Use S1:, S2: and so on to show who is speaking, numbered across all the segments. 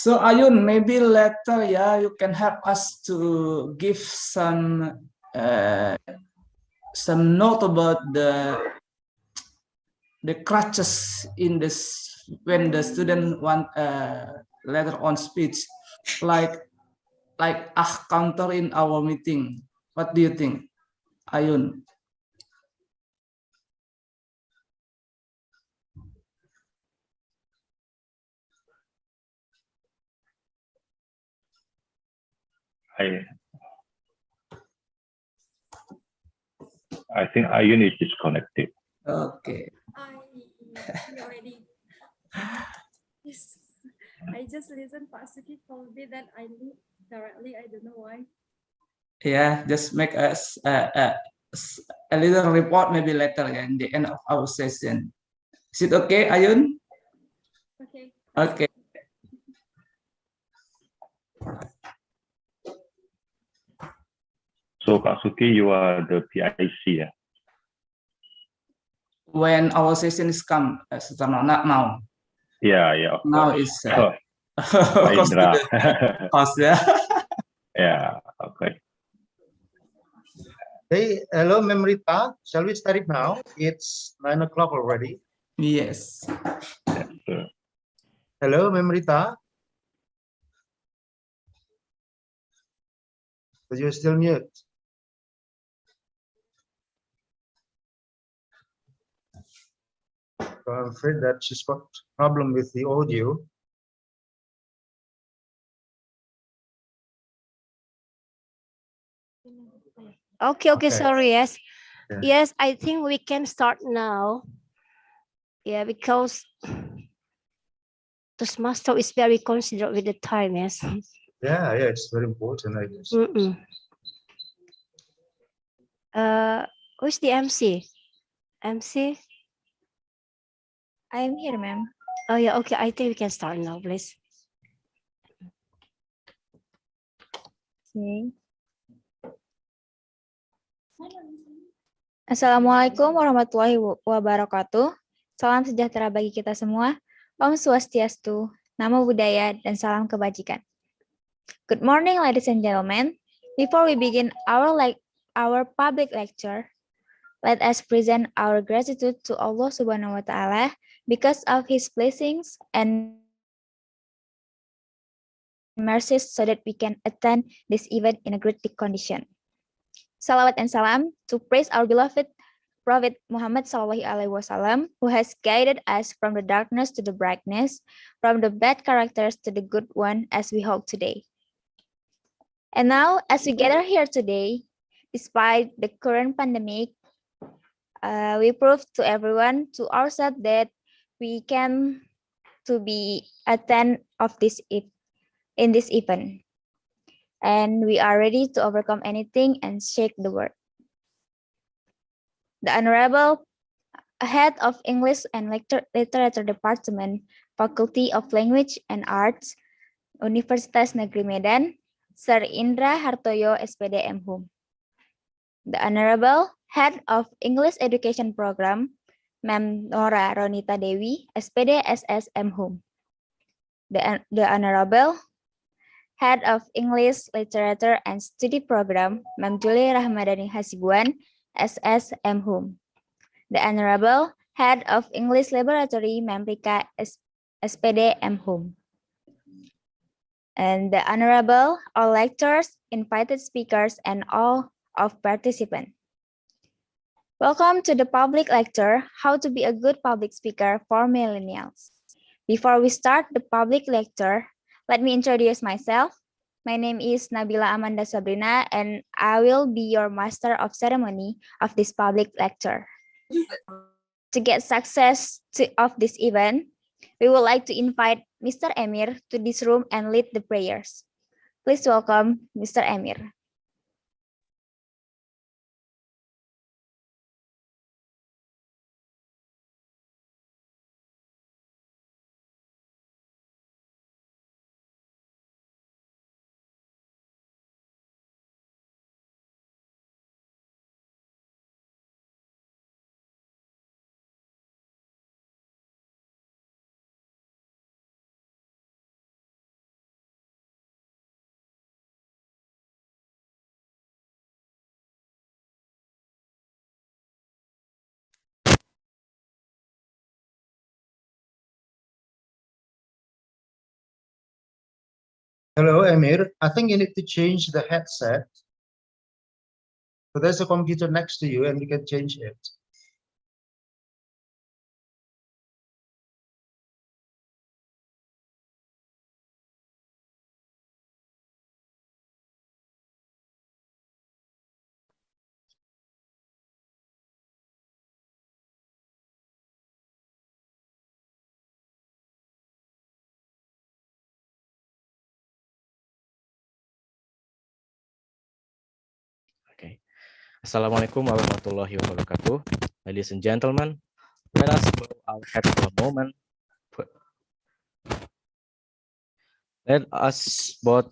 S1: So Ayun, maybe later, yeah, you can help us to give some note about the crutches in this when the student want later on speech, like counter in our meeting. What do you think, Ayun?
S2: I think Ayun is disconnected.
S1: Okay.
S3: I already. Yes. I just listened Pak Suki told me that I leave directly. I don't know why.
S1: Yeah, just make us a little report maybe later, yeah, in the end of our session. Is it okay, Ayun?
S3: Okay.
S1: Okay.
S2: So Kak Suki, you are the PIC, yeah?
S1: When our session is come, not now.
S2: Yeah, of
S1: Now
S2: course.
S1: is
S2: Indra.
S1: cost, yeah.
S2: Yeah, okay.
S4: Hey, hello, Memrita. Shall we start it now? It's 9 o'clock already.
S1: Yes.
S2: Yes, sir.
S4: Hello, Memrita. But you're still mute. So I'm afraid that she's got problem with the audio.
S5: Okay, sorry, yes.
S4: Yeah.
S5: Yes, I think we can start now. Yeah, because the master is very considerate with the time, yes.
S4: Yeah, it's very important, I guess.
S5: Who's the MC? MC?
S6: I am here, ma'am.
S5: Oh yeah, okay, I think we can start now, please.
S6: Okay. Assalamualaikum warahmatullahi wabarakatuh. Salam sejahtera bagi kita semua. Om Swastiastu, Namo Buddhaya, dan salam kebajikan. Good morning, ladies and gentlemen. Before we begin our public lecture, let us present our gratitude to Allah Subhanahu wa Ta'ala because of His blessings and mercies so that we can attend this event in a great condition. Salawat and salam to praise our beloved Prophet Muhammad SAW, who has guided us from the darkness to the brightness, from the bad characters to the good one, as we hold today. And now, as we gather here today, despite the current pandemic, we prove to everyone, to ourselves, that we can to be attend of this in this event, and we are ready to overcome anything and shake the world. The Honorable Head of English and Literature Department, Faculty of Language and Arts, Universitas Negeri Medan, Sir Indra Hartoyo, SPD Umum. The Honorable Head of English Education Program, Ma'am Nora Ronita Dewi, SPD SS Umum. The Honorable Head of English Literature and Study Program, Ma'am Julie Rahmadani Hasibuan, SS Umum. The Honorable Head of English Laboratory, Ma'am Rika SPD Umum. And the Honorable all lecturers, invited speakers, and all of participants. Welcome to the public lecture, How to be a Good Public Speaker for Millennials. Before we start the public lecture, let me introduce myself. My name is Nabila Amanda Sabrina, and I will be your master of ceremony of this public lecture. To get success of this event, we would like to invite Mr. Emir to this room and lead the prayers. Please welcome Mr. Emir.
S4: Hello, Emir. I think you need to change the headset. So there's a computer next to you and you can change it.
S7: Okay. Assalamualaikum warahmatullahi wabarakatuh. Ladies and gentlemen, let us bow our heads for a moment. Let us bow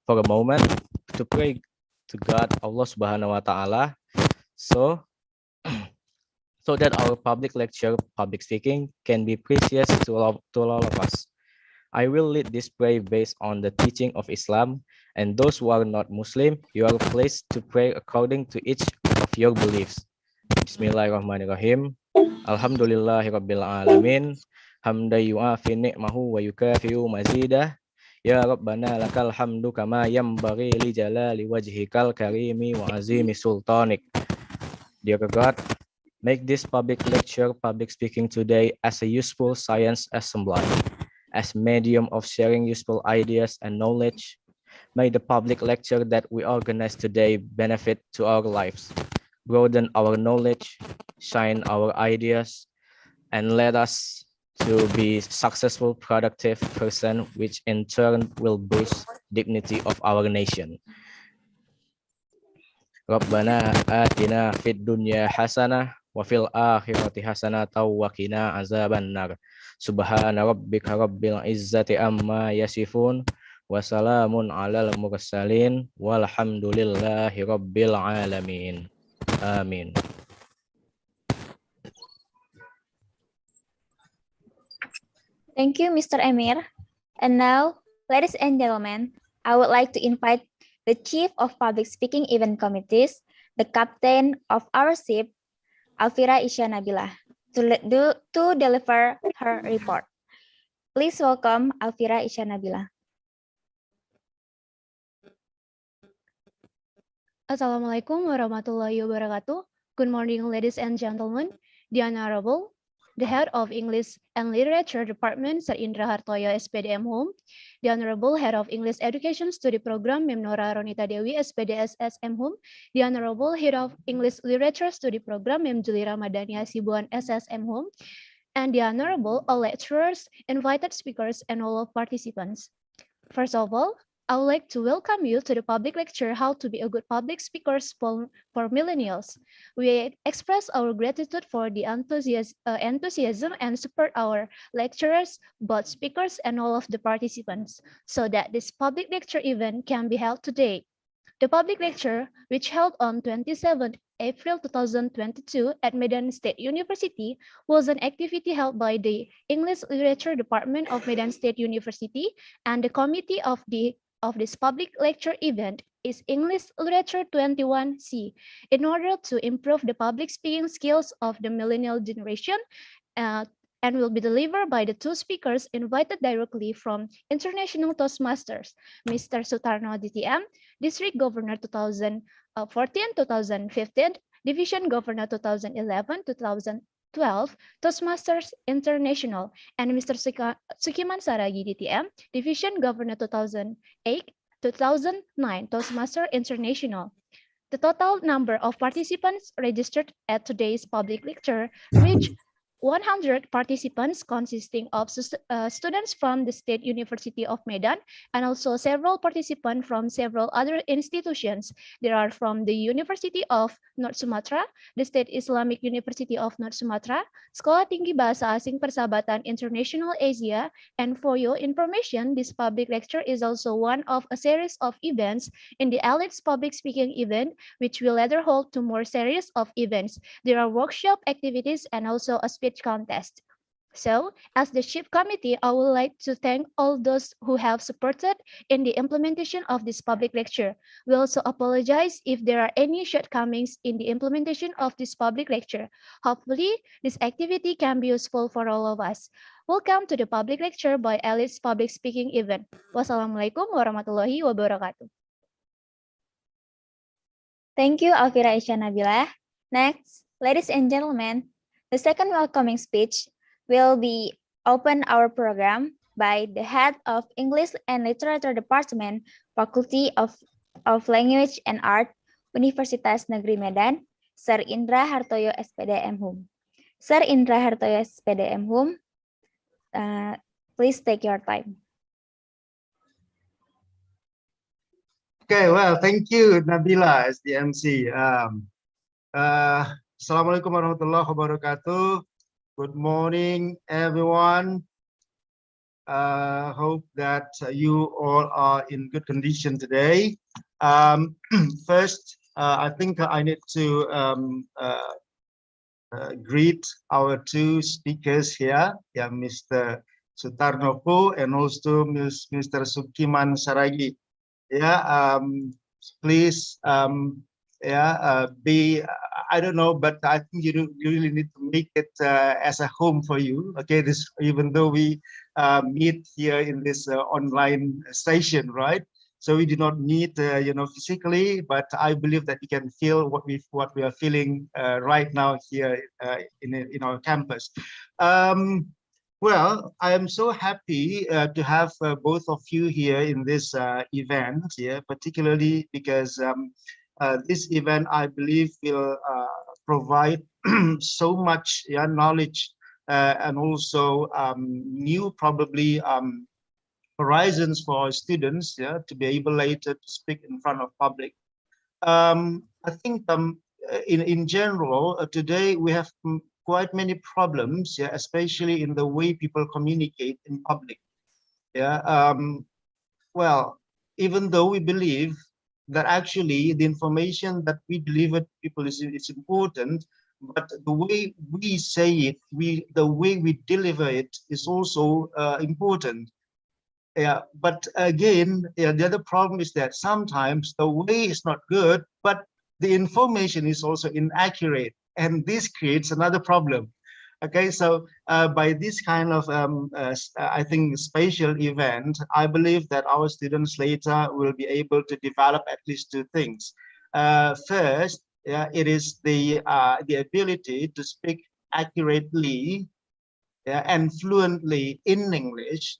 S7: for a moment to pray to God, Allah Subhanahu wa Ta'ala, so that our public lecture, public speaking, can be precious to all of us. I will lead this prayer based on the teaching of Islam, and those who are not Muslim, you are placed to pray according to each of your beliefs. Bismillahirrahmanirrahim. Alhamdulillahirabbil alamin. Hamda yu'afi ni'mahu wa yukafi'u mazidah. Ya Rabbana lakal hamdu kama yanbaghi li jalali wajhikal karimi wa azimi sultanik. Dear God, make this public lecture, public speaking today as a useful science assembly, as medium of sharing useful ideas and knowledge. May the public lecture that we organize today benefit to our lives, broaden our knowledge, shine our ideas, and let us to be successful, productive person, which in turn will boost dignity of our nation. Rabbana atina fid dunya hasanah wa fil akhirati hasanatan wa qina azabannar. Subhana rabbika rabbil izzati amma yasifun wa salamun alal mursalin walhamdulillahi rabbil alamin. Amin.
S6: Thank you, Mr. Emir. And now, ladies and gentlemen, I would like to invite the Chief of Public Speaking Event Committees, the Captain of our ship, Alfira Isya Nabila, to deliver her report. Please welcome Alfira Isya Nabila.
S8: Assalamualaikum warahmatullahi wabarakatuh. Good morning, ladies and gentlemen. The Honorable, the Head of English and Literature Department, Sir Indra Hartoyo, SPD Umum, the Honorable Head of English Education Study Program, Memnora Ronita Dewi, SPDSS Umum, the Honorable Head of English Literature Study Program, Mem Juli Ramadhania Sibuan SS Umum, and the Honorable all lecturers, invited speakers, and all of participants. First of all, I would like to welcome you to the public lecture, How to be a Good Public Speaker for Millennials. We express our gratitude for the enthusiasm and support our lecturers, both speakers and all of the participants, so that this public lecture event can be held today. The public lecture, which held on 27 April 2022 at Medan State University, was an activity held by the English Literature Department of Medan State University, and the committee of this public lecture event is English Literature 21C, in order to improve the public speaking skills of the millennial generation, and will be delivered by the two speakers invited directly from International Toastmasters, Mr. Sutarno DTM, District Governor 2014-2015, Division Governor 2011-2012, Toastmasters International, and Mr. Sukiman Saragi DTM, Division Governor 2008-2009, Toastmaster International. The total number of participants registered at today's public lecture reached 100 participants, consisting of students from the State University of Medan and also several participants from several other institutions. There are from the University of North Sumatra, the State Islamic University of North Sumatra, Sekolah Tinggi Bahasa Asing Persahabatan International Asia, and for your information, this public lecture is also one of a series of events in the Elites Public Speaking event, which will later hold to more series of events. There are workshop activities and also a speech contest. So, as the chief committee, I would like to thank all those who have supported in the implementation of this public lecture. We also apologize if there are any shortcomings in the implementation of this public lecture. Hopefully, this activity can be useful for all of us. Welcome to the public lecture by Alice Public Speaking event. Wassalamualaikum warahmatullahi wabarakatuh.
S6: Thank you, Alfira Isha Nabila. Next, ladies and gentlemen, the second welcoming speech will be open our program by the head of English and Literature Department, Faculty of Language and Art, Universitas Negeri Medan, Sir Indra Hartoyo SPD Hum. Sir Indra Hartoyo SPD Hum, please take your time.
S4: Okay, well, thank you, Nabila, as the MC. Assalamualaikum warahmatullahi wabarakatuh. Good morning, everyone. Hope that you all are in good condition today. First, I think I need to greet our two speakers here, yeah, Mr. Sutarnopo and also Mr. Sukiman Saragi. Yeah, please, I don't know, but I think you really need to make it as a home for you. Okay, this, even though we meet here in this online session, right? So we do not meet, physically, but I believe that you can feel what we are feeling right now here in our campus. Well, I am so happy to have both of you here in this event, yeah, particularly because this event, I believe, will provide so much knowledge and also new, probably, horizons for our students, yeah, to be able later to speak in front of public. I think in general, today we have quite many problems, yeah, especially in the way people communicate in public. Yeah, well, even though we believe that actually the information that we deliver to people is important, but the way we say it, the way we deliver it is also important. Yeah, but again, yeah, the other problem is that sometimes the way is not good, but the information is also inaccurate, and this creates another problem. Okay, so by this kind of, I think, spatial event, I believe that our students later will be able to develop at least two things. First, yeah, it is the ability to speak accurately, yeah, and fluently in English.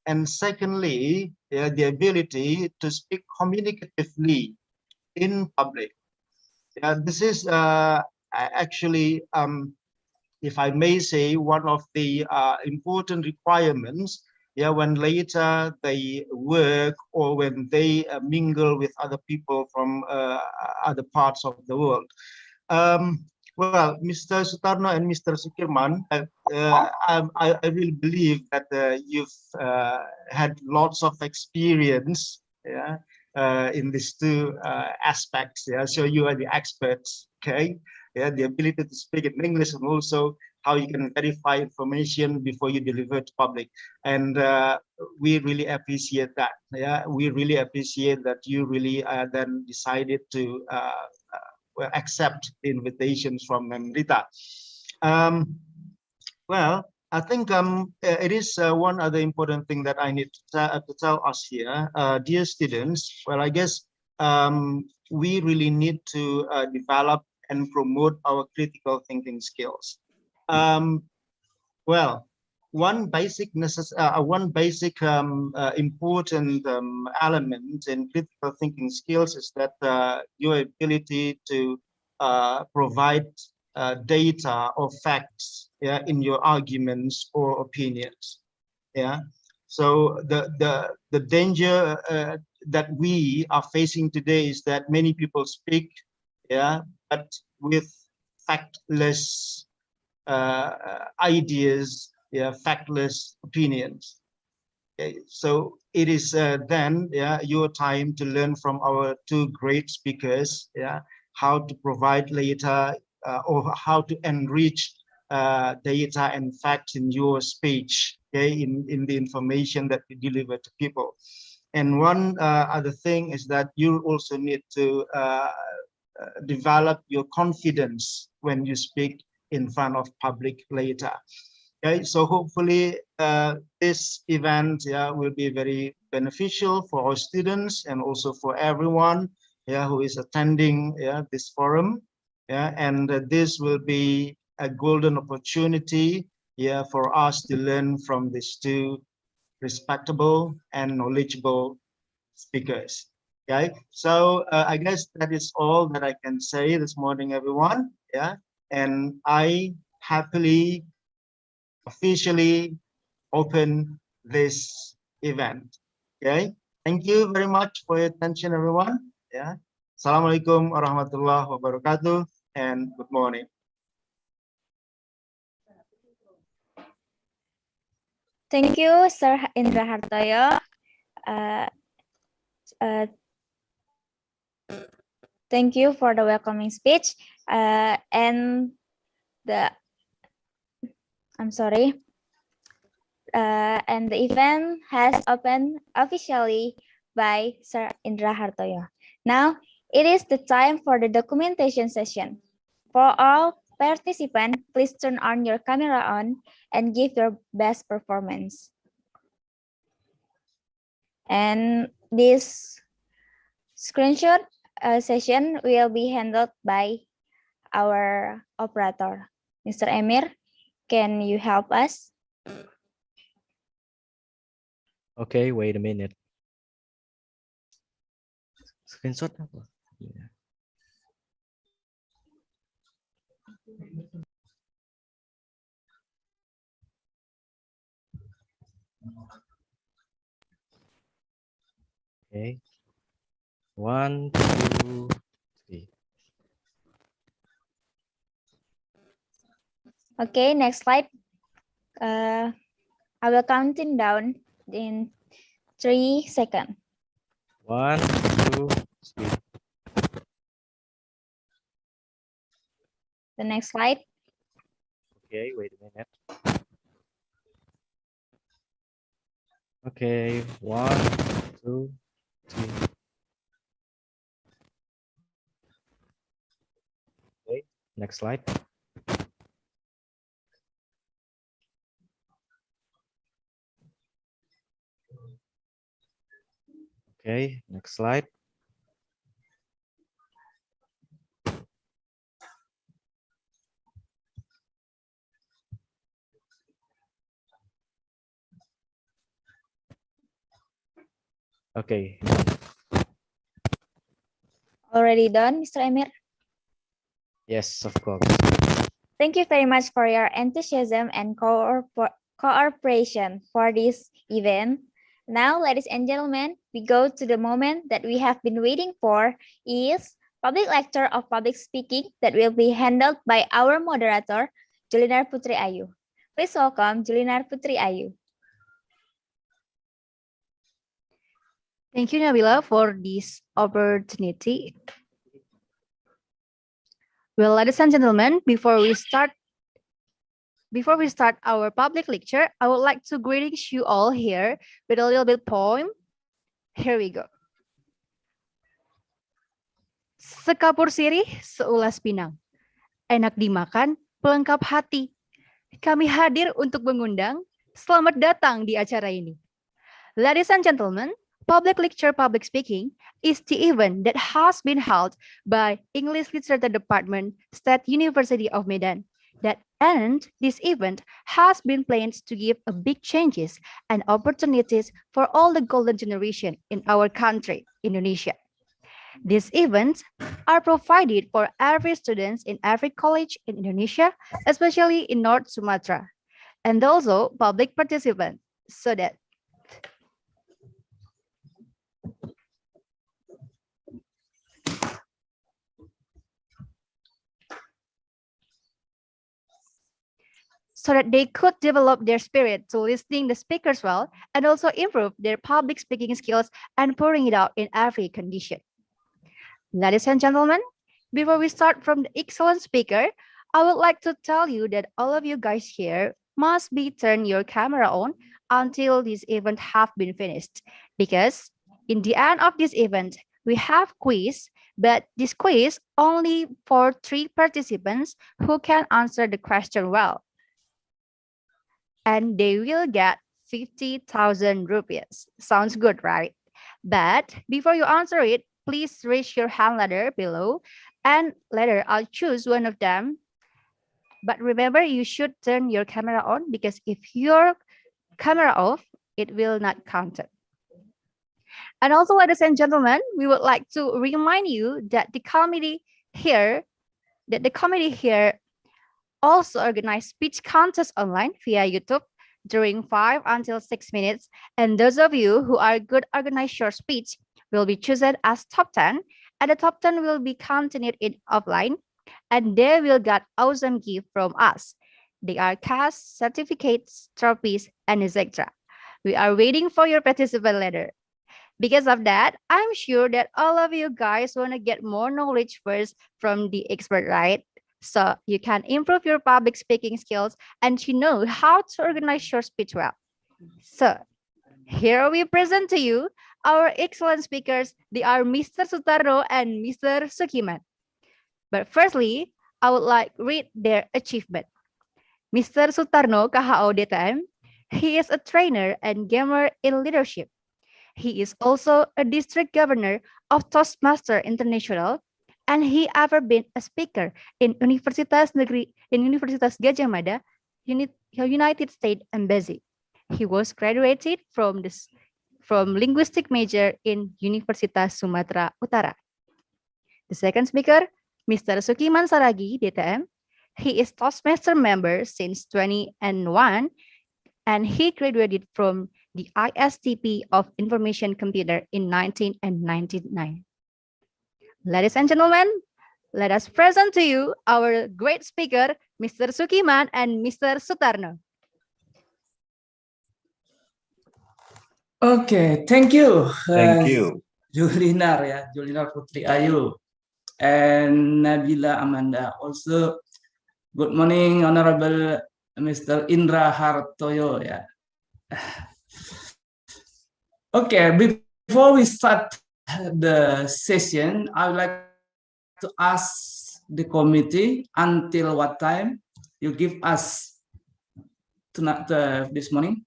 S4: And secondly, the ability to speak communicatively in public. This is actually, if I may say, one of the important requirements, yeah, when later they work or when they mingle with other people from other parts of the world. Well, Mr. Sutarno and Mr. Sukirman, I really believe that you've had lots of experience, yeah, in these two aspects. Yeah, so you are the experts, okay? Yeah, the ability to speak in English and also how you can verify information before you deliver to public. And we really appreciate that. Yeah, we really appreciate that you really then decided to accept the invitations from Rita. Well, I think it is one other important thing that I need to tell us here, dear students. Well, I guess we really need to develop and promote our critical thinking skills. Well, one basic important element in critical thinking skills is that your ability to provide data or facts, yeah, in your arguments or opinions. Yeah, so the danger that we are facing today is that many people speak, yeah, but with factless ideas, yeah, factless opinions. Okay, so it is then, yeah, your time to learn from our two great speakers, yeah, how to provide later or how to enrich data and facts in your speech, okay, in the information that you deliver to people. And one other thing is that you also need to develop your confidence when you speak in front of public later. Okay, so hopefully this event will be very beneficial for our students and also for everyone who is attending this forum. And this will be a golden opportunity for us to learn from these two respectable and knowledgeable speakers. Okay, so I guess that is all that I can say this morning, everyone. And I happily officially open this event. Okay, thank you very much for your attention, everyone. Assalamualaikum warahmatullahi wabarakatuh, and good morning.
S6: Thank you, Sir Indra Hartoyo. Thank you for the welcoming speech. And the event has opened officially by Sir Indra Hartoyo. Now it is the time for the documentation session. For all participants, please turn on your camera and give your best performance. And this screenshot session will be handled by our operator. Mr. Emir, can you help us?
S7: Okay, wait a minute. Screenshot apa? Yeah. Okay. 1, 2, 3.
S6: Okay, next slide. I will counting down in 3 seconds.
S7: 1, 2, 3.
S6: The next slide.
S7: Okay, wait a minute. Okay, 1, 2, 3. Okay, next slide. Okay, next slide. Okay.
S6: Already done, Mr. Emir?
S7: Yes, of course.
S6: Thank you very much for your enthusiasm and cooperation for this event. Now, ladies and gentlemen, we go to the moment that we have been waiting for, is public lecture of public speaking that will be handled by our moderator, Julinar Putri Ayu. Please welcome Julinar Putri Ayu.
S8: Thank you, Nabila, for this opportunity. Well, ladies and gentlemen, before we start our public lecture, I would like to greet you all here with a little bit poem. Here we go. Sekapur sirih, seulas pinang. Enak dimakan, pelengkap hati. Kami hadir untuk mengundang. Selamat datang di acara ini. Ladies and gentlemen, public lecture public speaking is the event that has been held by English Literature Department, State University of Medan. This event has been planned to give a big changes and opportunities for all the golden generation in our country, Indonesia. These events are provided for every student in every college in Indonesia, especially in North Sumatra, and also public participants, so that they could develop their spirit to listening the speakers well and also improve their public speaking skills and pouring it out in every condition. Ladies and gentlemen, before we start from the excellent speaker, I would like to tell you that all of you guys here must be turn your camera on until this event have been finished, because in the end of this event, we have quiz, but this quiz only for 3 participants who can answer the question well.
S9: and they will get 50,000 rupees. Sounds good, right? But before you answer it, please raise your hand ladder below, and later I'll choose one of them. But remember, you should turn your camera on, because if your camera off, it will not count it. And also, ladies and gentlemen, we would like to remind you that the committee here also organize speech contests online via YouTube during 5 until 6 minutes. And those of you who are good organize your speech will be chosen as top 10, and the top 10 will be continued in offline, and they will get awesome gift from us. They are cash, certificates, trophies, and etc. We are waiting for your participant letter. Because of that, I'm sure that all of you guys want to get more knowledge first from the expert, right? So you can improve your public speaking skills and you know how to organize your speech well. So here we present to you our excellent speakers. They are Mr. Sutarno and Mr. Sukiman. But firstly, I would like to read their achievement. Mr. Sutarno KHO DTM, he is a trainer and gamer in leadership. He is also a district governor of Toastmaster International, and he ever been a speaker in Universitas Gajah Mada, United States Embassy. He was graduated from linguistic major in Universitas Sumatera Utara. The second speaker, Mr. Sukiman Saragi, DTM. He is Toastmaster member since 2001, and he graduated from the ISTP of Information Computer in 1999. Ladies and gentlemen, let us present to you our great speaker, Mr. Sukiman and Mr. Sutarno.
S1: Okay, thank you.
S2: Thank you.
S1: Julinar Putri Ayu, and Nabila Amanda. Also, good morning, Honorable Mr. Indra Hartoyo. Yeah. Okay, before we start the session, I would like to ask the committee until what time you give us tonight, this morning.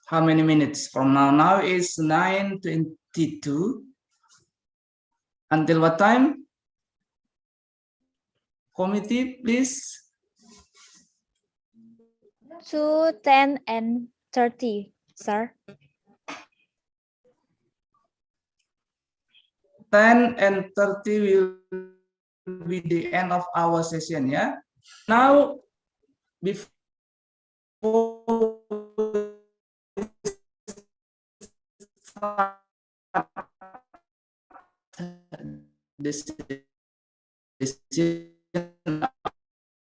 S1: How many minutes from now? Now is 9:22. Until what time? Committee, please.
S6: 2, 10, and 30, sir.
S1: 10 and 30 will be the end of our session, yeah? Now, before this session,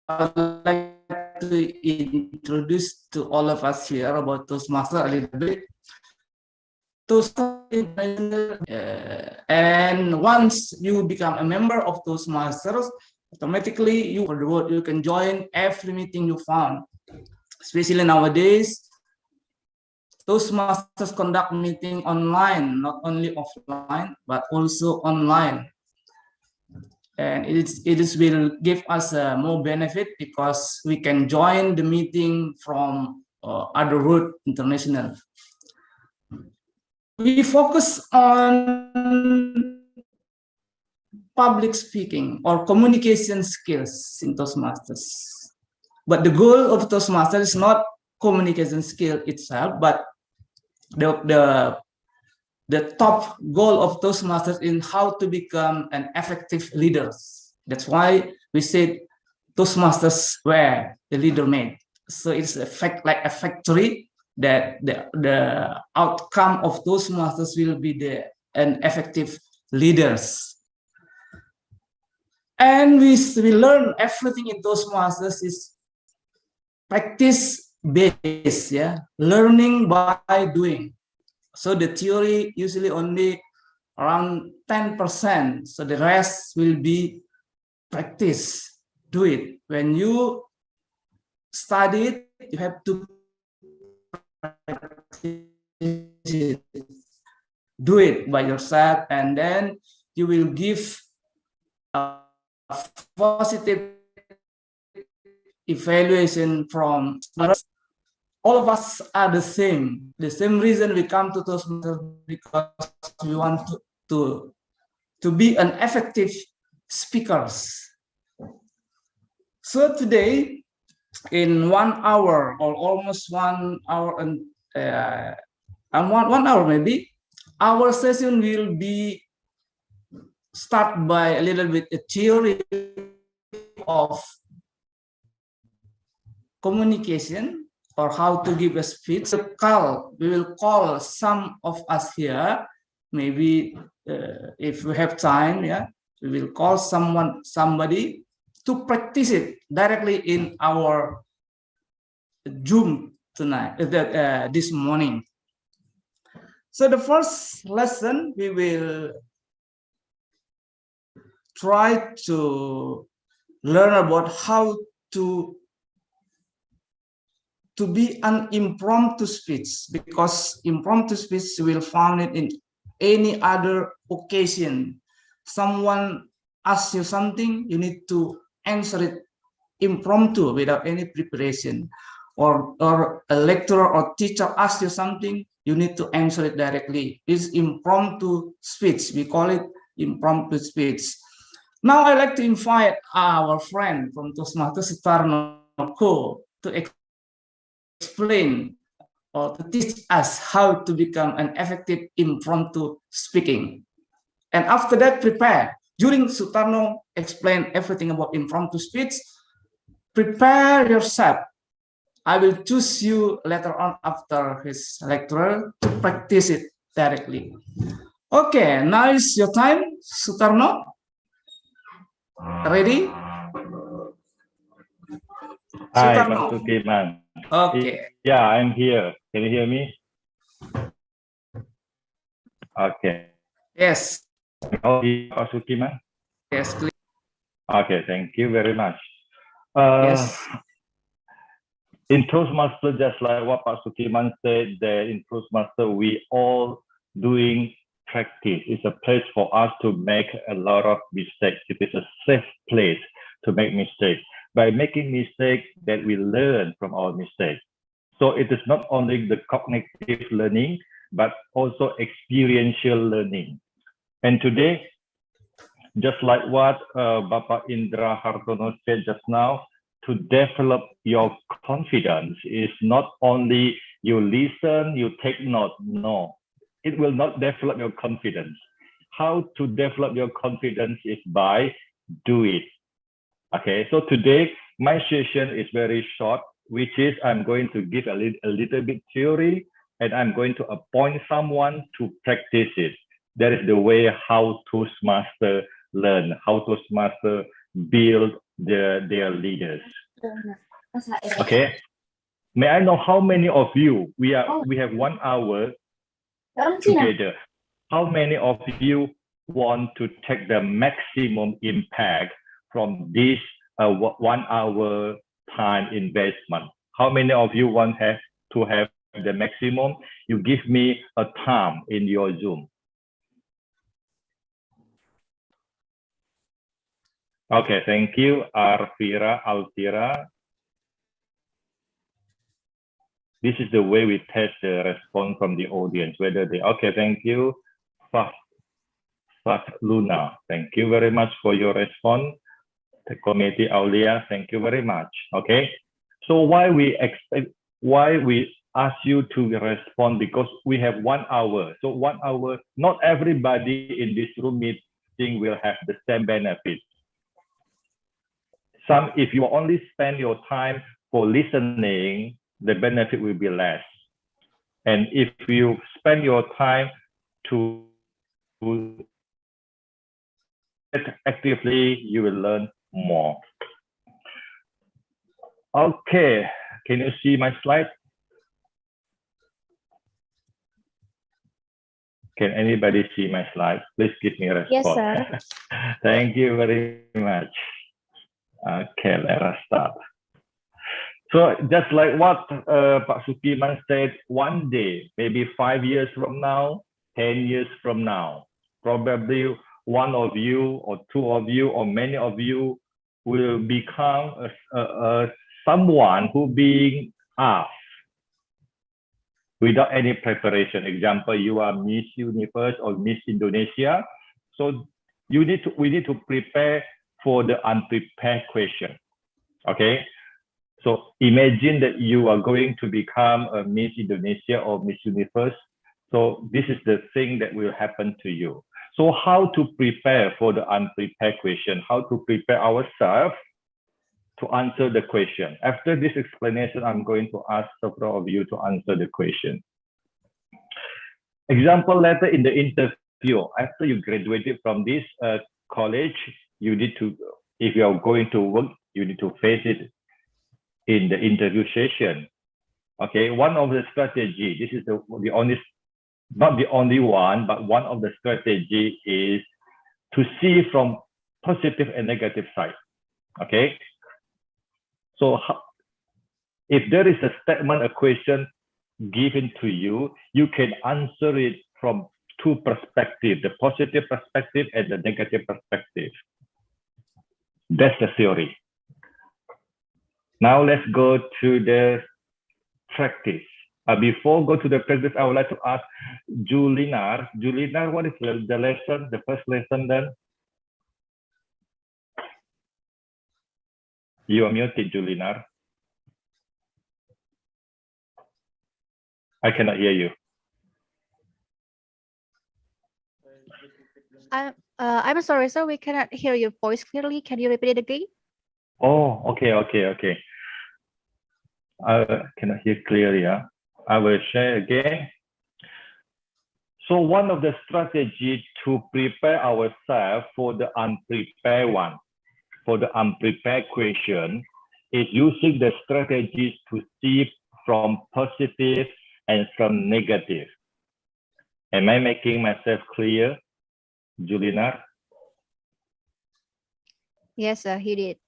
S1: I would like to introduce to all of us here about Toastmasters a little bit. Toastmasters, and once you become a member of Toastmasters, automatically you can join every meeting you found. Especially nowadays, Toastmasters conduct meeting online, not only offline but also online. And it will give us more benefit because we can join the meeting from other route international. We focus on public speaking or communication skills in Toastmasters. But the goal of Toastmasters is not communication skill itself, but the top goal of Toastmasters is how to become an effective leader. That's why we said Toastmasters were the leader made. So it's like a factory that the outcome of Toastmasters will be an effective leaders. And we learn everything in Toastmasters is practice based, yeah, learning by doing. So the theory usually only around 10%. So the rest will be practice, do it. When you study it, you have to practice it. Do it by yourself, and then you will give a positive evaluation from others. All of us are the same. The same reason we come to Toastmasters because we want to be an effective speakers. So today, in 1 hour or almost 1 hour and 1 hour maybe, our session will be start by a little bit a theory of communication or how to give a speech. We will call some of us here. Maybe if we have time, we will call somebody to practice it directly in our Zoom tonight, this morning. So the first lesson, we will try to learn about how to be an impromptu speech, because impromptu speech will found it in any other occasion. Someone asks you something, you need to answer it impromptu without any preparation, or a lecturer or teacher asks you something, you need to answer it directly. It's impromptu speech. We call it impromptu speech. Now I'd like to invite our friend from Toastmasters, Sutarno, to explain or to teach us how to become an effective impromptu speaking. And after that, prepare. During Sutarno explain everything about impromptu speech, prepare yourself. I will choose you later on after his lecture to practice it directly. Okay, now is your time, Sutarno. Ready?
S2: Hi,
S1: Sutarno.
S2: Pak Sukiman.
S1: Okay.
S2: Yeah, I'm here. Can you hear me? Okay.
S1: Yes.
S2: Oh, Pak Sukiman?
S1: Yes, please.
S2: Okay, thank you very much.
S1: Yes.
S2: In Toastmaster, just like what Pak Sukiman said, that in Toastmaster, we all doing practice. It's a place for us to make a lot of mistakes. It is a safe place to make mistakes. By making mistakes, that we learn from our mistakes. So it is not only the cognitive learning, but also experiential learning. And today, just like what Bapak Indra Hartono said just now, to develop your confidence is not only you listen, you take note. No, it will not develop your confidence. How to develop your confidence is by do it. Okay, so today my session is very short, which is I'm going to give a little bit theory, and I'm going to appoint someone to practice it. That is the way how Toastmaster learn, how Toastmaster build their leaders. Okay, may I know how many of you, we have 1 hour together. How many of you want to take the maximum impact from this 1 hour time investment? How many of you want to have the maximum? You give me a time in your Zoom. Okay, thank you, Altira. This is the way we test the response from the audience, whether they, okay, thank you. Fast Luna, thank you very much for your response. The committee, Aulia, thank you very much. Okay, so why we ask you to respond, because we have 1 hour. So 1 hour, not everybody in this room meeting will have the same benefit. If you only spend your time for listening, the benefit will be less. And if you spend your time to actively, you will learn more. Okay, can you see my slide? Can anybody see my slide? Please give me a response.
S6: Yes, sir.
S2: Thank you very much. Okay, let us start. So just like what Pak Sukiman said, one day, maybe 5 years from now, 10 years from now, probably one of you or two of you or many of you will become someone who being asked without any preparation. Example, you are Miss Universe or Miss Indonesia. So we need to prepare for the unprepared question. Okay. So imagine that you are going to become a Miss Indonesia or Miss Universe. So this is the thing that will happen to you. So how to prepare for the unprepared question? How to prepare ourselves to answer the question? After this explanation, I'm going to ask several of you to answer the question. Example letter in the interview. After you graduated from this college, you need to, if you are going to work, you need to face it in the interview session. Okay, one of the strategy, this is the only, not the only one, but one of the strategy is to see from positive and negative side. Okay, so if there is a statement, a question given to you, you can answer it from two perspectives, the positive perspective and the negative perspective. That's the theory. Now let's go to the practice. Before go to the practice, I would like to ask Julinar. Julinar, what is the lesson, the first lesson then? You are muted, Julinar. I cannot hear you.
S9: I'm sorry, sir. We cannot hear your voice clearly. Can you repeat it again?
S2: Oh, okay. I cannot hear clearly. I will share again. So one of the strategies to prepare ourselves for the unprepared one, for the unprepared question, is using the strategies to see from positive and from negative. Am I making myself clear, Julinar?
S9: Yes, sir, he did.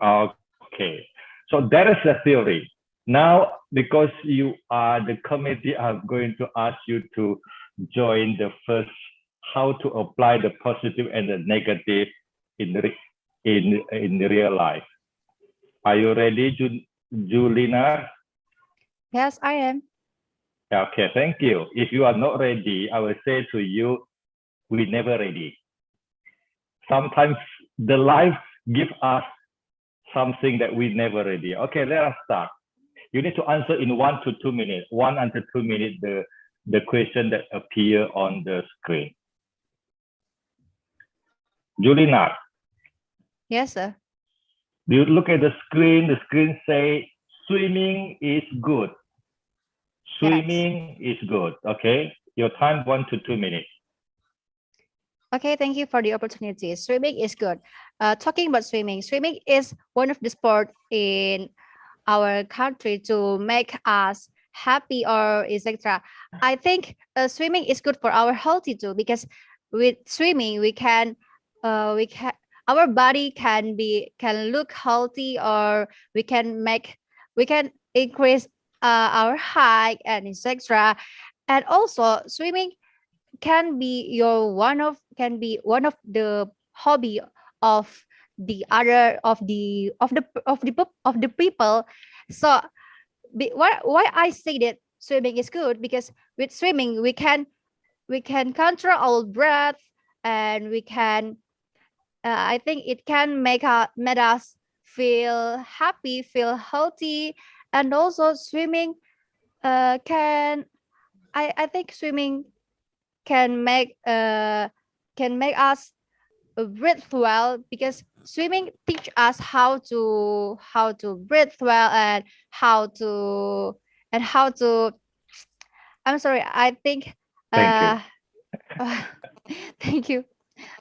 S2: Okay, so that is the theory. Now, because you are the committee, I'm going to ask you to join the first, how to apply the positive and the negative in the real life. Are you ready, Julinar?
S9: Yes, I am.
S2: Okay, thank you. If you are not ready, I will say to you, we never ready. Sometimes the life gives us something that we never ready. Okay, let us start. You need to answer in 1 to 2 minutes, 1 until 2 minutes, the question that appear on the screen. Julinar.
S9: Yes, sir.
S2: Do you look at the screen say swimming is good. Swimming is good, okay? Your time 1 to 2 minutes.
S9: Okay, thank you for the opportunity. Swimming is good. Talking about swimming, swimming is one of the sport in our country to make us happy or etc. I think swimming is good for our healthy too, because with swimming we can our body can look healthy, or we can increase our height and etc. And also swimming can be one of the hobby of the people. So why I say that swimming is good, because with swimming we can control our breath, and we can I think it can make us feel happy, feel healthy. And also swimming can I think swimming can make us breathe well, because swimming teach us how to breathe well, and how to I'm sorry, I think
S2: Thank you.
S9: thank you.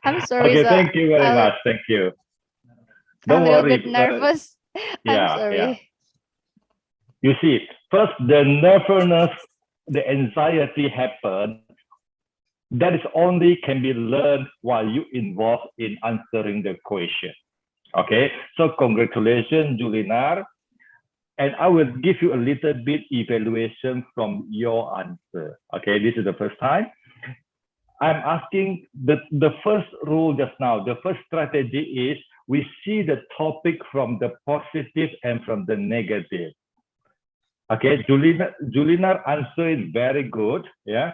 S9: I'm sorry,
S2: Okay,
S9: sir.
S2: thank you very much. Thank you.
S9: I'm
S2: Don't
S9: a little
S2: worry.
S9: bit nervous. I'm sorry.
S2: You see, first the nervousness, the anxiety happen. That is only can be learned while you involved in answering the question. Okay, so congratulations, Julinar. And I will give you a little bit evaluation from your answer. Okay, this is the first time. I'm asking the first rule just now, the first strategy is we see the topic from the positive and from the negative. Okay, Julina answer is very good, yeah.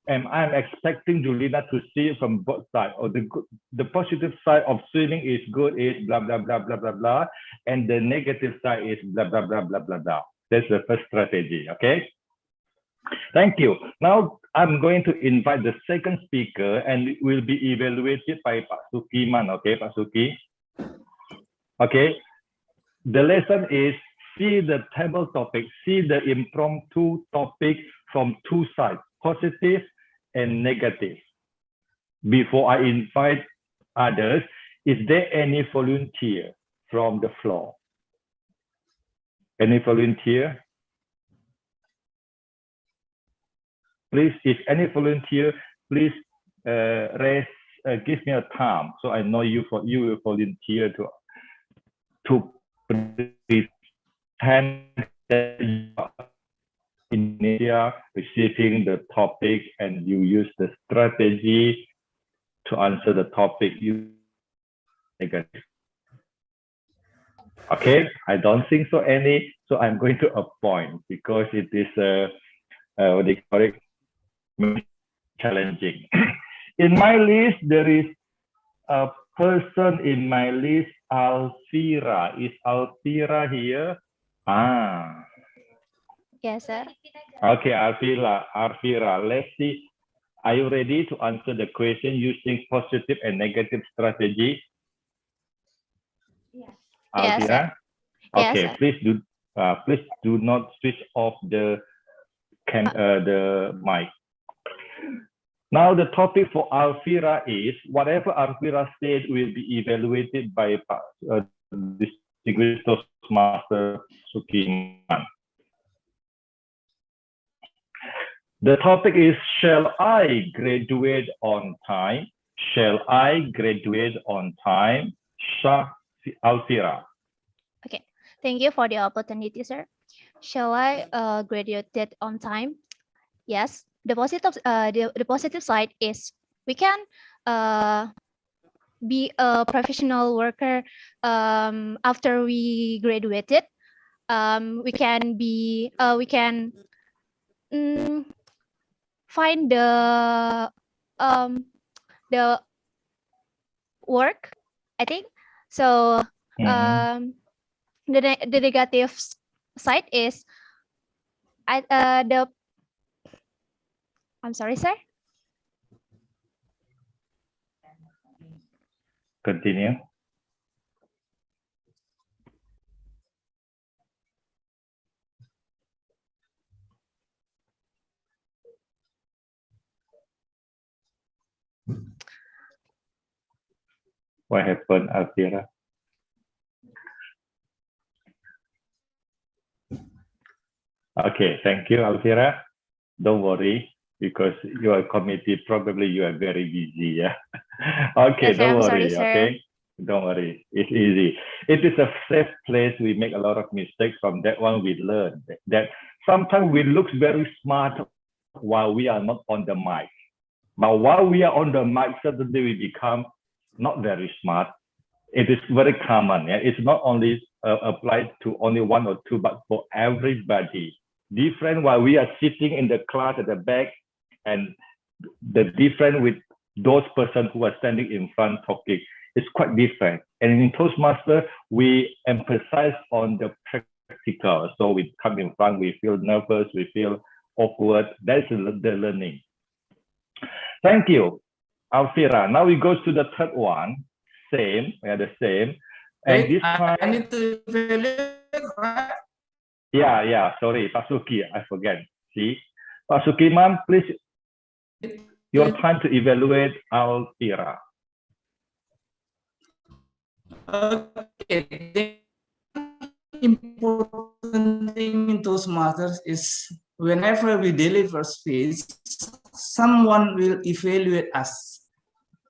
S2: And I'm expecting Julina to see it from both sides. Or the positive side of swimming is good, is blah, blah, blah, blah, blah, blah. And the negative side is blah, blah, blah, blah, blah, blah. That's the first strategy, okay? Thank you. Now I'm going to invite the second speaker and it will be evaluated by Pak Sukiman, okay, Pak Suki? Okay, the lesson is see the table topic, see the impromptu topic from two sides, positive and negative. Before I invite others, is there any volunteer from the floor? Any volunteer? Please, if any volunteer, please give me a time so I know you will volunteer to pretend that you are in India receiving the topic and you use the strategy to answer the topic you negative. Okay, I don't think so any, so I'm going to appoint because it is what they call it, challenging. In my list, there is a person in my list, Alfira. Is Alfira here? Ah.
S6: Yes, sir.
S2: Okay, Alfira, let's see. Are you ready to answer the question using positive and negative strategy?
S6: Yes.
S2: Alfira?
S6: Yes,
S2: Okay,
S6: sir.
S2: please do not switch off the mic. Now the topic for Alfira is whatever Alfira said will be evaluated by distinguished Toastmaster Sukiman. The topic is, shall I graduate on time? Shall I graduate on time? Alfira.
S8: Okay, thank you for the opportunity, sir. Shall I graduate on time? Yes. The positive side is we can be a professional worker after we graduated. We can find the work, I think. So the negative side is I'm sorry, sir.
S2: Continue. What happened, Alfira? Okay, thank you, Alfira. Don't worry, because you are committee, probably you are very busy, yeah? Okay,
S8: Yes,
S2: don't
S8: I'm
S2: worry,
S8: sorry,
S2: okay? Don't worry, it's easy. It is a safe place. We make a lot of mistakes. From that one, we learn that sometimes we look very smart while we are not on the mic. But while we are on the mic, suddenly we become not very smart. It is very common. Yeah? It's not only applied to only one or two, but for everybody. Different while we are sitting in the class at the back, and the different with those persons who are standing in front talking. It's quite different. And in Toastmaster, we emphasize on the practical. So we come in front, we feel nervous, we feel awkward. That's the learning. Thank you, Alfira. Now we go to the third one. Same, we are the same. And
S1: Wait,
S2: this time,
S1: I need to evaluate, right?
S2: Yeah, sorry, Pak Suki, I forget. See, Pak Sukiman, please, your time to evaluate Alfira.
S1: Okay, the important thing in Toastmasters is whenever we deliver speech, someone will evaluate us.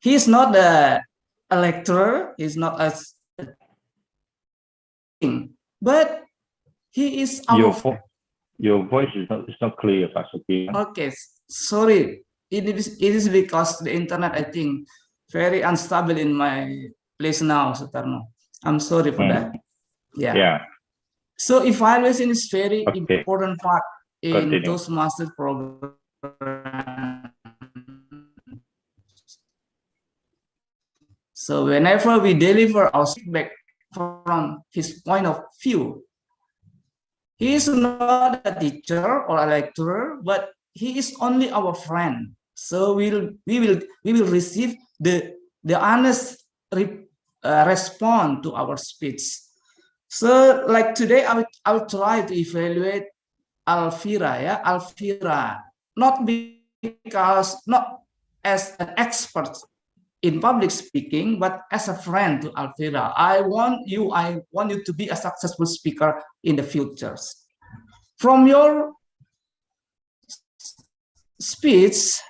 S1: He's not a lecturer, he's not a but he is our.
S2: Your voice is not clear, Pak Suki.
S1: Okay, sorry. It is because the internet, I think, very unstable in my place now, Sutarno. I'm sorry for that. Yeah.
S2: Yeah.
S1: So evaluation is very
S2: Okay.
S1: important part in
S2: Continue.
S1: Toastmasters program. So whenever we deliver our feedback from his point of view, he is not a teacher or a lecturer, but he is only our friend. So we will receive the honest response to our speech. So like today, I will try to evaluate Alvira, Alvira, not because not as an expert in public speaking, but as a friend to Alvira. I want you to be a successful speaker in the futures. From your speech,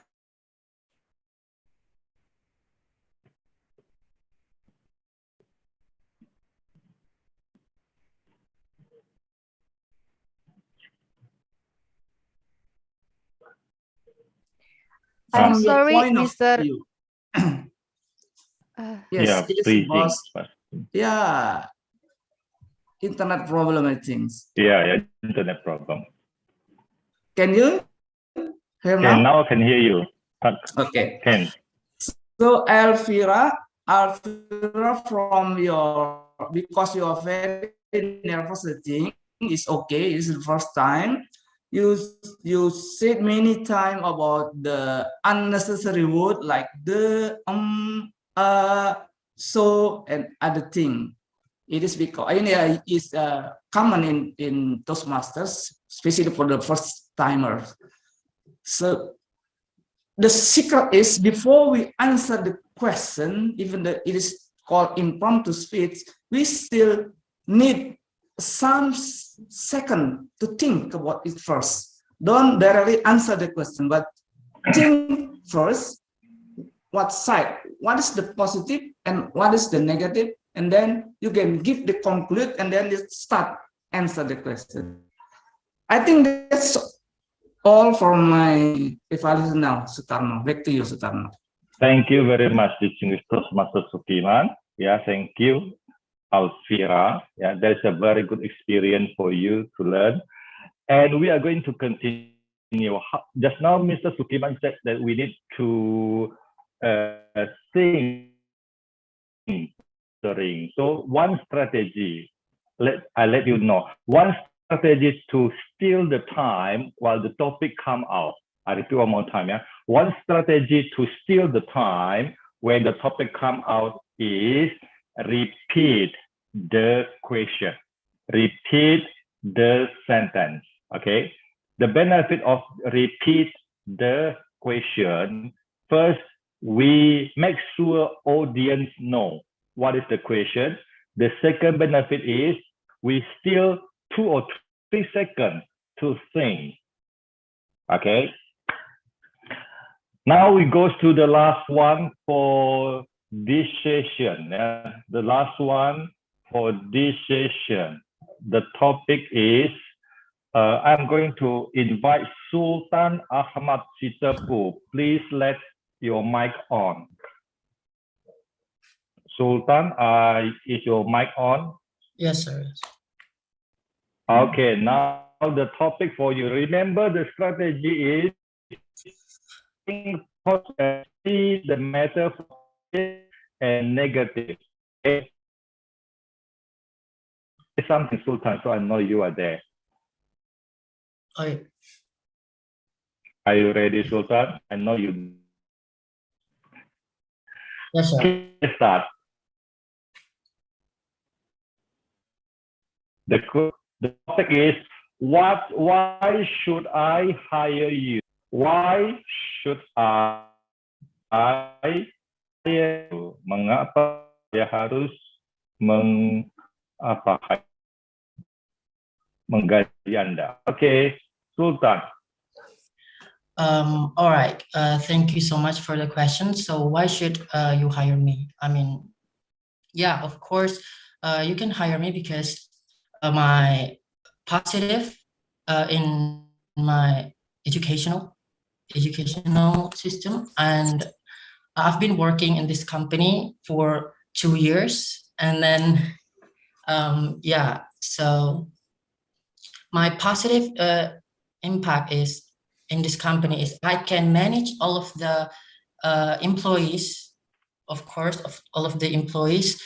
S9: I'm
S1: from your
S9: sorry,
S1: point of
S9: Mr.
S1: view. Yes,
S2: Yeah,
S1: it is
S2: freezing.
S1: about, yeah, internet problem, I think.
S2: Yeah, internet problem.
S1: Can you hear
S2: Okay,
S1: now?
S2: now I can hear you.
S1: Okay.
S2: Can.
S1: So Elvira, from your, because you are very nervous, I think it's okay. It's the first time. You said many times about the unnecessary word like the, so, and other thing. It is because it's common in Toastmasters, especially for the first timers. So the secret is before we answer the question, even though it is called impromptu speech, we still need some second to think about it first. Don't directly answer the question, but think first what side, what is the positive and what is the negative, and then you can give the conclude and then you start answer the question. I think that's all from my evaluation now, Sutarno. Back to you, Sutarno.
S2: Thank you very much, distinguished Toastmaster Sukiman. Yeah, thank you, Alvira. Yeah, that's a very good experience for you to learn. And we are going to continue. Just now, Mr. Sukiman said that we need to sing. So one strategy, I let you know. One strategy is to steal the time while the topic come out. I repeat one more time. Yeah, one strategy to steal the time when the topic come out is repeat the question, repeat the sentence. Okay. The benefit of repeat the question, first, we make sure audience know what is the question. The second benefit is we steal 2 or 3 seconds to think. Okay. Now we go to the last one for this session. The last one for this session. The topic is, I'm going to invite Sultan Ahmad Sitapu. Please let your mic on. Sultan, is your mic on?
S10: Yes, sir.
S2: Okay, now the topic for you. Remember the strategy is see the matter and negative. Okay. Something, Sultan, so I know you are there.
S10: Okay.
S2: Are you ready, Sultan? I know you.
S10: Yes, sir.
S2: Let's start. The topic is, why should I hire you? Why should I hire you? Mengapa saya harus menggaji Anda? Okay, Sultan.
S10: All right. Thank you so much for the question. So why should you hire me? I mean, yeah, of course, you can hire me because my positive in my educational system, and I've been working in this company for 2 years. And then, yeah, so my positive impact is in this company is I can manage all of the employees, of course, of all of the employees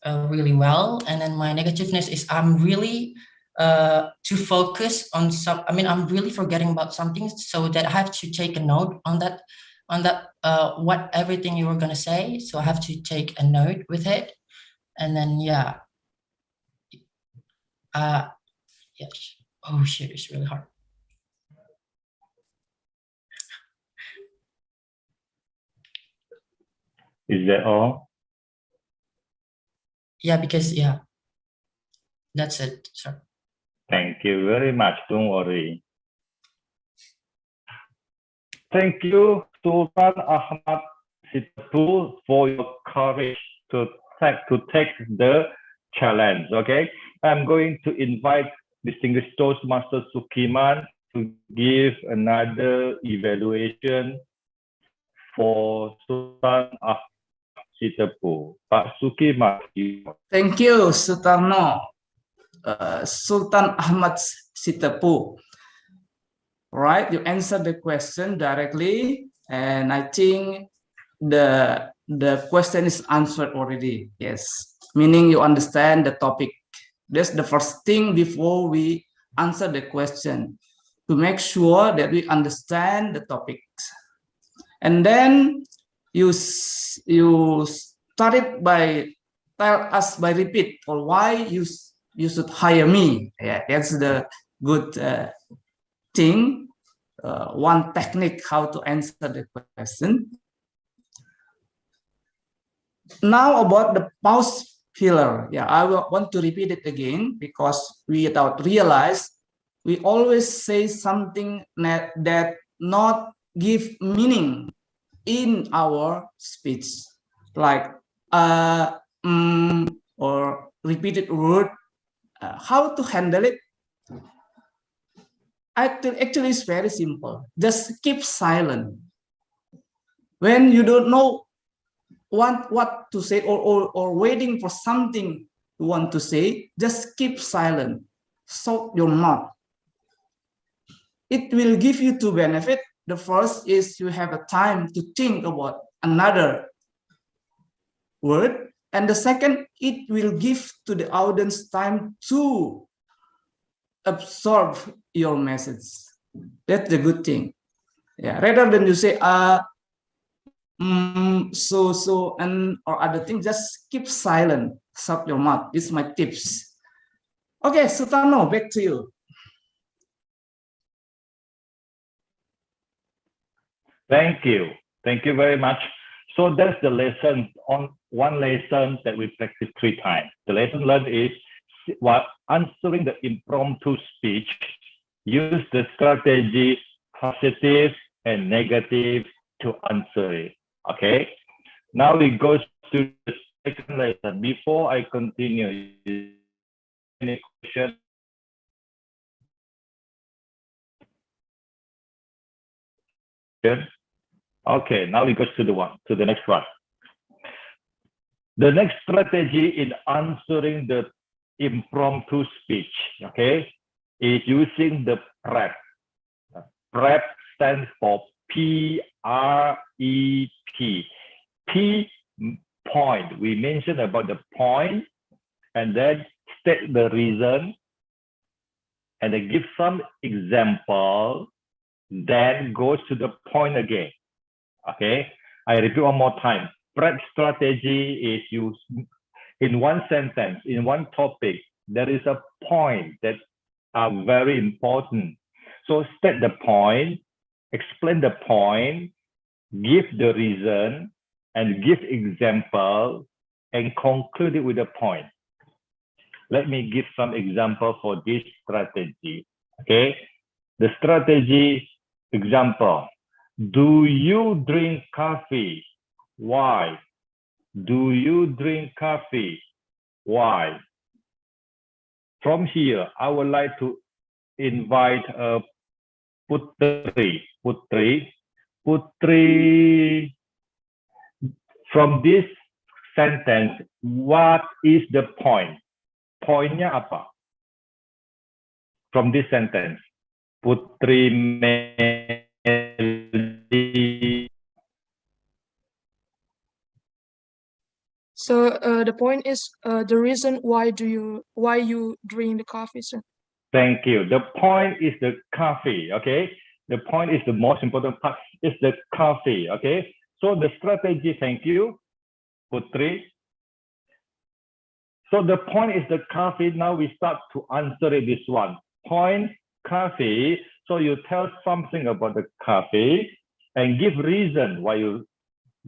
S10: really well. And then my negativeness is I'm really to focus on some, I mean, I'm really forgetting about something, so that I have to take a note on that, what everything you were gonna say. So I have to take a note with it. And then, yeah. Yes. Oh shit, it's really hard.
S2: Is that all?
S10: Yeah, because yeah, that's it. Sorry.
S2: Thank you very much. Don't worry. Thank you, Sultan Ahmad Sitapu, for your courage to take the challenge. Okay, I'm going to invite distinguished Toastmaster Sukiman to give another evaluation for Sultan Ahmad Sitapu. Pak Sukiman.
S1: Thank you, Sutarno. Sultan Ahmad Sitapu. Right, you answered the question directly, and I think the question is answered already. Yes, meaning you understand the topic. That's the first thing before we answer the question, to make sure that we understand the topics. And then you started by tell us by repeat for why you should hire me. Yeah, that's the good thing. One technique how to answer the question. Now about the pause filler. Yeah, I will want to repeat it again because we without realize we always say something that not give meaning in our speech, like or repeated word. How to handle it? Actually, it's very simple. Just keep silent. When you don't know what to say, or waiting for something you want to say, just keep silent. Shut your mouth. It will give you two benefits. The first is you have a time to think about another word. And the second, it will give to the audience time to absorb your message. That's the good thing. Yeah, rather than you say so and or other things, just keep silent, shut your mouth. This is my tips. Okay, Sutano, back to you.
S2: Thank you very much. So that's the lesson, on one lesson that we practice 3 times. The lesson learned is, while answering the impromptu speech, use the strategy positive and negative to answer it. Okay, now we go to the second lesson. Before I continue, any question? Okay, now we go to the next one. The next strategy in answering the impromptu speech, okay, is using the PrEP. PrEP stands for P-R-E-P. P, point. We mentioned about the point, and then state the reason, and then give some example, then goes to the point again. Okay, I repeat one more time. PrEP strategy is used in one sentence, in one topic. There is a point that are very important. So state the point, explain the point, give the reason, and give example, and conclude it with a point. Let me give some example for this strategy. Okay, the strategy example. Do you drink coffee? Why? Do you drink coffee? Why? From here, I would like to invite Putri. Putri, from this sentence, what is the point? Poinnya apa? From this sentence, Putri Meli.
S11: So the point is the reason why you drink the coffee, sir.
S2: Thank you. The point is the coffee, okay? The point is the most important part is the coffee, okay? So the strategy, thank you, Putri. So the point is the coffee. Now we start to answer it this one. Point, coffee. So you tell something about the coffee and give reason why you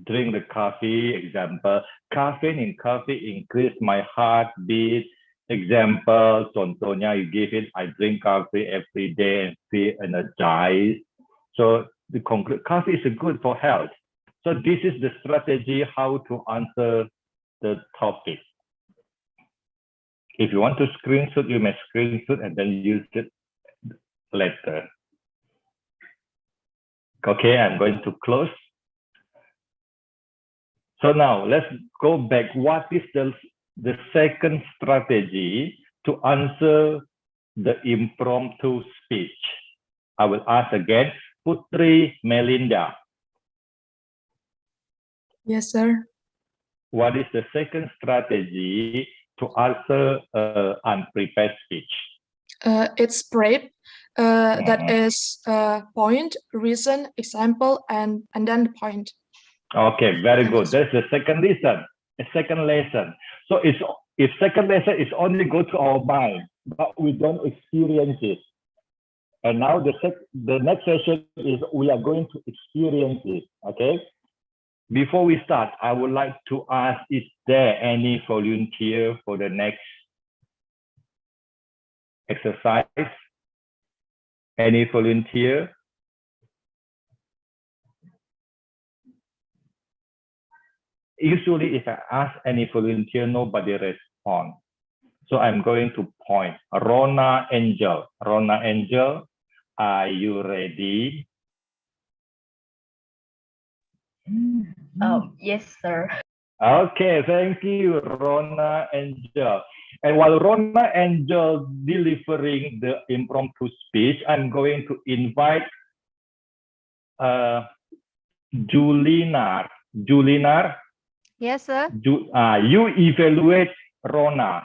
S2: drink the coffee. Example, caffeine in coffee increase my heartbeat. Example, contohnya you give it, I drink coffee every day and feel energized. So the conclude, coffee is good for health. So this is the strategy how to answer the topic. If you want to screenshot, you may screenshot and then use it later. Okay, I'm going to close. So now let's go back. What is the second strategy to answer the impromptu speech? I will ask again, Putri Melinda.
S11: Yes, sir.
S2: What is the second strategy to answer unprepared speech?
S11: It's prep. That is point, reason, example, and then the point.
S2: Okay, very good. That's the second lesson. A second lesson. So if second lesson is only go to our mind, but we don't experience it. And now the next session is we are going to experience it. Okay. Before we start, I would like to ask: is there any volunteer for the next exercise? Any volunteer? Usually, if I ask any volunteer, nobody responds. So I'm going to point. Rona Angel. Rona Angel, are you ready?
S12: Yes, sir.
S2: Okay, thank you, Rona Angel. And while Rona Angel delivering the impromptu speech, I'm going to invite Julinar. Julinar,
S9: Yes, sir.
S2: you evaluate Rona.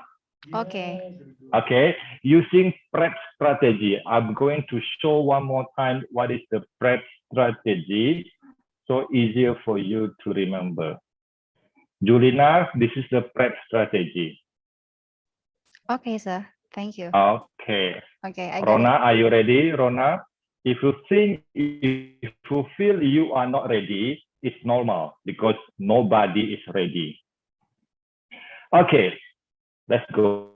S9: Okay.
S2: Okay, using prep strategy. I'm going to show one more time what is the prep strategy, so easier for you to remember. Julina, this is the prep strategy.
S9: Okay, sir. Thank you.
S2: Okay.
S9: Okay, I got
S2: Rona,
S9: it.
S2: are you ready, Rona? If you feel you are not ready, it's normal because nobody is ready. Okay, let's go.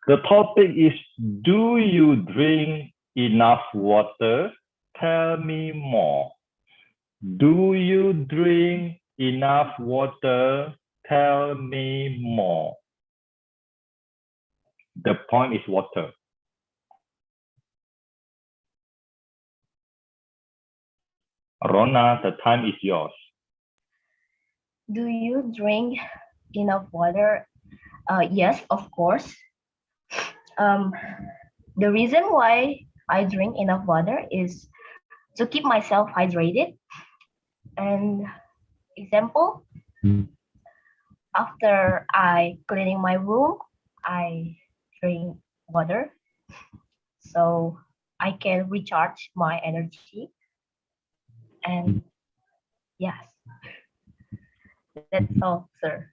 S2: The topic is, do you drink enough water? Tell me more. Do you drink enough water? Tell me more. The point is water. Rona, the time is yours.
S12: Do you drink enough water? Yes, of course. The reason why I drink enough water is to keep myself hydrated. And example, after I cleaning my room, I drink water so I can recharge my energy. And yes, that's all, sir.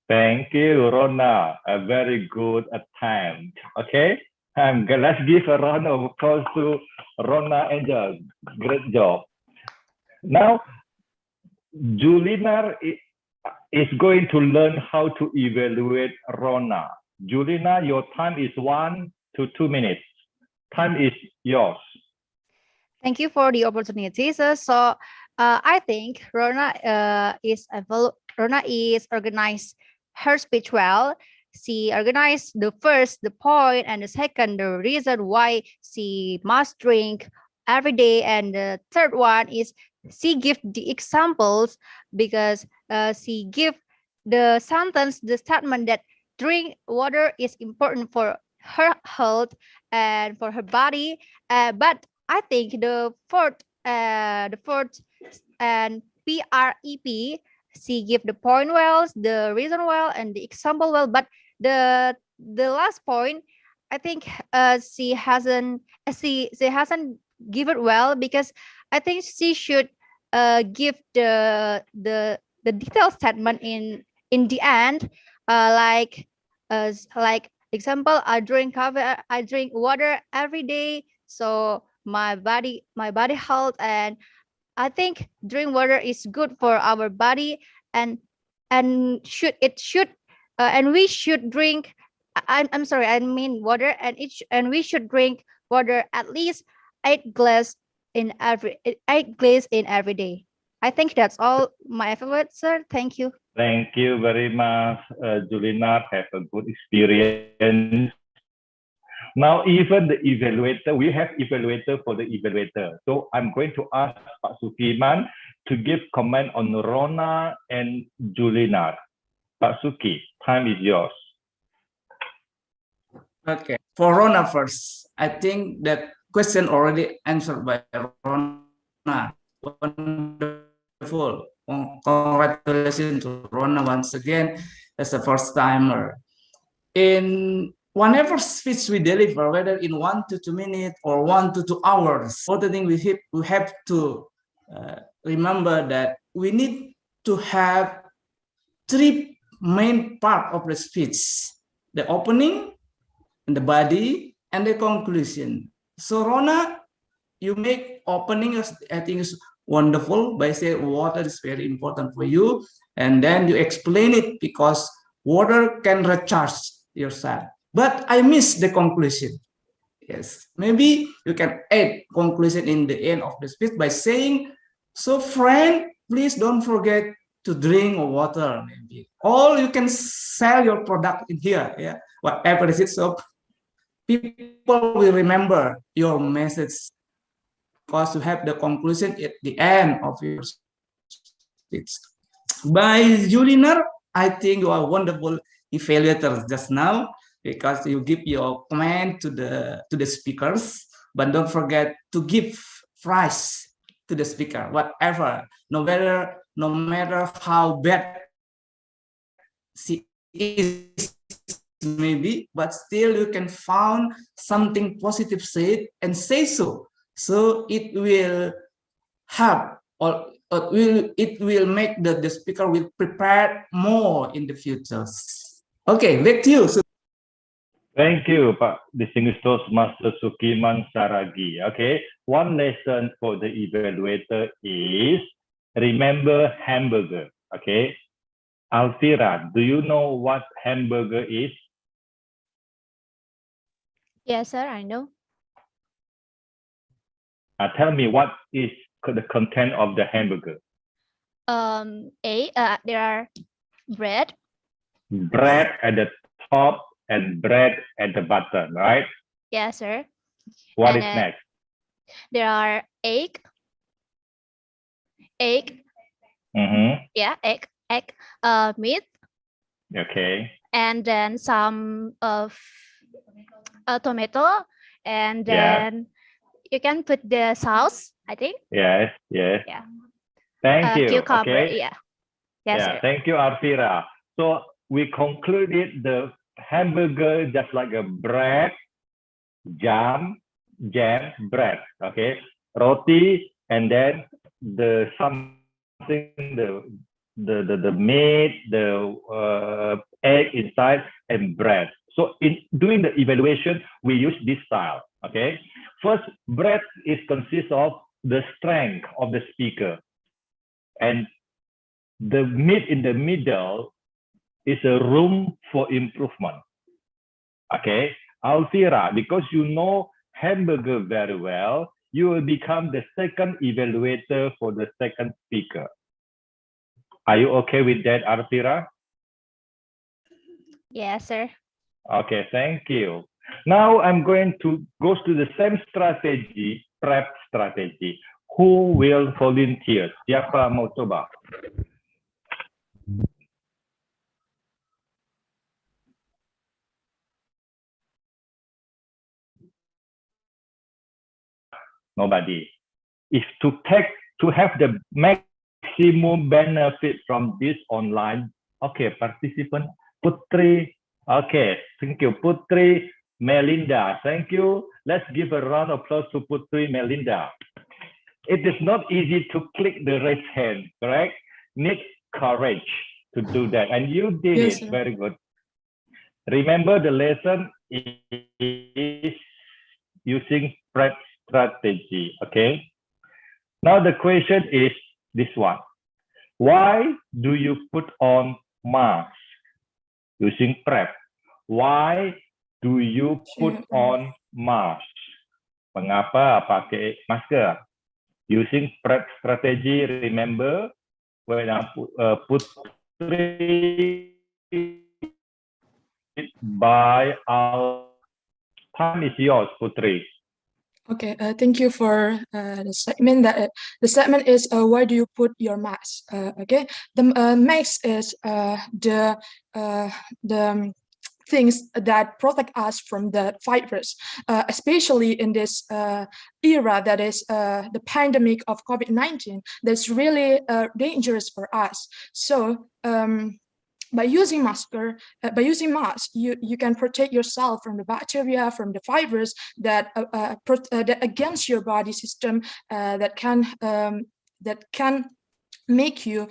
S2: Thank you, Rona. A very good attempt. Okay, let's give a round of applause to Rona Angel. Great job. Now, Julina is going to learn how to evaluate Rona. Julina, your time is 1 to 2 minutes. Time is yours.
S9: Thank you for the opportunity, sir. So I think Rona is organized her speech well. She organized the first, the point, and the second, the reason why she must drink every day. And the third one is she give the examples because she give the sentence, the statement that drink water is important for her health and for her body. But I think the fourth and PREP, she give the point well, the reason well, and the example well. But the last point, I think she hasn't give it well, because I think she should give the detailed statement in the end, like example, I drink coffee, I drink water every day, so my body health, and I think drink water is good for our body, and and we should drink. I'm sorry, I mean water, and we should drink water at least 8 glass in every day. I think that's all my favorite, sir. Thank you.
S2: Thank you very much, Julina. Have a good experience. Now, even the evaluator, we have evaluator for the evaluator. So I'm going to ask Pak Sukiman to give comment on Rona and Julina. Pak Suki, time is yours.
S1: Okay, for Rona first, I think that question already answered by Rona. Wonderful. Congratulations to Rona once again as a first timer. In whatever speech we deliver, whether in 1 to 2 minutes or 1 to 2 hours, all the thing we have to remember that we need to have 3 main part of the speech: the opening, and the body, and the conclusion. So Rona, you make opening, I think is wonderful, by saying water is very important for you, and then you explain it because water can recharge yourself. But I miss the conclusion. Yes, maybe you can add conclusion in the end of the speech by saying, so friend, please don't forget to drink water. Maybe, or you can sell your product in here. Yeah, whatever it is. So people will remember your message because you have the conclusion at the end of your speech. By Juliner, I think you are wonderful evaluator just now because you give your comment to the speakers, but don't forget to give prize to the speaker, whatever, no matter how bad she is, maybe, but still you can find something positive said and say so. So it will help, or it will make the speaker will prepare more in the future. Okay, back to you. So
S2: Thank you, Pak Distinguished Toastmaster Sukiman Saragi. Okay, one lesson for the evaluator is remember hamburger. Okay, Alfira, do you know what hamburger is?
S8: Yes, sir, I know.
S2: Tell me what is the content of the hamburger?
S8: There are bread.
S2: Bread at the top and bread at the bottom, right?
S8: Yes, sir.
S2: What
S8: And
S2: is next?
S8: there are egg. Yeah, egg, meat.
S2: Okay.
S8: And then some of tomato, and then you can put the sauce, I think.
S2: Yes.
S8: Yeah.
S2: Thank you.
S8: Cucumber.
S2: Okay.
S8: Yeah. Yes,
S2: Yeah.
S8: sir.
S2: Thank you, Alfira. So we concluded the hamburger just like a bread, jam, bread. Okay. Roti, and then the meat, the egg inside, and bread. So in doing the evaluation, we use this style. Okay. First, bread is consists of the strength of the speaker, and the meat in the middle is a room for improvement. Okay, Alfira, because you know hamburger very well, you will become the second evaluator for the second speaker. Are you okay with that, Alfira?
S8: Yes, sir.
S2: Okay, thank you. Now I'm going to go to the same strategy, prep strategy. Who will volunteer? Siapa mau coba? Nobody. If to have the maximum benefit from this online, okay, participant Putri. Okay, thank you, Putri Melinda. Thank you. Let's give a round of applause to Putri Melinda. It is not easy to click the raise hand, correct? Need courage to do that, and you did
S11: Yes,
S2: it.
S11: sir.
S2: Very good. Remember, the lesson is using spread strategy. Okay. Now the question is this one: why do you put on mask using PrEP? Why do you put on mask? Mengapa pakai masker? Using PrEP strategy, remember when I put by our time is yours, Putri.
S11: Okay, thank you for the statement. That the statement is why do you put your mask? Okay, the mask is the things that protect us from the virus, especially in this era that is the pandemic of COVID-19. That's really dangerous for us. So by using mask, you can protect yourself from the bacteria, from the virus that against your body system that can make you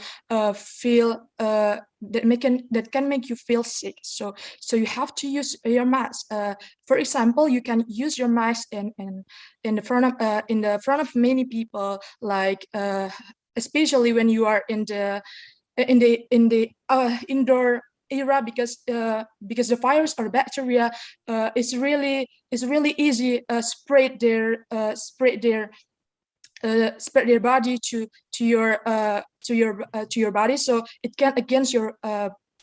S11: feel that can make you feel sick. So you have to use your mask. For example, you can use your mask in the front of many people, like especially when you are in the indoor era, because the virus or bacteria is really easy spread their body to your body, so it can against your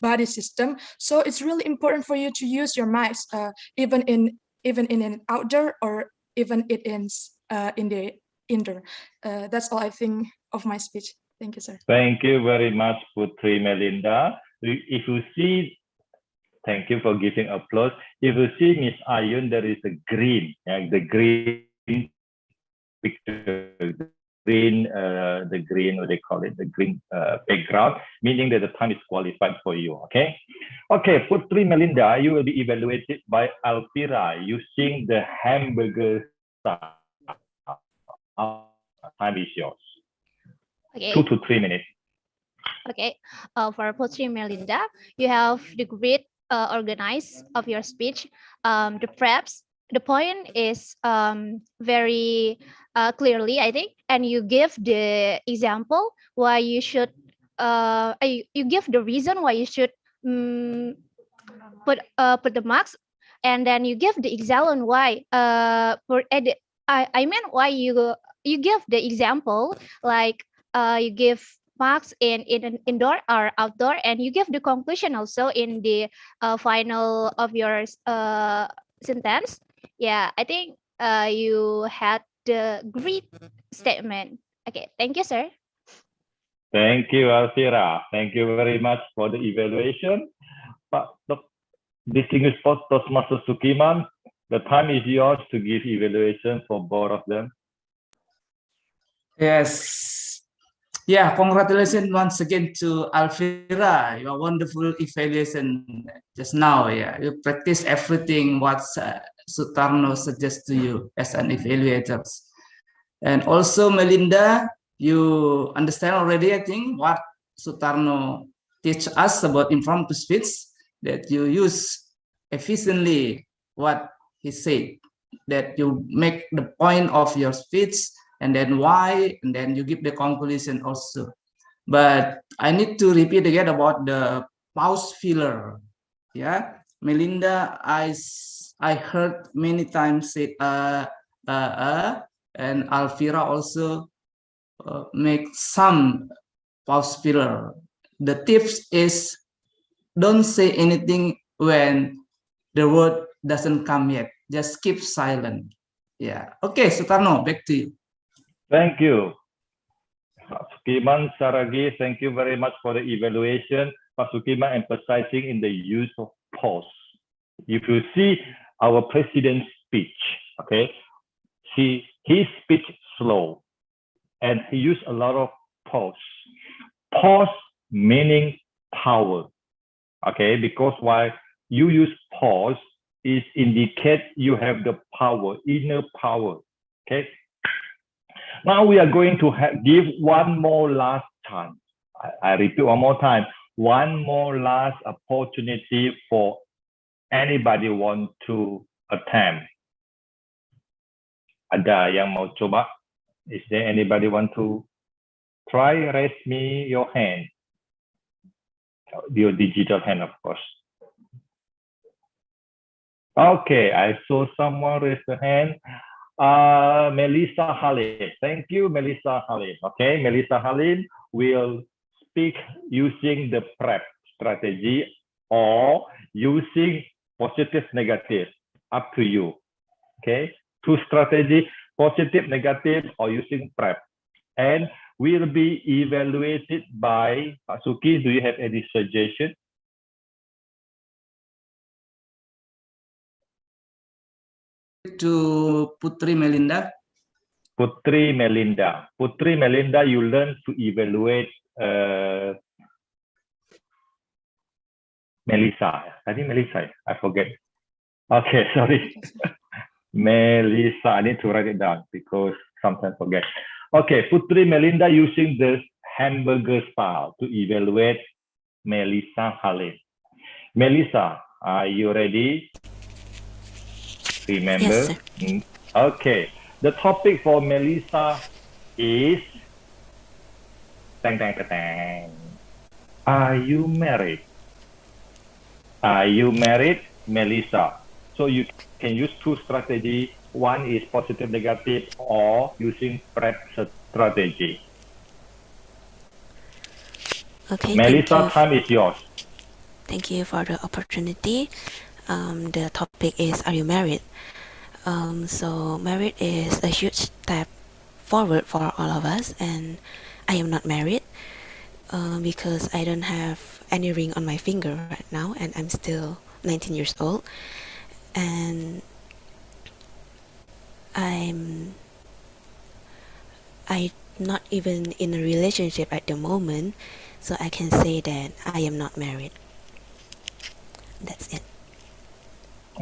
S11: body system. So it's really important for you to use your mask, even in an outdoor or even in the indoor. That's all I think of my speech. Thank you, sir.
S2: Thank you very much, Putri Melinda. If you see, thank you for giving applause. If you see Miss Ayun, there is a green, the green picture, the green, what they call it, the green background, meaning that the time is qualified for you. Okay. Okay, Putri Melinda, you will be evaluated by Alpira using the hamburger style. Time is yours.
S8: Okay.
S2: 2 to 3 minutes.
S8: Okay. For Putri Melinda, you have the great organize of your speech. The preps. The point is very clearly, I think, and you give the example why you should. You give the reason why you should put the marks, and then you give the example why. I meant why you give the example, like you give marks in an indoor or outdoor, and you give the conclusion also in the final of your sentence. Yeah, I think you had the great statement. Okay, thank you, sir.
S2: Thank you, Alfira. Thank you very much for the evaluation. Pak Distinguished Toastmaster Sukiman, the time is yours to give evaluation for both of them.
S1: Yes. Yeah, congratulations once again to Alfira. Your wonderful evaluation just now. Yeah, you practice everything what Sutarno suggests to you as an evaluator. And also Melinda, you understand already, I think, what Sutarno teach us about impromptu speech, that you use efficiently what he said, that you make the point of your speech, and then why, and then you give the conclusion also. But I need to repeat again about the pause filler. Yeah, Melinda, I heard many times say and Alfira also make some pause filler. The tips is don't say anything when the word doesn't come yet. Just keep silent. Yeah. Okay, Sutarno, back to you.
S2: Thank you. Pak Sukiman, Saragi, thank you very much for the evaluation. Pak Sukiman emphasizing in the use of pause. If you see our president's speech, okay, see his speech slow and he used a lot of pause. Pause meaning power, okay, because why you use pause is indicate you have the power, inner power, okay. Now we are going to give one more last chance. I repeat one more time, one more last opportunity for anybody want to attempt. Ada yang mau coba? Is there anybody want to try? Raise me your hand. Your digital hand, of course. Okay, I saw someone raise the hand. Melissa Halim. Thank you, Melissa Halim. Okay, Melissa Halim will speak using the prep strategy or using positive, negative. Up to you. Okay, two strategy, positive, negative, or using prep. And will be evaluated by Pak Suki. Do you have any suggestion?
S1: To Putri Melinda.
S2: Putri Melinda. Putri Melinda, you learn to evaluate Melissa. Tadi Melissa, I forget. Okay, sorry. Melissa, I need to write it down because sometimes forget. Okay, Putri Melinda using the hamburger style to evaluate Melissa Halim. Melissa, are you ready? Remember?
S13: Yes,
S2: Okay. The topic for Melissa is tang, tang, tang, tang. Are you married? Are you married, Melissa? So you can use two strategies. One is positive, negative, or using prep strategy.
S13: Okay,
S2: Melissa, time is yours.
S13: Thank you for the opportunity. The topic is, are you married? So married is a huge step forward for all of us, and I am not married because I don't have any ring on my finger right now, and I'm still 19 years old, and I'm not even in a relationship at the moment, so I can say that I am not married. That's it.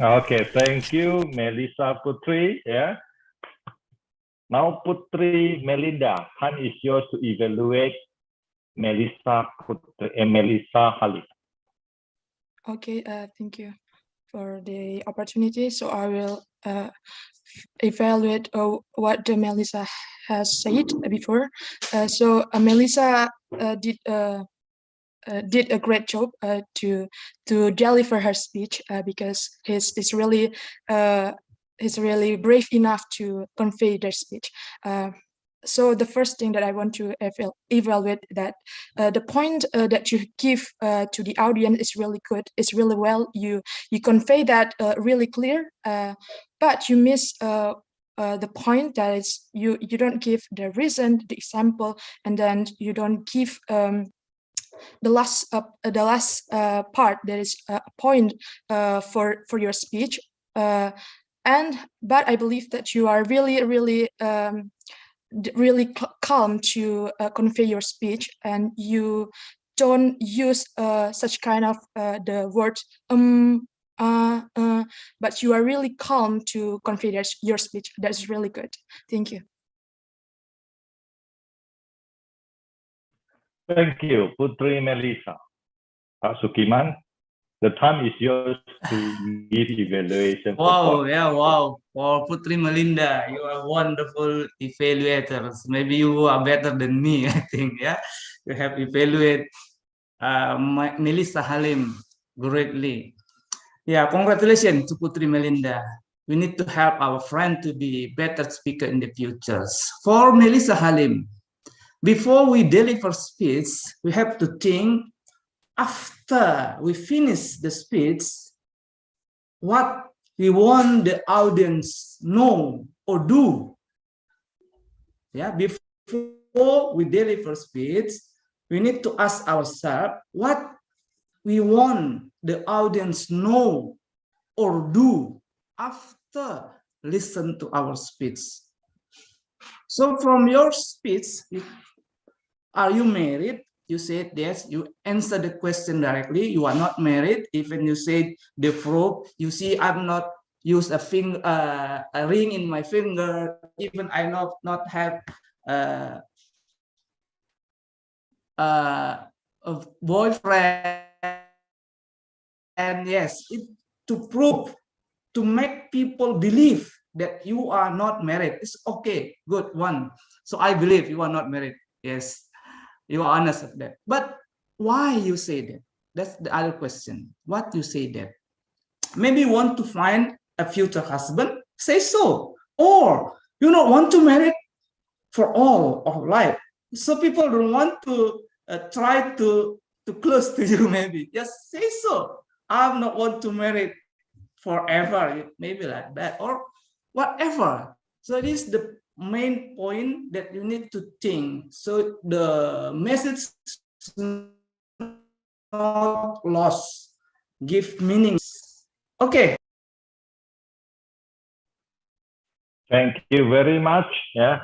S2: Okay, thank you, Melissa Putri. Yeah. Now, Putri Melinda, time is yours to evaluate Melissa Putri and Melissa Halim.
S11: Okay, thank you for the opportunity. So I will evaluate what the Melissa has said before. So Melissa did a great job to deliver her speech because he's really brave enough to convey their speech. So the first thing that I want to evaluate that the point that you give to the audience is really good. It's really well. You convey that really clear, but you miss the point that is you don't give the reason, the example, and then you don't give the last part. There is a point for your speech, but I believe that you are really calm to convey your speech, and you don't use such kind of the word but you are really calm to convey your speech. That's really good. Thank you.
S2: Thank you, Putri Melissa. Pak Sukiman, the time is yours to give evaluation.
S1: Wow, yeah, wow. For Putri Melinda, you are wonderful evaluators. Maybe you are better than me, I think. Yeah, you have evaluated Melissa Halim greatly. Yeah, congratulations to Putri Melinda. We need to help our friend to be better speaker in the future. For Melissa Halim, before we deliver speech, we have to think after we finish the speech, what we want the audience know or do. Yeah, before we deliver speech, we need to ask ourselves what we want the audience know or do after listen to our speech. So from your speech, are you married? You said yes. You answer the question directly. You are not married. Even you said the proof. You see, I'm not use a ring in my finger. Even I not have a boyfriend. Yes, to prove, to make people believe that you are not married. It's okay, good one. So I believe you are not married. Yes, you are honest of that. But why you say that? That's the other question. What you say that? Maybe you want to find a future husband, say so. Or you don't want to marry for all of life. So people don't want to try to close to you, maybe. Just say so. I'm not want to marry forever, maybe like that, or whatever. So this is the main point that you need to think. So the message not lost, give meanings. Okay.
S2: Thank you very much. Yeah,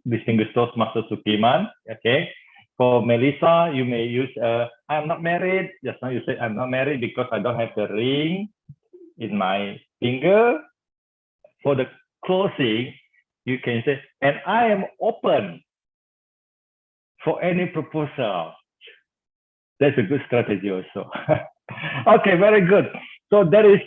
S2: distinguished Toastmaster Sukiman. Okay. For Melissa, you may use I'm not married. Just now you say I'm not married because I don't have the ring in my finger. For the closing, you can say, and I am open for any proposal. That's a good strategy also. Okay, very good. So that is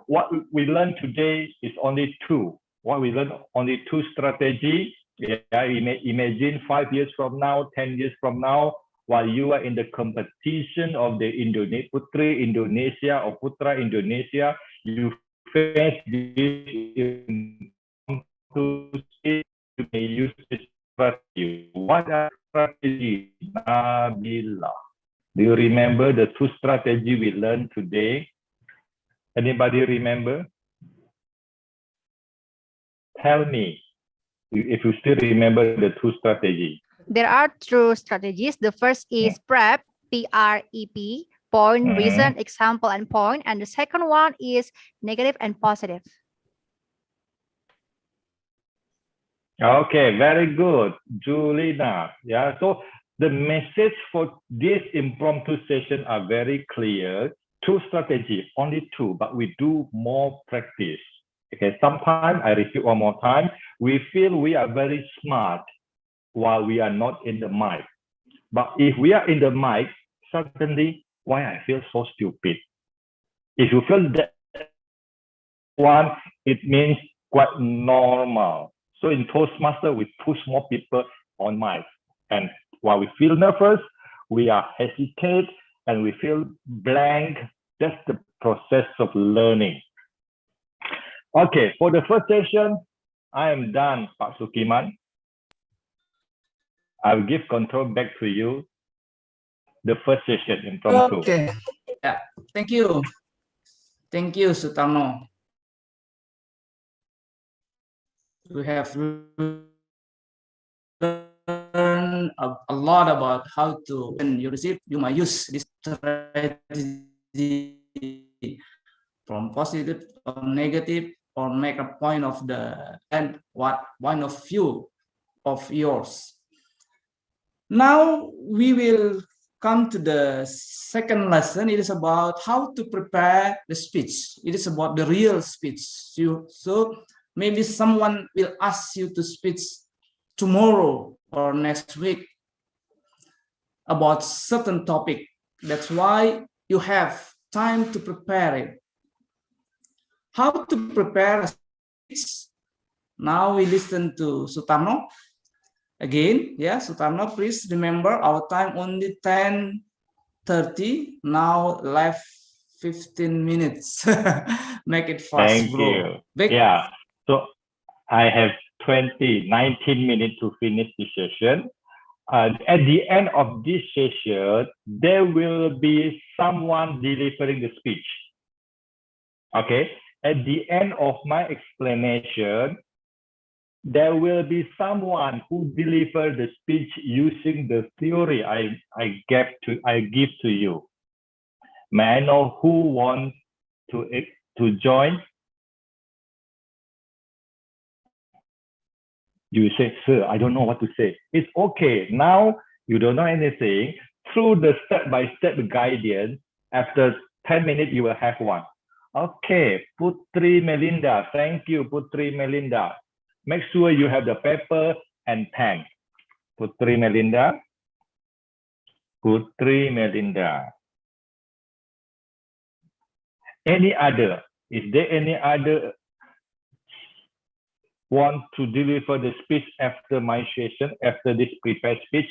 S2: what we learned today is only two. What we learned only two strategy. Yeah, imagine 5 years from now, 10 years from now, while you are in the competition of the Putri Indonesia or Putra Indonesia, you face this you may use this strategy. What are strategy? Nabila. Do you remember the two strategy we learned today? Anybody remember? Tell me if you still remember the two strategy.
S9: There are two strategies. The first is PrEP, P-R-E-P, point, reason, example, and point. And the second one is negative and positive.
S2: Okay, very good, Julina. Yeah, so the message for this impromptu session are very clear. Two strategies, only two, but we do more practice. Okay, sometimes I repeat one more time. We feel we are very smart while we are not in the mic. But if we are in the mic, suddenly, why I feel so stupid? If you feel that one, it means quite normal. So in Toastmaster, we push more people on mic. And while we feel nervous, we are hesitate and we feel blank. That's the process of learning. Okay, for the first session, I am done, Pak Sukiman. I'll give control back to you. The first session impromptu.
S1: Okay. Yeah. Thank you. Thank you, Sutarno. We have learned a lot about how to, when you receive, you might use this strategy from positive or negative, or make a point of the and what point of view of yours. Now we will come to the second lesson. It is about how to prepare the speech. It is about the real speech. So maybe someone will ask you to speak tomorrow or next week about certain topic. That's why you have time to prepare it. How to prepare a speech? Now we listen to Sutarno. Again, yeah, Sutarno, please remember our time only 10:30. Now left 15 minutes. Make it fast,
S2: Thank
S1: bro.
S2: you. Yeah, so I have 19 minutes to finish this session. At the end of this session, there will be someone delivering the speech. Okay, at the end of my explanation, there will be someone who deliver the speech using the theory I give to you. May I know who wants to join? You say, sir, I don't know what to say. It's okay. Now you don't know anything. Through the step-by-step guidance, after 10 minutes, you will have one. Okay, Putri Melinda. Thank you, Putri Melinda. Make sure you have the paper and pen. Putri Melinda. Putri Melinda. Any other? Is there any other want to deliver the speech after my session, after this prepared speech?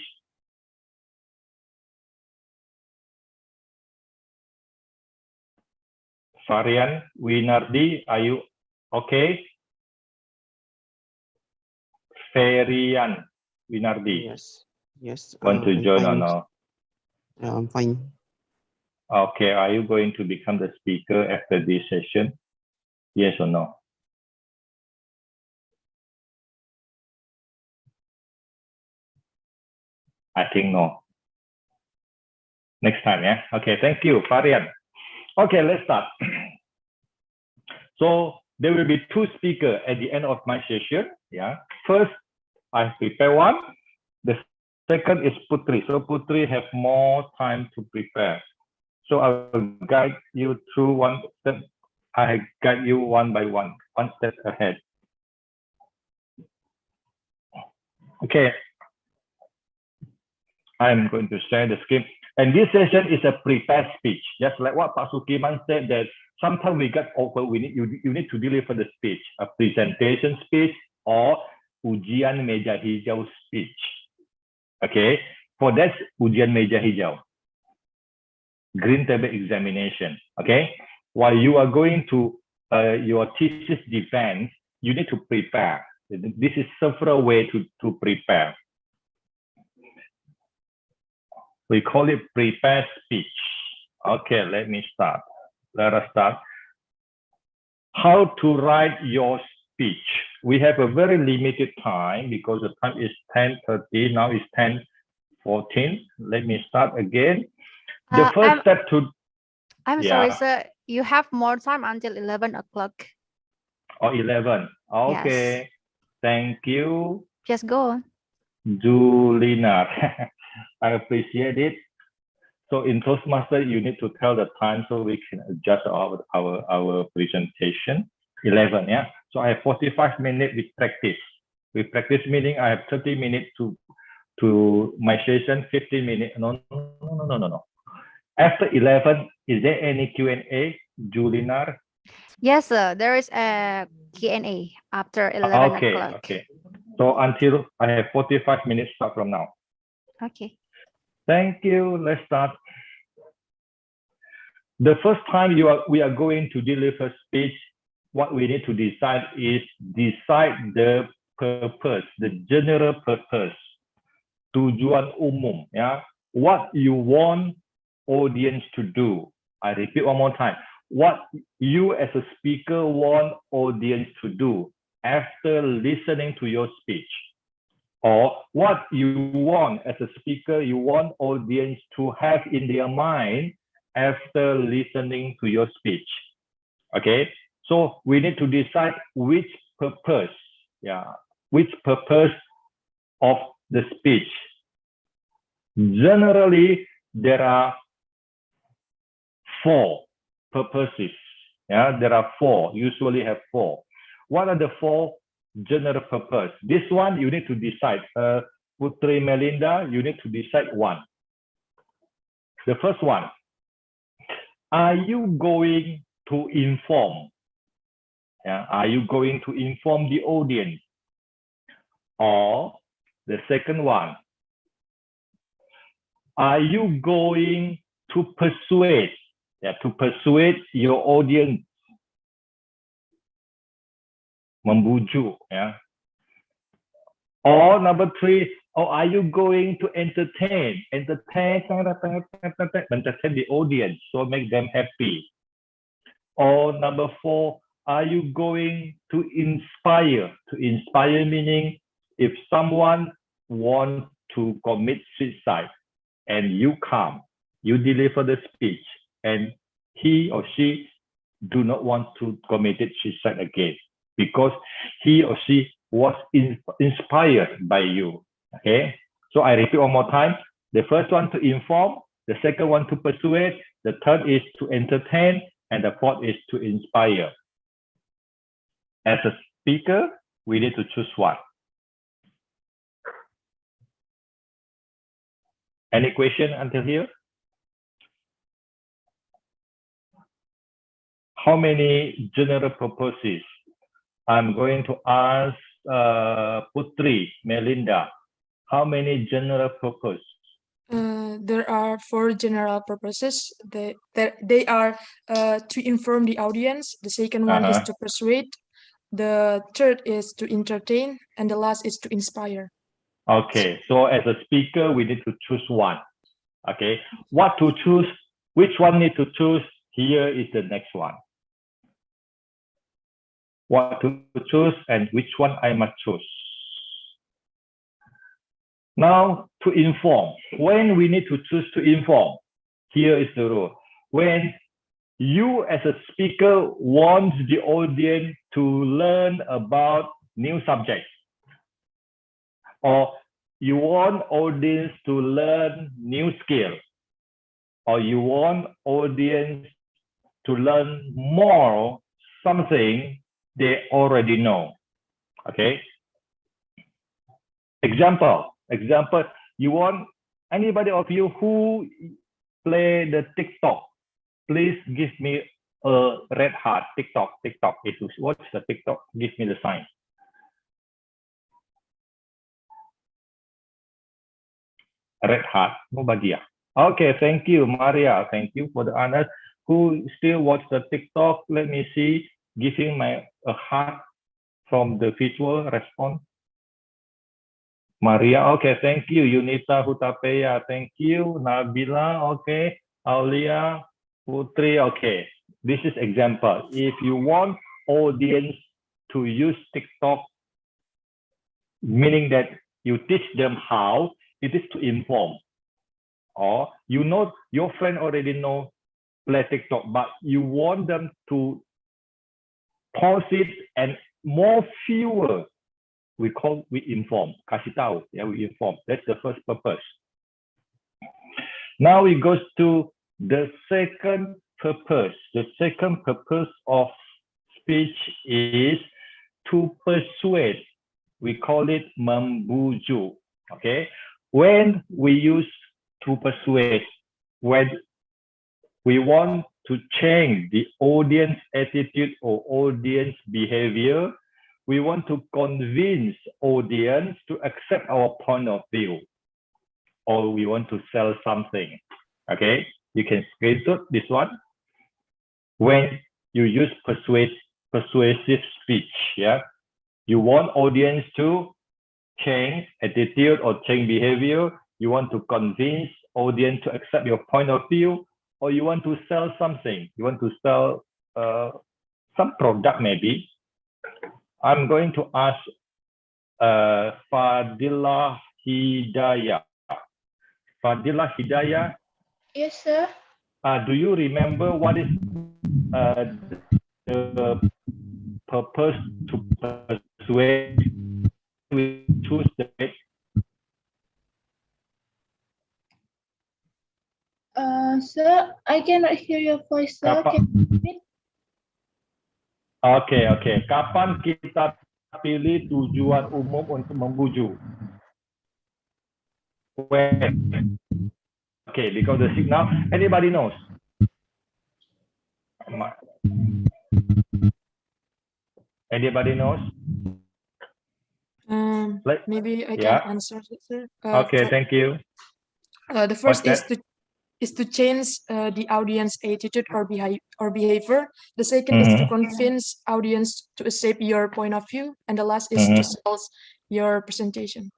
S2: Varian, Winardi, are you okay? Varian, Winardi.
S14: Yes. Yes.
S2: Want to
S14: I'm
S2: join or
S14: fine.
S2: no?
S14: I'm fine.
S2: Okay, are you going to become the speaker after this session? Yes or no? I think no. Next time, yeah? Okay, thank you, Varian. Okay, let's start. So there will be two speakers at the end of my session. Yeah. First, I prepare one. The second is Putri. So Putri have more time to prepare. So I will guide you through one step. I guide you one by one step ahead. Okay. I'm going to share the screen. And this session is a prepared speech. Just like what Pak Sukiman said, that sometimes we get over, you need to deliver the speech, a presentation speech or ujian meja hijau speech. Okay, for that ujian meja hijau, green table examination. Okay, while you are going to your thesis defense, you need to prepare. This is several ways to prepare. We call it prepared speech. Okay, let me start. Let us start. How to write your speech. We have a very limited time because the time is 10:30. Now it's 10:14. Let me start again. The first step to...
S9: I'm sorry, sir. You have more time until 11 o'clock.
S2: Oh, 11. Okay.
S9: Yes.
S2: Thank you.
S9: Just go on.
S2: Julina. I appreciate it. So in Toastmaster, you need to tell the time so we can adjust our presentation. 11, yeah. So I have 45 minutes with practice. With practice meaning I have 30 minutes to my session, 15 minutes. No. After 11, is there any Q&A, Julinar?
S9: Yes, sir. There is a Q&A after 11 o'clock.
S2: Okay. So until I have 45 minutes start from now.
S9: Okay.
S2: Thank you. Let's start. The first time we are going to deliver speech, what we need to decide is the purpose, the general purpose, tujuan umum, yeah. What you want audience to do. I repeat one more time. What you as a speaker want audience to do after listening to your speech. Or what you want as a speaker, you want audience to have in their mind after listening to your speech. Okay, so we need to decide which purpose, which purpose of the speech. Generally, there are 4 purposes. Yeah, there are 4, usually have 4. What are the 4 general purpose? This one you need to decide. Putri Melinda, you need to decide one. The first one, are you going to inform? Yeah, are you going to inform the audience? Or the second one, are you going to persuade? Yeah, to persuade your audience. Membujuk, yeah. Or number 3, or are you going to entertain the audience, so make them happy? Or number 4, are you going to inspire? To inspire meaning if someone wants to commit suicide and you come, you deliver the speech, and he or she do not want to commit suicide again because he or she was inspired by you. Okay, so I repeat one more time. The first one to inform, the second one to persuade, the third is to entertain, and the fourth is to inspire. As a speaker, we need to choose one. Any question until here? How many general purposes? I'm going to ask Putri, Melinda, how many general purpose?
S11: There are 4 general purposes. They are to inform the audience. The second one is to persuade. The third is to entertain, and the last is to inspire.
S2: Okay, so as a speaker, we need to choose one. Okay, what to choose? Which one need to choose? Here is the next one. What to choose and which one I must choose. Now, to inform. When we need to choose to inform, here is the rule. When you as a speaker want the audience to learn about new subjects, or you want audience to learn new skills, or you want audience to learn more something they already know. Okay. Example, you want anybody of you who play the TikTok, please give me a red heart. TikTok. If you watch the TikTok, give me the sign. Red heart, nobody. Okay, thank you, Maria. Thank you for the honor. Who still watch the TikTok? Let me see. Giving a heart from the visual response. Maria, okay, thank you. Yunita Hutapeya, thank you. Nabila, okay. Aulia, Putri, okay. This is example. If you want audience to use TikTok, meaning that you teach them how, it is to inform. Or you know your friend already know play TikTok, but you want them to pause it and more fewer. We inform. Kasih tahu, yeah, we inform. That's the first purpose. Now we go to the second purpose. The second purpose of speech is to persuade. We call it membujuk. Okay. When we use to persuade, when we want to change the audience attitude or audience behavior, we want to convince audience to accept our point of view, or we want to sell something. Okay, you can screenshot this one. When you use persuasive speech, yeah, you want audience to change attitude or change behavior. You want to convince audience to accept your point of view, or you want to sell something. You want to sell some product maybe. I'm going to ask Fadila Hidayah. Fadila Hidayah.
S15: Yes, sir.
S2: Do you remember what is the purpose to persuade? We choose the
S15: Sir, I cannot hear your voice, sir. Can you repeat?
S2: Okay. Kapan kita pilih tujuan umum untuk membujuk? When? Okay, because the signal, anybody knows? Anybody knows?
S11: Maybe I can answer it, sir.
S2: Okay, thank you.
S11: The first is to change the audience attitude or behavior. The second is to convince audience to accept your point of view, and the last is to sell your presentation.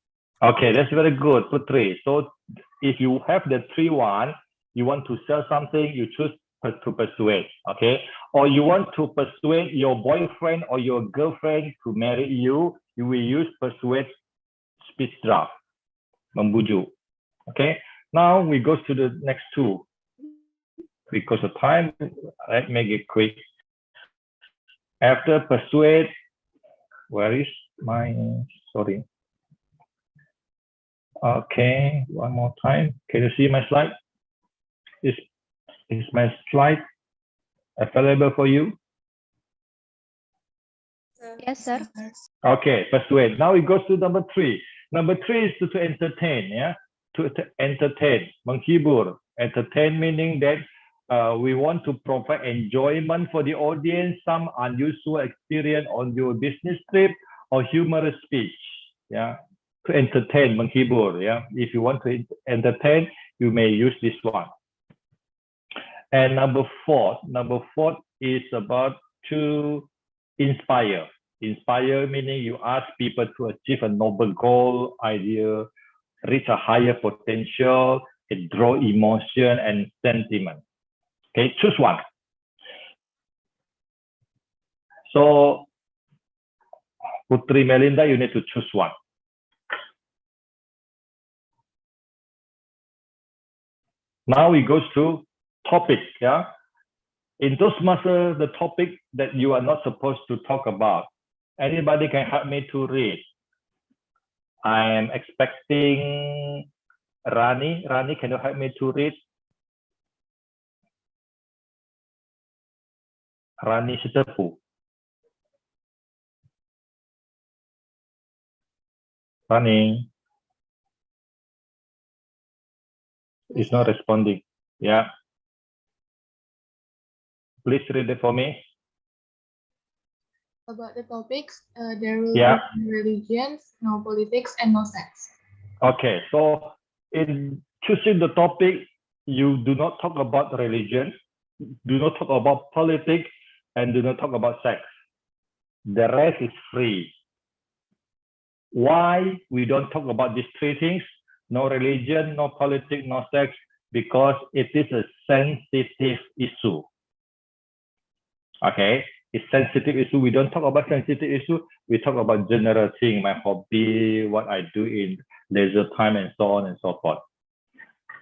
S2: Okay, that's very good, Putri. So if you have the 3-1, you want to sell something, you choose to persuade, okay? Or you want to persuade your boyfriend or your girlfriend to marry you, you will use persuade speech draft, membujuk, okay? Now we go to the next two. Because of time, let's make it quick. After persuade, where is my, sorry. Okay, one more time. Can you see my slide? Is my slide available for you?
S8: Yes, sir.
S2: Okay, persuade. Now it goes to number three. Number three is to entertain, yeah? To entertain, menghibur. Entertain meaning that we want to provide enjoyment for the audience, some unusual experience on your business trip or humorous speech, yeah? To entertain, menghibur, yeah? If you want to entertain, you may use this one. And number four is about to inspire. Inspire meaning you ask people to achieve a noble goal, idea, reach a higher potential, it draw emotion and sentiment. Okay, choose one. So, Putri Melinda, you need to choose one. Now we go to topic, yeah? In Toastmasters, the topic that you are not supposed to talk about. Anybody can help me to read? I am expecting Rani. Rani, can you help me to read? Rani Sitepu. Rani is not responding. Yeah. Please read it for me.
S15: About the topics, there will
S2: Yeah.
S15: be no religions, no politics, and no sex.
S2: Okay, so in choosing the topic, you do not talk about religion, do not talk about politics, and do not talk about sex. The rest is free. Why we don't talk about these three things? No religion, no politics, no sex, because it is a sensitive issue. Okay, it's sensitive issue. We don't talk about sensitive issue. We talk about general thing, my hobby, what I do in leisure time, and so on and so forth.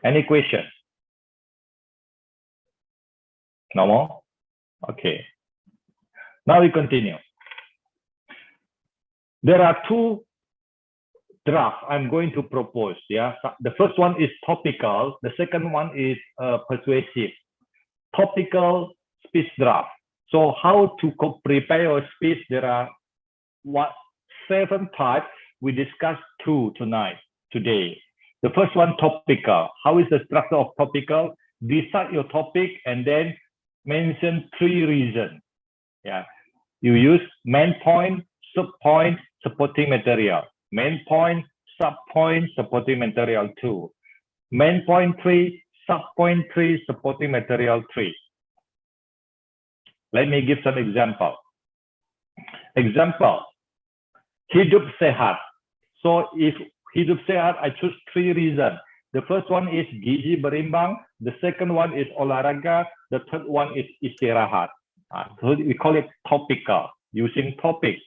S2: Any question? No more? Okay. Now we continue. There are two drafts I'm going to propose. Yeah, the first one is topical. The second one is persuasive. Topical speech draft. So how to prepare your speech? There are 7 types. We discussed 2 today. The first one, topical. How is the structure of topical? Decide your topic and then mention 3 reasons. Yeah, you use main point, sub point, supporting material. Main point, sub point, supporting material 2. Main point 3, sub point 3, supporting material 3. Let me give some example. Example, hidup sehat. So if hidup sehat, I choose 3 reasons. The first one is gizi berimbang. The second one is olahraga. The third one is istirahat. So we call it topical, using topic.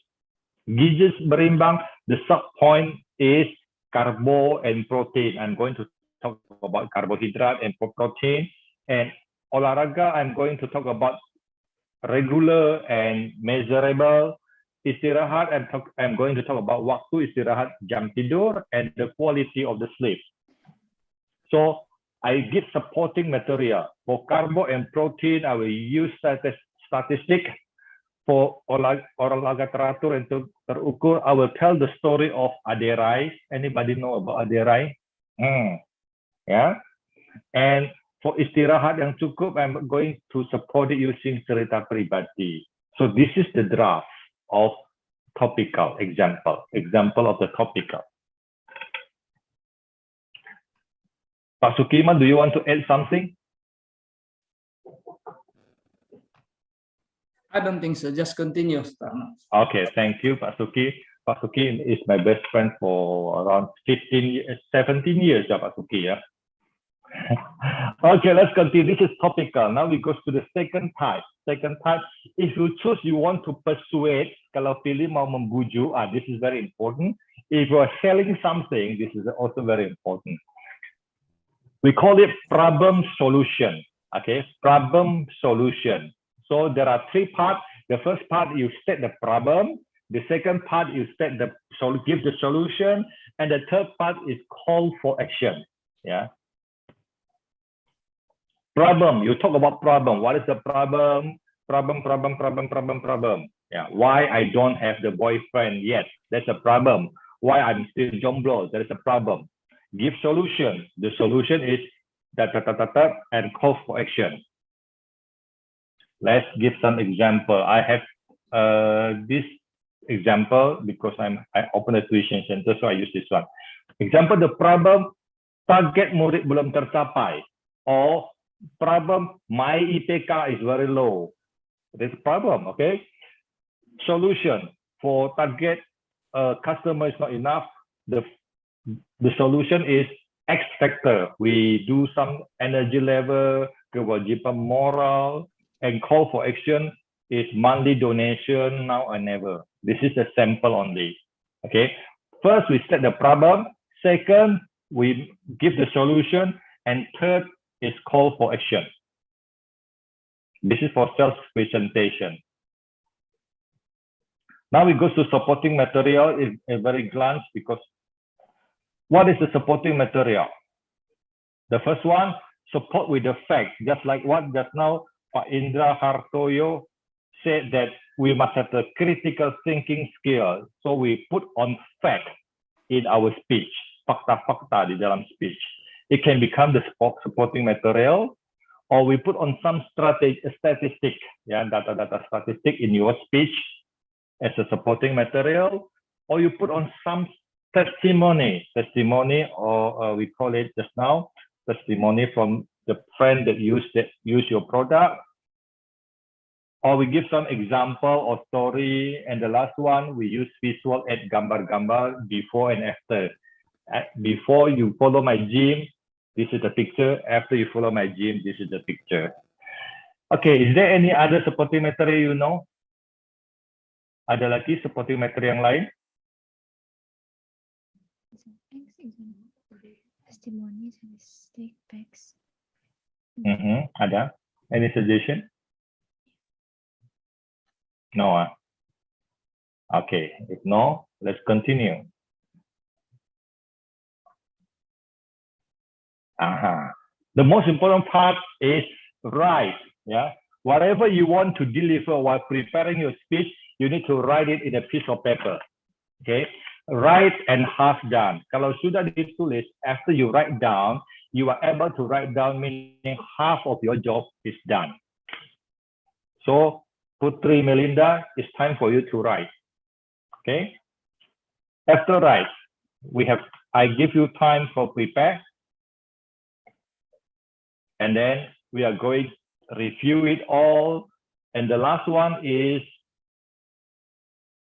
S2: Gizi berimbang, the sub point is carbo and protein. I'm going to talk about carbohydrate and protein. And olahraga, I'm going to talk about regular and measurable. Istirahat, I'm going to talk about waktu istirahat, jam tidur, and the quality of the sleep. So I give supporting material. For carbo and protein, I will use statistic. For olahraga teratur and terukur, I will tell the story of Aderai. Anybody know about Aderai? Yeah. And for istirahat yang cukup, I'm going to support it using cerita pribadi. So this is the draft of topical example of the topical. Pak Sukiman, do you want to add something?
S1: I don't think so. Just continue.
S2: Okay, thank you, Pak Suki. Pak Suki is my best friend for around 17 years, Pak Suki. Yeah. Okay, let's continue. This is topical. Now we go to the second type. Second type, if you choose, you want to persuade. Kalau pilih mau membujuk, this is very important. If you are selling something, this is also very important. We call it problem solution. Okay, problem solution. So there are three parts. The first part, you state the problem. The second part, you state the give the solution, and the third part is call for action. Yeah. Problem, you talk about problem. What is the problem? Problem. Yeah. Why I don't have the boyfriend yet? That's a problem. Why I'm still jomblo? That is a problem. Give solution. The solution is that and call for action. Let's give some example. I have this example because I open a tuition center, so I use this one. Example, the problem, target murid belum tercapai, or problem, my IPK is very low. That's a problem, okay? Solution, for target customer is not enough. The solution is X factor. We do some energy level, kewajiban moral, and call for action is monthly donation, now or never. This is a sample only, okay? First, we set the problem. Second, we give the solution. And third, is call for action. This is for sales presentation. Now we go to supporting material in a very glance, because what is the supporting material? The first one, support with the facts, just like what just now Pak Indra Hartoyo said, that we must have the critical thinking skill. So we put on fact in our speech, fakta-fakta di dalam speech. It can become the supporting material, or we put on some statistic, yeah, data statistic in your speech as a supporting material, or you put on some testimony, or we call it just now, testimony from the friend that use your product, or we give some example or story, and the last one, we use visual add gambar-gambar before and after. Before you follow my gym, this is the picture. After you follow my gym, this is the picture. Okay, is there any other supporting material you know? Ada lagi supporting material yang lain?
S6: Testimony, statistic, facts.
S2: Ada? Any suggestion? No. Okay, if no, let's continue. The most important part is write. Yeah, whatever you want to deliver while preparing your speech, you need to write it in a piece of paper. Okay, write and half done. Kalau sudah ditulis, after you write down, you are able to write down, meaning half of your job is done. So, Putri Melinda, it's time for you to write. Okay. After write, I give you time for prepare. And then we are going to review it all. And the last one is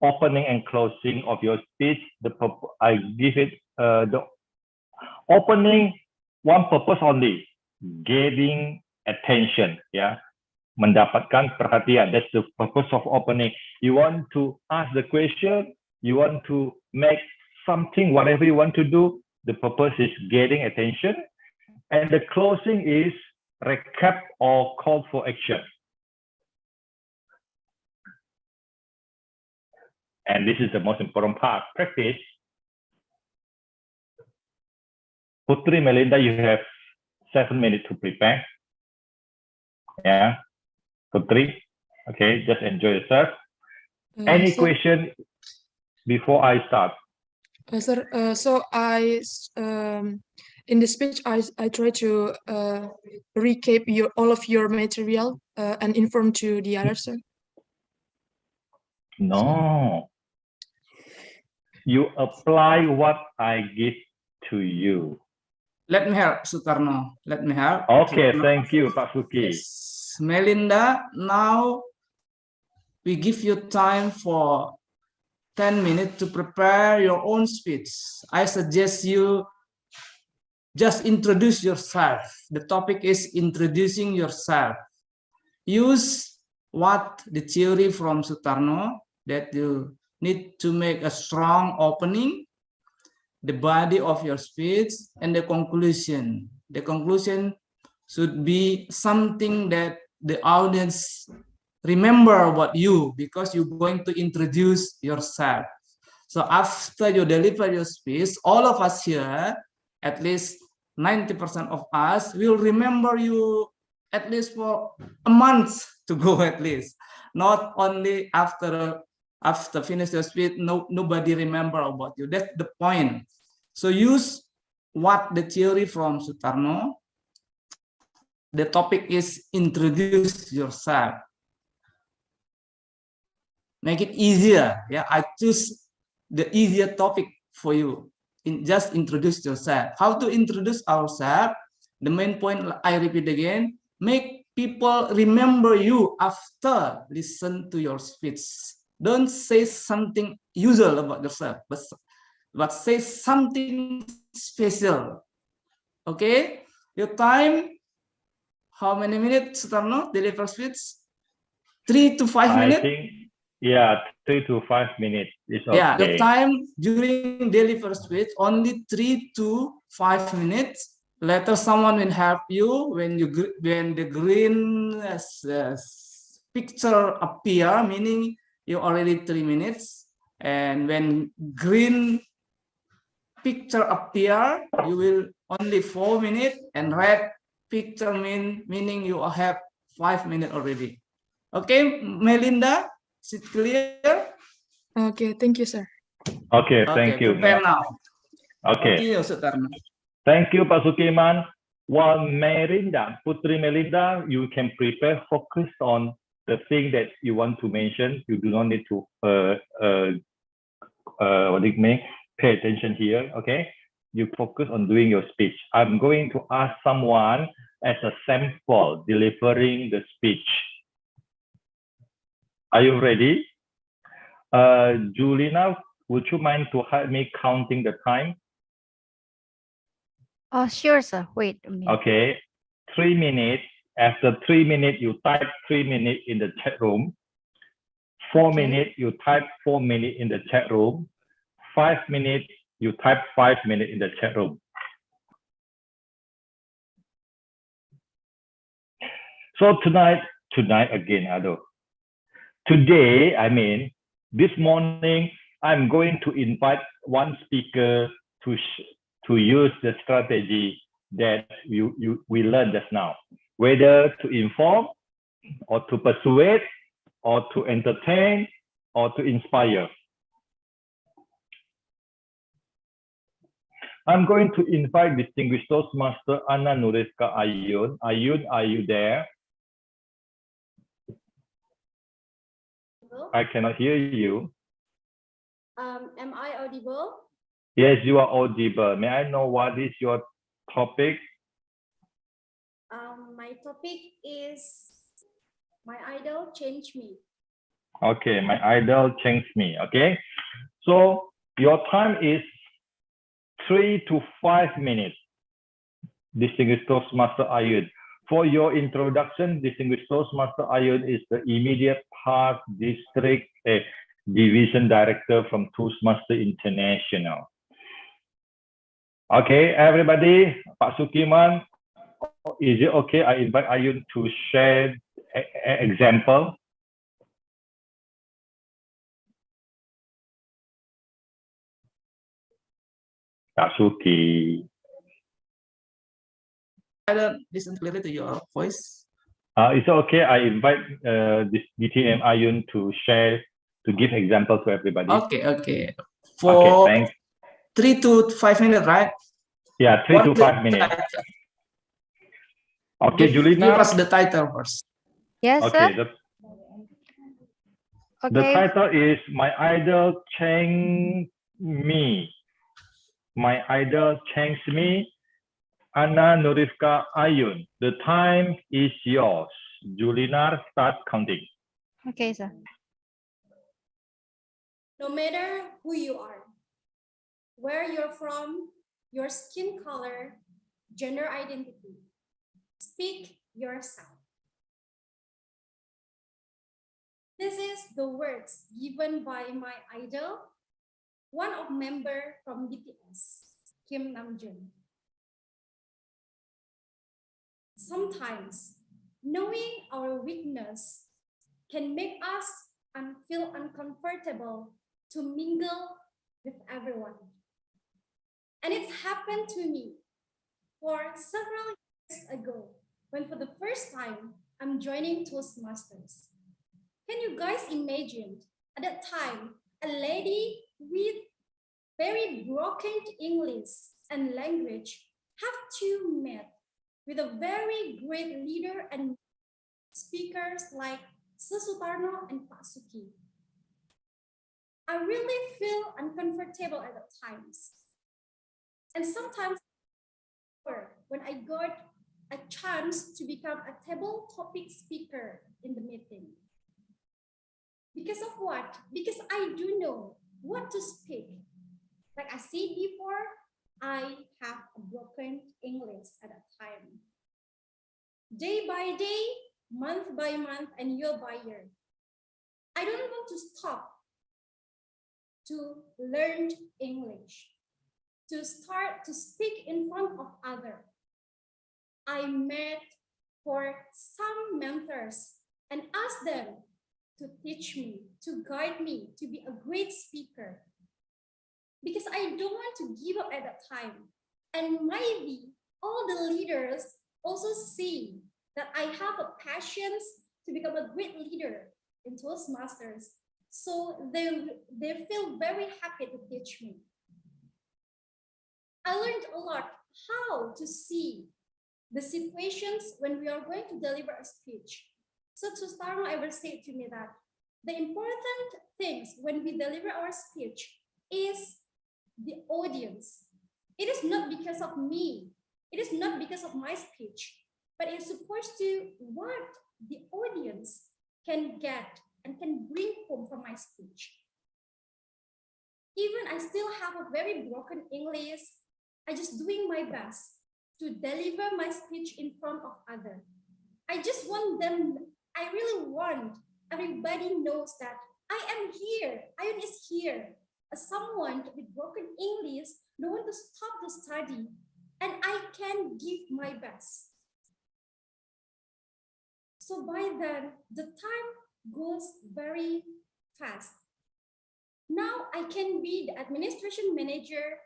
S2: opening and closing of your speech. I give it the opening, one purpose only, giving attention. Yeah, mendapatkan perhatian. That's the purpose of opening. You want to ask the question, you want to make something, whatever you want to do, the purpose is getting attention. And the closing is recap or call for action. And this is the most important part, practice. Putri Melinda, you have 7 minutes to prepare. Yeah, Putri, okay, just enjoy yourself. Any question before I start?
S11: Sir, so in the speech, I try to recap all of your material and inform to the others, sir.
S2: No. You apply what I give to you.
S1: Let me help, Sukarno. Let me help.
S2: Okay, thank you, Pak Suki.
S1: Yes. Melinda, now we give you time for 10 minutes to prepare your own speech. I suggest you just introduce yourself. The topic is introducing yourself. Use what the theory from Sutarno that you need to make a strong opening, the body of your speech, and the conclusion. The conclusion should be something that the audience remember about you because you're going to introduce yourself. So after you deliver your speech, all of us here, at least 90% of us, will remember you at least for a month to go at least. Not only after finish your speech, nobody remember about you. That's the point. So use what the theory from Sutarno. The topic is introduce yourself. Make it easier. Yeah, I choose the easier topic for you. Just introduce yourself. How to introduce ourselves? The main point, I repeat again, make people remember you after listen to your speech. Don't say something usual about yourself, but say something special. Okay? Your time, how many minutes, Sutarno, deliver speech? 3 to 5 minutes?
S2: I think, yeah, 3 to 5 minutes is okay.
S1: Yeah, the time during daily first speech only 3 to 5 minutes. Later, someone will help you when the green picture appear, meaning you already 3 minutes. And when green picture appear, you will only 4 minutes, and red picture meaning you have 5 minutes already. Okay, Melinda, is it clear?
S11: Okay, thank you, sir.
S2: Okay, thank you.
S1: Prepare now.
S2: Okay.
S1: Continue, Sutarno.
S2: Thank you, Pak Sukiman. While Melinda, Putri Melinda, you can prepare, focus on the thing that you want to mention. You do not need to what do you mean? Pay attention here. Okay, you focus on doing your speech. I'm going to ask someone as a sample delivering the speech. Are you ready? Julina, would you mind to help me counting the time?
S9: Oh, sure, sir. Wait a minute.
S2: Okay, 3 minutes. After 3 minutes, you type 3 minutes in the chat room. 4 minutes, you type 4 minutes in the chat room. 5 minutes, you type 5 minutes in the chat room. So tonight again, Ado. Today, I mean, this morning, I'm going to invite one speaker to use the strategy that we learned just now, whether to inform or to persuade or to entertain or to inspire. I'm going to invite distinguished Toastmaster Anna Nuriska Ayun. Ayun, are you there? I cannot hear you.
S3: Am I audible?
S2: Yes, you are audible. May I know what is your topic?
S3: My topic is my idol changed me.
S2: Okay, my idol changed me. Okay, so your time is 3 to 5 minutes. Distinguished Toastmaster Ayun. For your introduction, Distinguished Toastmaster Ayun is the immediate past district division director from Toastmaster International. Okay, everybody, Pak Sukiman, is it okay? I invite Ayun to share an example. Pak Suki.
S1: I don't listen clearly to your voice.
S2: It's okay. I invite this DTM Ayun to share, to give example to everybody.
S1: Okay. For 3 to 5 minutes, right?
S2: Yeah, 3 to 5 minutes. Okay, Julina.
S1: Give us the title first.
S9: Yes,
S2: okay,
S9: sir.
S2: The title is My Idol Changed Me. My Idol Changed Me. Anna Nuriska Ayun. The time is yours. Julina, start counting.
S9: Okay, sir.
S3: No matter who you are, where you're from, your skin color, gender identity. Speak yourself. This is the words given by my idol, one of member from BTS, Kim Namjoon. Sometimes knowing our weakness can make us feel uncomfortable to mingle with everyone. And it's happened to me for several years ago when for the first time I'm joining Toastmasters. Can you guys imagine at that time a lady with very broken English and language have to meet with a very great leader and speakers like Sutarno and Pak Suki? I really feel uncomfortable at the times. And sometimes when I got a chance to become a table topic speaker in the meeting. Because of what? Because I do know what to speak. Like I said before, I have a broken English at that time. Day by day, month by month, and year by year, I don't want to stop to learn English, to start to speak in front of others. I met for some mentors and asked them to teach me, to guide me, to be a great speaker. Because I don't want to give up at that time. And maybe all the leaders also see that I have a passion to become a great leader in Toastmasters. So they feel very happy to teach me. I learned a lot how to see the situations when we are going to deliver a speech. So to start, I will say to me that the important things when we deliver our speech is the audience. It is not because of me. It is not because of my speech, but it's supposed to what the audience can get and can bring home from my speech. Even I still have a very broken English, I just doing my best to deliver my speech in front of others. I just want them, I really want everybody knows that I am here, Ayun is here. As someone with broken English, don't want to stop the study, and I can give my best. So by then, the time goes very fast. Now I can be the administration manager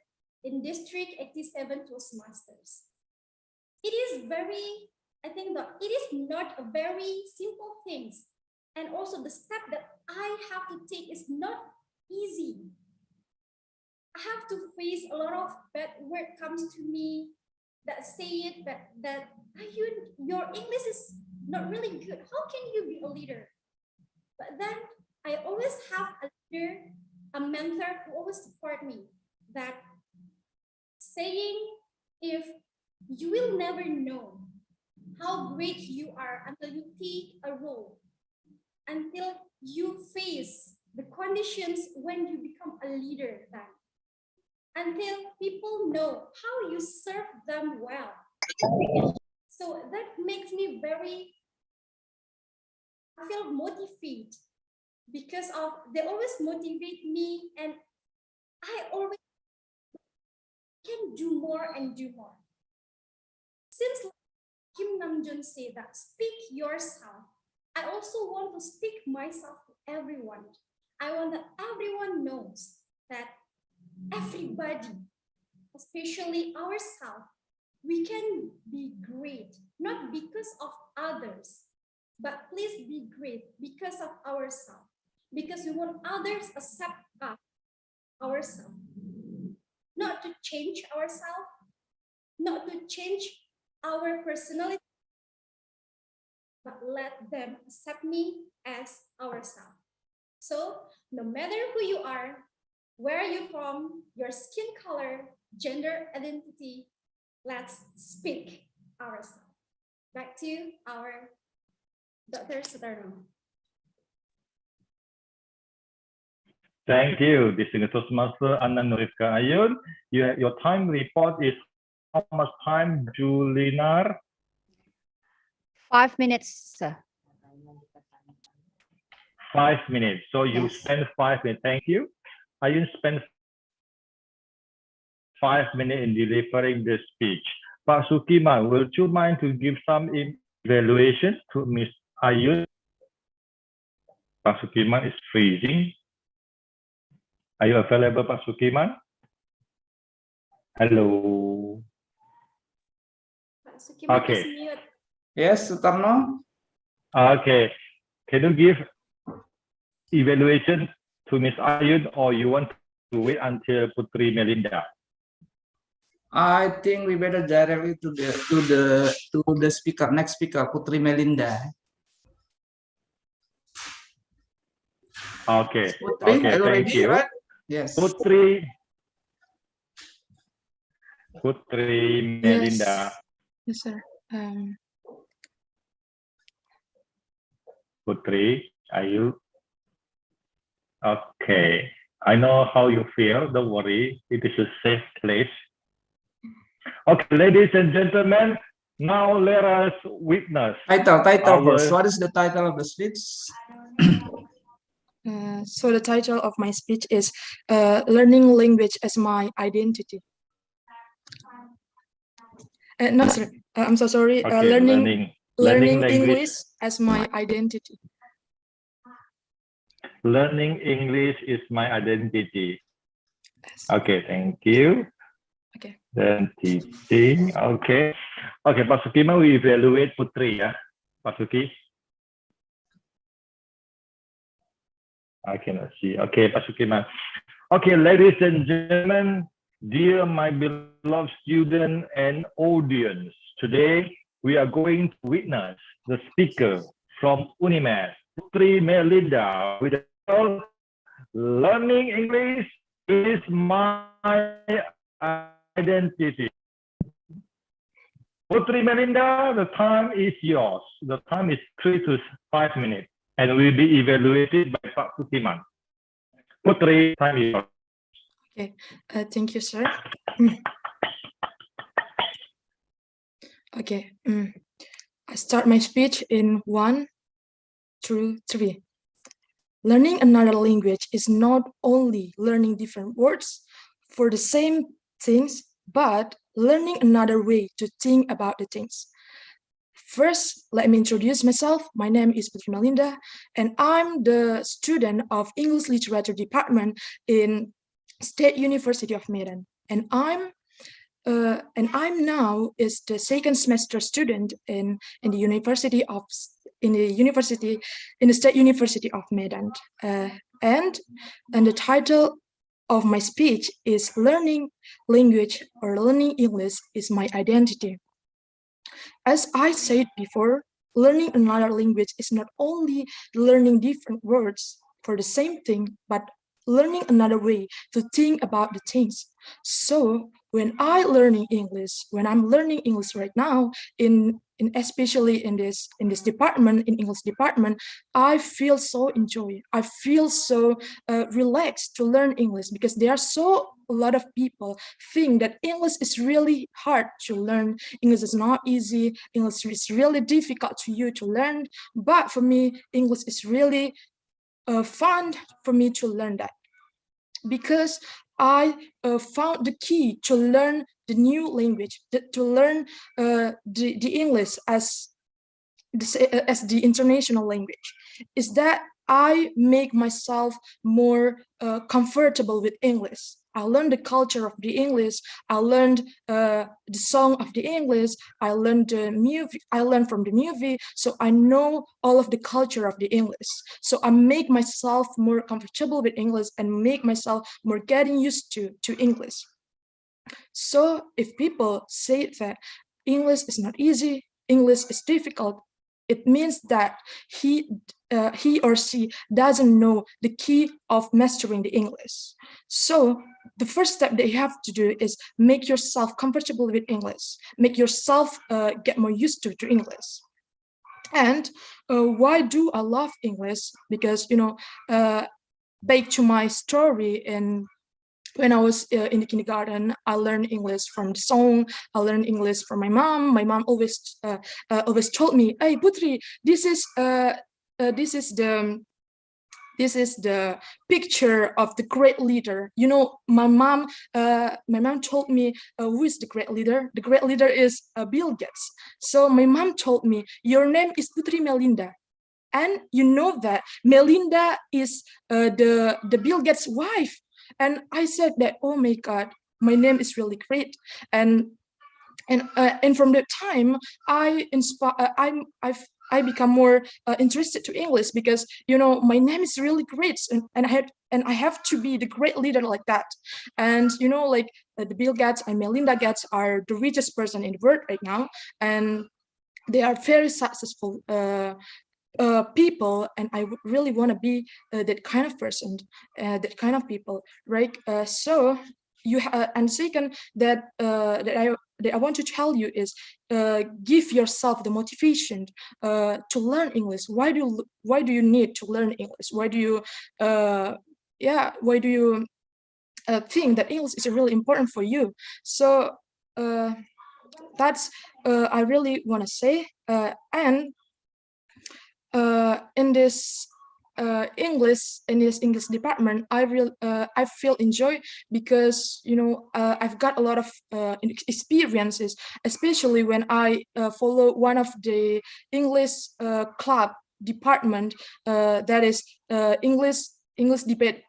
S3: in District 87 Toastmasters. It is very, I think that it is not a very simple thing. And also the step that I have to take is not easy. I have to face a lot of bad word comes to me that say it that your English is not really good. How can you be a leader? But then I always have a leader, a mentor who always support me, that saying, if you will never know how great you are until you take a role, until you face the conditions when you become a leader, then until people know how you serve them well. So that makes me very, I feel motivated because of they always motivate me, and I always can do more and do more. Since Kim Namjoon said that speak yourself, I also want to speak myself to everyone. I want that everyone knows that everybody, especially ourselves, we can be great, not because of others, but please be great because of ourselves, because we want others accept us, ourselves, not to change ourselves, not to change our personality, but let them accept me as ourselves. So no matter who you are, where are you from, your skin color, gender identity, let's speak ourselves. Back to our Dr. Sutarno.
S2: Thank you, Distinguished Toastmaster Anna Nurifka Ayun. Your time report is how much time, Julinar?
S9: 5 minutes, sir.
S2: 5 minutes. So you
S9: Yes.
S2: spend 5 minutes. Thank you. Ayun spend 5 minutes in delivering the speech. Pak Sukiman, would you mind to give some evaluation to Miss Ayun? Pak Sukiman is freezing. Are you available, Pak Sukiman? Hello. Okay.
S1: Yes, Sutarno.
S2: Okay. Can you give evaluation to Miss Ayun, or you want to wait until Putri Melinda?
S1: I think we better directly to the speaker, next speaker, Putri Melinda.
S2: Okay.
S1: Putri,
S2: Okay.
S1: are you
S2: Thank
S1: ready,
S2: you.
S1: right? Yes.
S2: Putri Melinda.
S11: Yes, sir.
S2: Putri, are you? Okay. I know how you feel. Don't worry. It is a safe place. Okay, ladies and gentlemen, now let us witness.
S1: Title first. What is the title of the speech?
S11: So the title of my speech is Learning Language as My Identity. No, sir. I'm so sorry.
S2: Okay,
S11: learning
S2: language.
S11: English as my identity.
S2: Learning English is my identity. Okay, thank you.
S11: Okay.
S2: Then teaching. Okay. Okay, Pak Sukiman, we evaluate Putri ya. Pak Suki. I cannot see. Okay, Pak Sukiman. Okay, ladies and gentlemen, dear my beloved student and audience, today we are going to witness the speaker from Unimed, Putri Melinda, with the title, Learning English is my identity. Putri Melinda, the time is yours. The time is 3 to 5 minutes and will be evaluated by Pak Sukiman. Putri, time is yours.
S11: Okay, thank you, sir. Okay, I start my speech in 1, 2, 3. Learning another language is not only learning different words for the same things, but learning another way to think about the things. First, let me introduce myself. My name is Putri Melinda, and I'm the student of English Literature Department in State University of Medan. And I'm now is the second semester student in the State University of Medan. And the title of my speech is Learning Language or Learning English is My Identity. As I said before, learning another language is not only learning different words for the same thing, but learning another way to think about the things. So when I'm learning English right now, especially in this department, in English department, I feel so enjoy. I feel so relaxed to learn English because there are a lot of people think that English is really hard to learn. English is not easy. English is really difficult to you to learn. But for me, English is really fun for me to learn that, because I found the key to learn the new language, to learn the English as the international language, is that I make myself more comfortable with English. I learned the culture of the English. I learned the song of the English. I learned the movie. I learned from the movie, so I know all of the culture of the English. So I make myself more comfortable with English and make myself more getting used to English. So if people say that English is not easy, English is difficult, it means that he or she doesn't know the key of mastering the English. So the first step that you have to do is make yourself comfortable with English, make yourself get more used to English. And why do I love English? Because, back to my story in when I was in the kindergarten, I learned English from the song. I learned English from my mom. My mom always told me, "Hey, Putri, this is the picture of the great leader." You know, my mom told me, who is the great leader? The great leader is Bill Gates. So my mom told me, your name is Putri Melinda. And you know that Melinda is the Bill Gates' wife. And I said that, oh my God, my name is really great. And from that time, I become more interested to English, because you know my name is really great, and I have to be the great leader like that. And you know, like the Bill Gates and Melinda Gates are the richest person in the world right now, and they are very successful people, and I would really want to be that kind of person, that kind of people, right? So and second, that I want to tell you is, give yourself the motivation to learn English. Why do you need to learn English? Why do you think that English is really important for you? So that's I really want to say, and in this English department, I feel enjoy, because you know I've got a lot of experiences, especially when I follow one of the English club department, that is English debate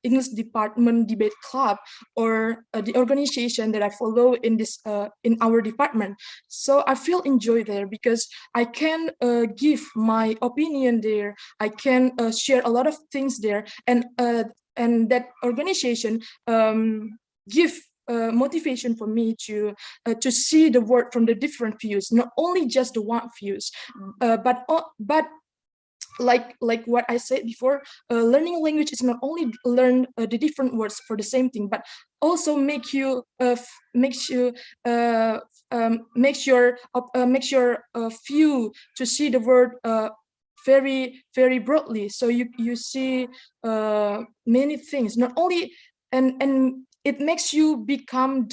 S11: English department debate club, or the organization that I follow in this in our department. So I feel enjoy there, because I can give my opinion there. I can share a lot of things there, and that organization give motivation for me to see the world from the different views, not only just the one views, but like what I said before, learning language is not only learn the different words for the same thing, but also makes your view to see the word very very broadly. So you see many things, not only, and it makes you become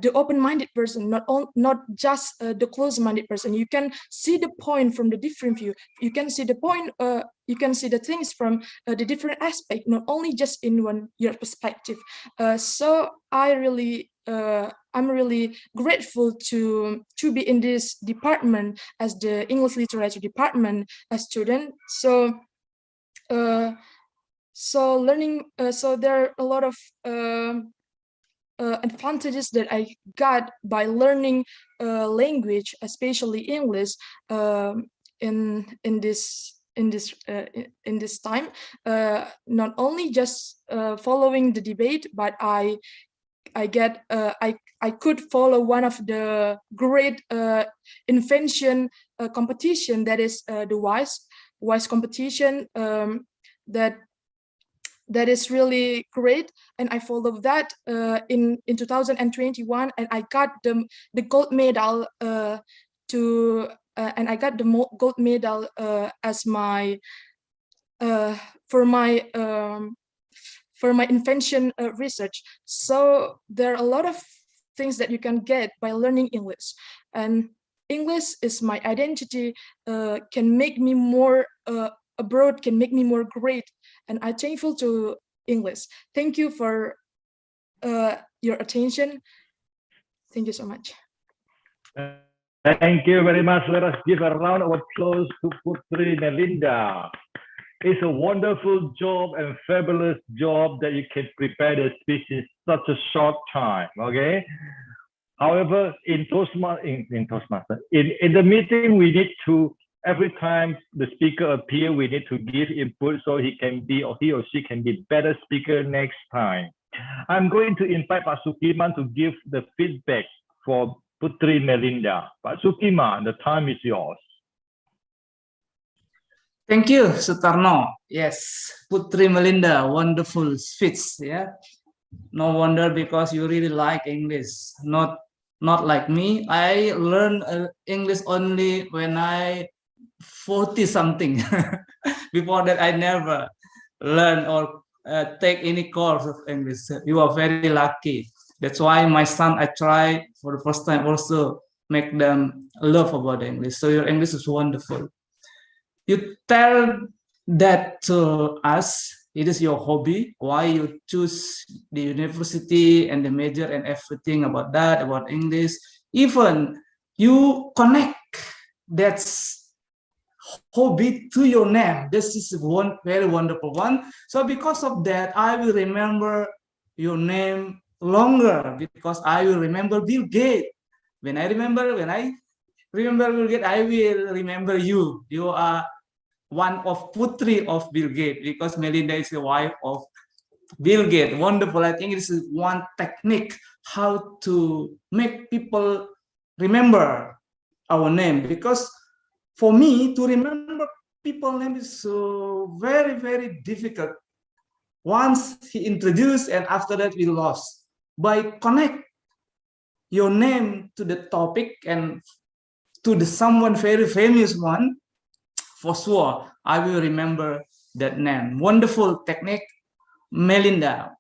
S11: the open-minded person, not just the close-minded person. You can see the point from the different view. You can see the point. You can see the things from the different aspect, not only just in your perspective. So I'm really grateful to be in this department as the English literature department as student. So learning. So there are a lot of advantages that I got by learning language, especially English, in this time. Not only just following the debate, but I could follow one of the great invention competition, that is the WISE competition, that is really great, and I followed that in 2021, and I got the gold medal and I got the gold medal as my for my invention research. So there are a lot of things that you can get by learning English, and English is my identity, can make me more abroad, can make me more great, and I'm thankful to English. Thank you for your attention. Thank you so much.
S2: Thank you very much. Let us give a round of applause to Putri Melinda. It's a wonderful job and fabulous job that you can prepare the speech in such a short time. Okay. However, in Toastmaster, in the meeting, we need to, every time the speaker appears, we need to give input so he or she can be better speaker next time. I'm going to invite Pak Sukiman to give the feedback for Putri Melinda. Pak Sukiman, the time is yours.
S1: Thank you, Sutarno. Yes, Putri Melinda, wonderful speech. Yeah, no wonder, because you really like English. Not like me. I learned English only when I 40 something. Before that, I never learned or take any course of English. You are very lucky. That's why my son, I try for the first time also make them love about English. So your English is wonderful. You tell that to us. It is your hobby. Why you choose the university and the major and everything about that, about English. Even you connect that's hobby to your name. This is one very wonderful one. So because of that, I will remember your name longer because I will remember Bill Gates. When I remember Bill Gates, I will remember you. You are one of putri of Bill Gates because Melinda is the wife of Bill Gates. Wonderful. I think this is one technique how to make people remember our name because for me to remember people's name is so very, very difficult. Once he introduced and after that we lost. By connect your name to the topic and to the someone very famous one, for sure, I will remember that name. Wonderful technique, Melinda.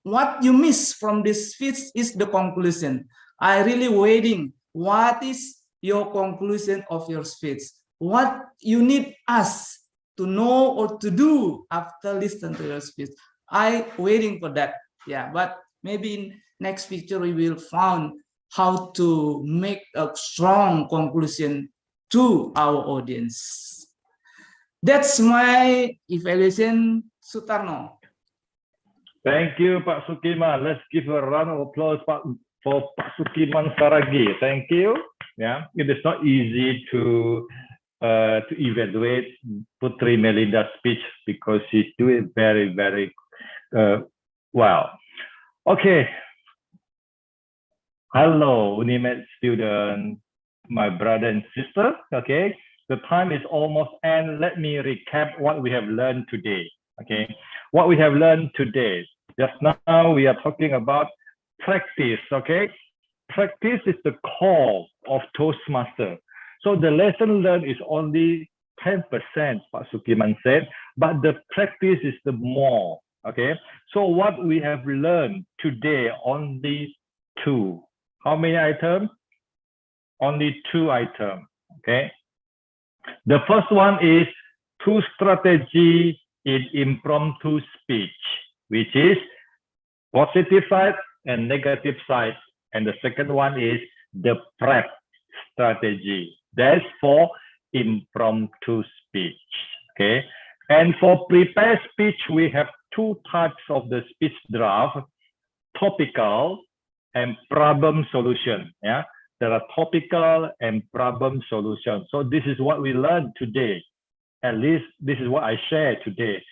S1: What you miss from this speech is the conclusion. I really waiting. What is your conclusion of your speech? What you need us to know or to do after listen to your speech? I waiting for that. Yeah, but maybe in next picture we will find how to make a strong conclusion to our audience. That's my evaluation, Sutarno.
S2: Thank you, Pak Sukiman. Let's give a round of applause for Pak Sukiman Saragi. Thank you. Yeah, it is not easy to evaluate Putri Melinda's speech because she's doing very, very well. Okay. Hello, Unimed student, my brother and sister. Okay, the time is almost end. Let me recap what we have learned today. Okay, what we have learned today. Just now we are talking about practice. Okay, practice is the core of Toastmaster. So the lesson learned is only 10%, Pak Sukiman said, but the practice is the more. Okay, so what we have learned today, only 2. How many items? Only 2 items. Okay. The first one is 2 strategy in impromptu speech, which is positive side and negative side. And the second one is the prep strategy. That's for impromptu speech. Okay. And for prepared speech, we have 2 types of the speech draft: topical and problem solution. Yeah, there are topical and problem solution. So this is what we learned today. At least this is what I shared today.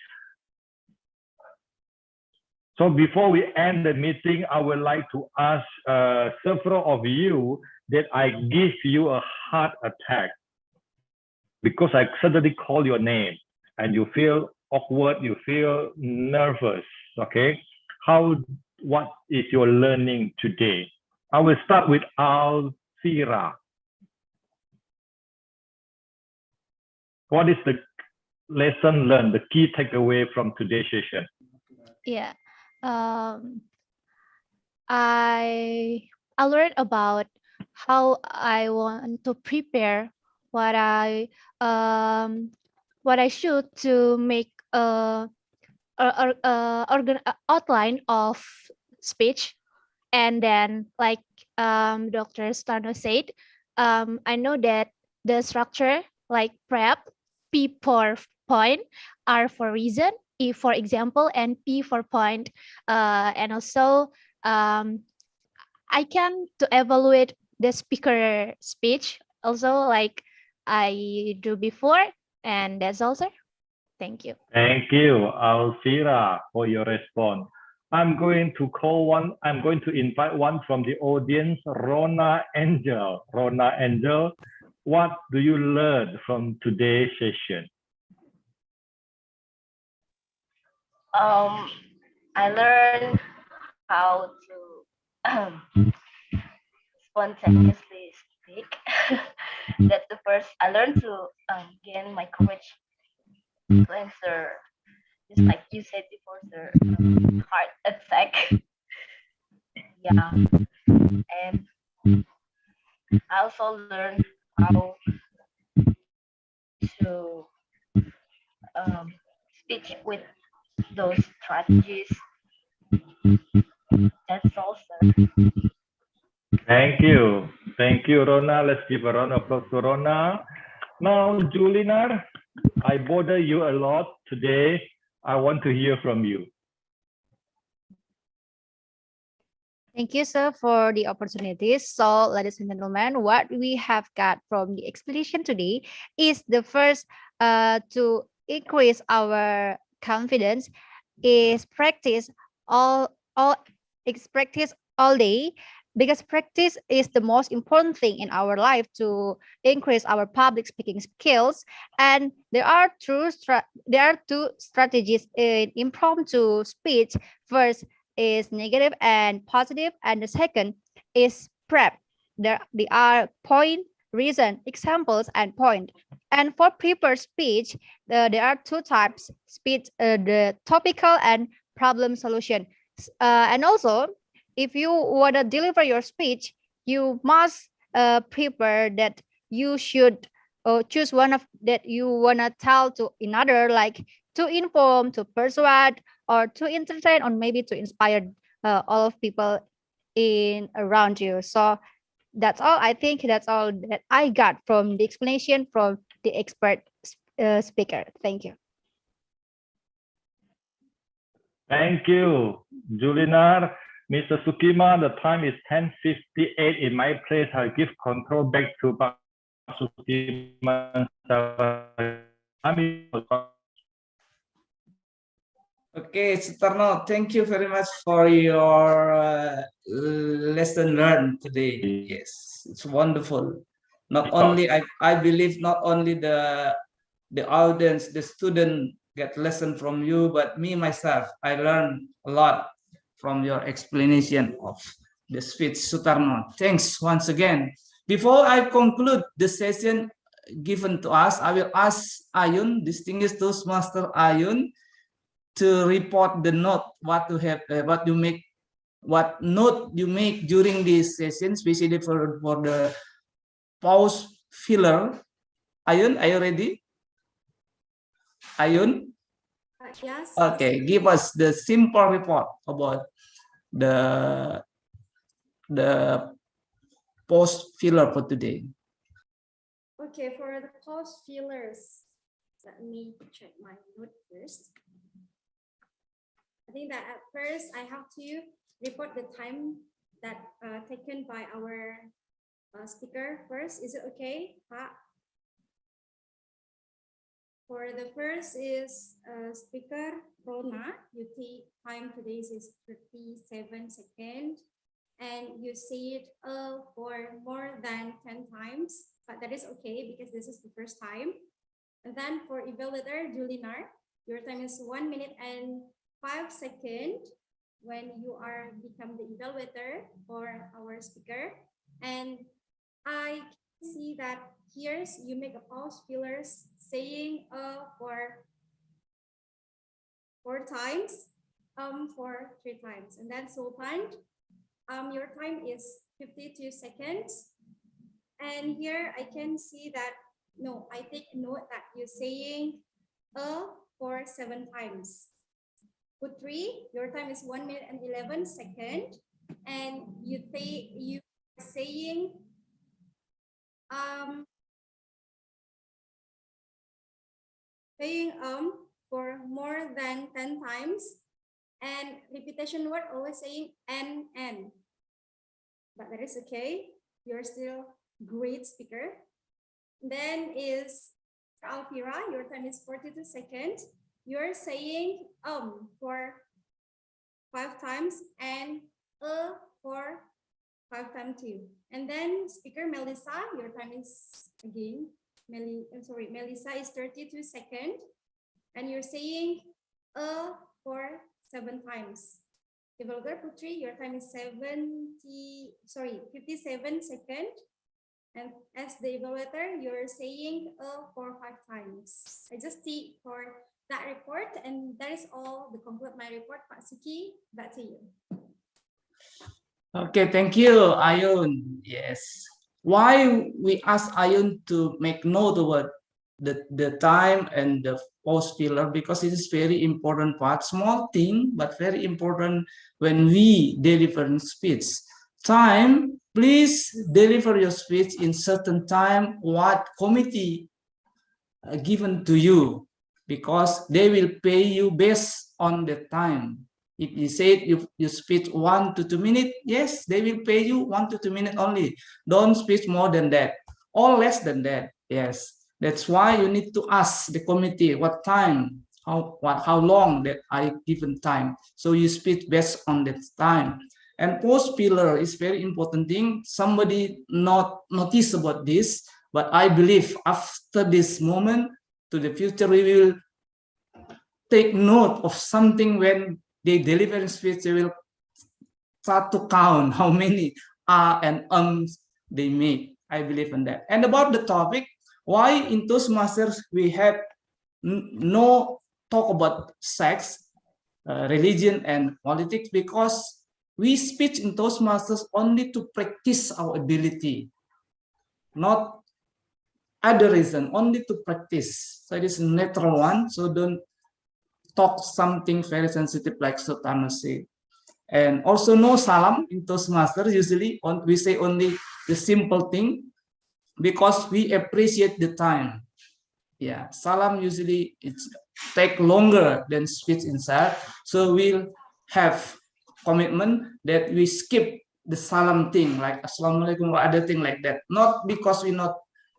S2: So before we end the meeting, I would like to ask several of you that I give you a heart attack because I suddenly call your name and you feel awkward, you feel nervous. Okay, what is your learning today? I will start with Alfira. What is the lesson learned, the key takeaway from today's session?
S8: Yeah, I learned about how I want to prepare what I should to make a outline of speech, and then like Dr. Starno said, I know that the structure like prep, P for point, R for reason, E for example, and P for point, and also I can to evaluate the speaker speech also like I do before, and that's also. Thank you.
S2: Thank you, Alfira, for your response. I'm going to invite one from the audience, Rona Angel. Rona Angel, what do you learn from today's session?
S12: I learned how to spontaneously speak. That's the first. I learned to gain my courage to answer just like you said before, sir, heart attack. Yeah, and I also learned how to speak with those strategies. That's all, sir.
S2: Thank you. Thank you, Rona. Let's give a round of applause to Rona. Now, Julinar, I bother you a lot today. I want to hear from you.
S9: Thank you, sir, for the opportunity. So, ladies and gentlemen, what we have got from the explanation today is the first to increase our confidence is practice all it's practice all day, because practice is the most important thing in our life to increase our public speaking skills. And there are two strategies in impromptu speech. First is negative and positive, and the second is prep. There are point, reason, examples, and point. And for prepared speech, there are two types: speech, the topical and problem solution. And also, if you want to deliver your speech, you must prepare that you should choose one of that you want to tell to another, like to inform, to persuade, or to entertain, or maybe to inspire all of people in around you. So that's all. I think that's all that I got from the explanation from the expert speaker. Thank you.
S2: Thank you, Julinar. Mr. Sukima, the time is 10:58 in my place. I give control back to Pak Sukima.
S1: Okay, Sutarno, thank you very much for your lesson learned today. Yes, it's wonderful. Not only I believe not only the audience, the student get lesson from you, but me myself, I learned a lot from your explanation of the speech, Sutarno. Thanks once again. Before I conclude the session given to us, I will ask Ayun, distinguished Toastmaster Ayun, to report the note what note you make during this session, especially for the pause filler. Ayun, are you ready? Ayun?
S3: Yes.
S1: Okay, give us the simple report about the post filler for today.
S3: Okay, for the pause fillers, let me check my note first. I think that at first I have to report the time that taken by our speaker first. Is it okay, Pak? For the first is speaker Rona. You take time today is 37 seconds, and you say it for more than 10 times, but that is okay because this is the first time. And then for evaluator Julinar, your time is 1 minute and 5 seconds when you are become the evaluator for our speaker. And I can see that here you make a pause fillers saying for 4 times, for 3 times, and then Sultan, your time is 52 seconds. And here I can see that I take note that you're saying for 7 times. Putri, your time is 1 minute and 11 seconds, and you are saying for more than 10 times, and repetition word always saying n, but that is okay. You're still great speaker. Then is Alfira, your time is 42 seconds. You're saying for 5 times and for 5 times too. And then speaker Melissa, your time is again Melissa is 32 seconds, and you're saying for 7 times. Evaluator Putri, your time is 57 seconds. And as the evaluator, you're saying for 5 times. I just take for that report, and that is all to conclude my report. Pak Suki, back to you.
S1: Okay, thank you, Ayun. Yes. Why we ask Ayun to make note about the time and the post pillar, because it is very important part, small thing, but very important when we deliver speech. Time, please deliver your speech in certain time, what committee given to you, because they will pay you based on the time. If you say you speak 1 to 2 minutes, yes, they will pay you 1 to 2 minutes only. Don't speak more than that or less than that. Yes, that's why you need to ask the committee what time, how long that I given time. So you speak based on that time. And post pillar is very important thing. Somebody not notice about this, but I believe after this moment to the future, we will take note of something when they deliver in speech. They will start to count how many and they make. I believe in that. And about the topic, why in Toastmasters we have no talk about sex, religion, and politics, because we speak in Toastmasters only to practice our ability, not other reason, only to practice. So it is natural one. So don't talk something very sensitive like euthanasia. And also no salam in Toastmasters. Usually we say only the simple thing because we appreciate the time. Yeah, salam usually it's take longer than speech inside. So we'll have commitment that we skip the salam thing like assalamualaikum or other thing like that. Not because we not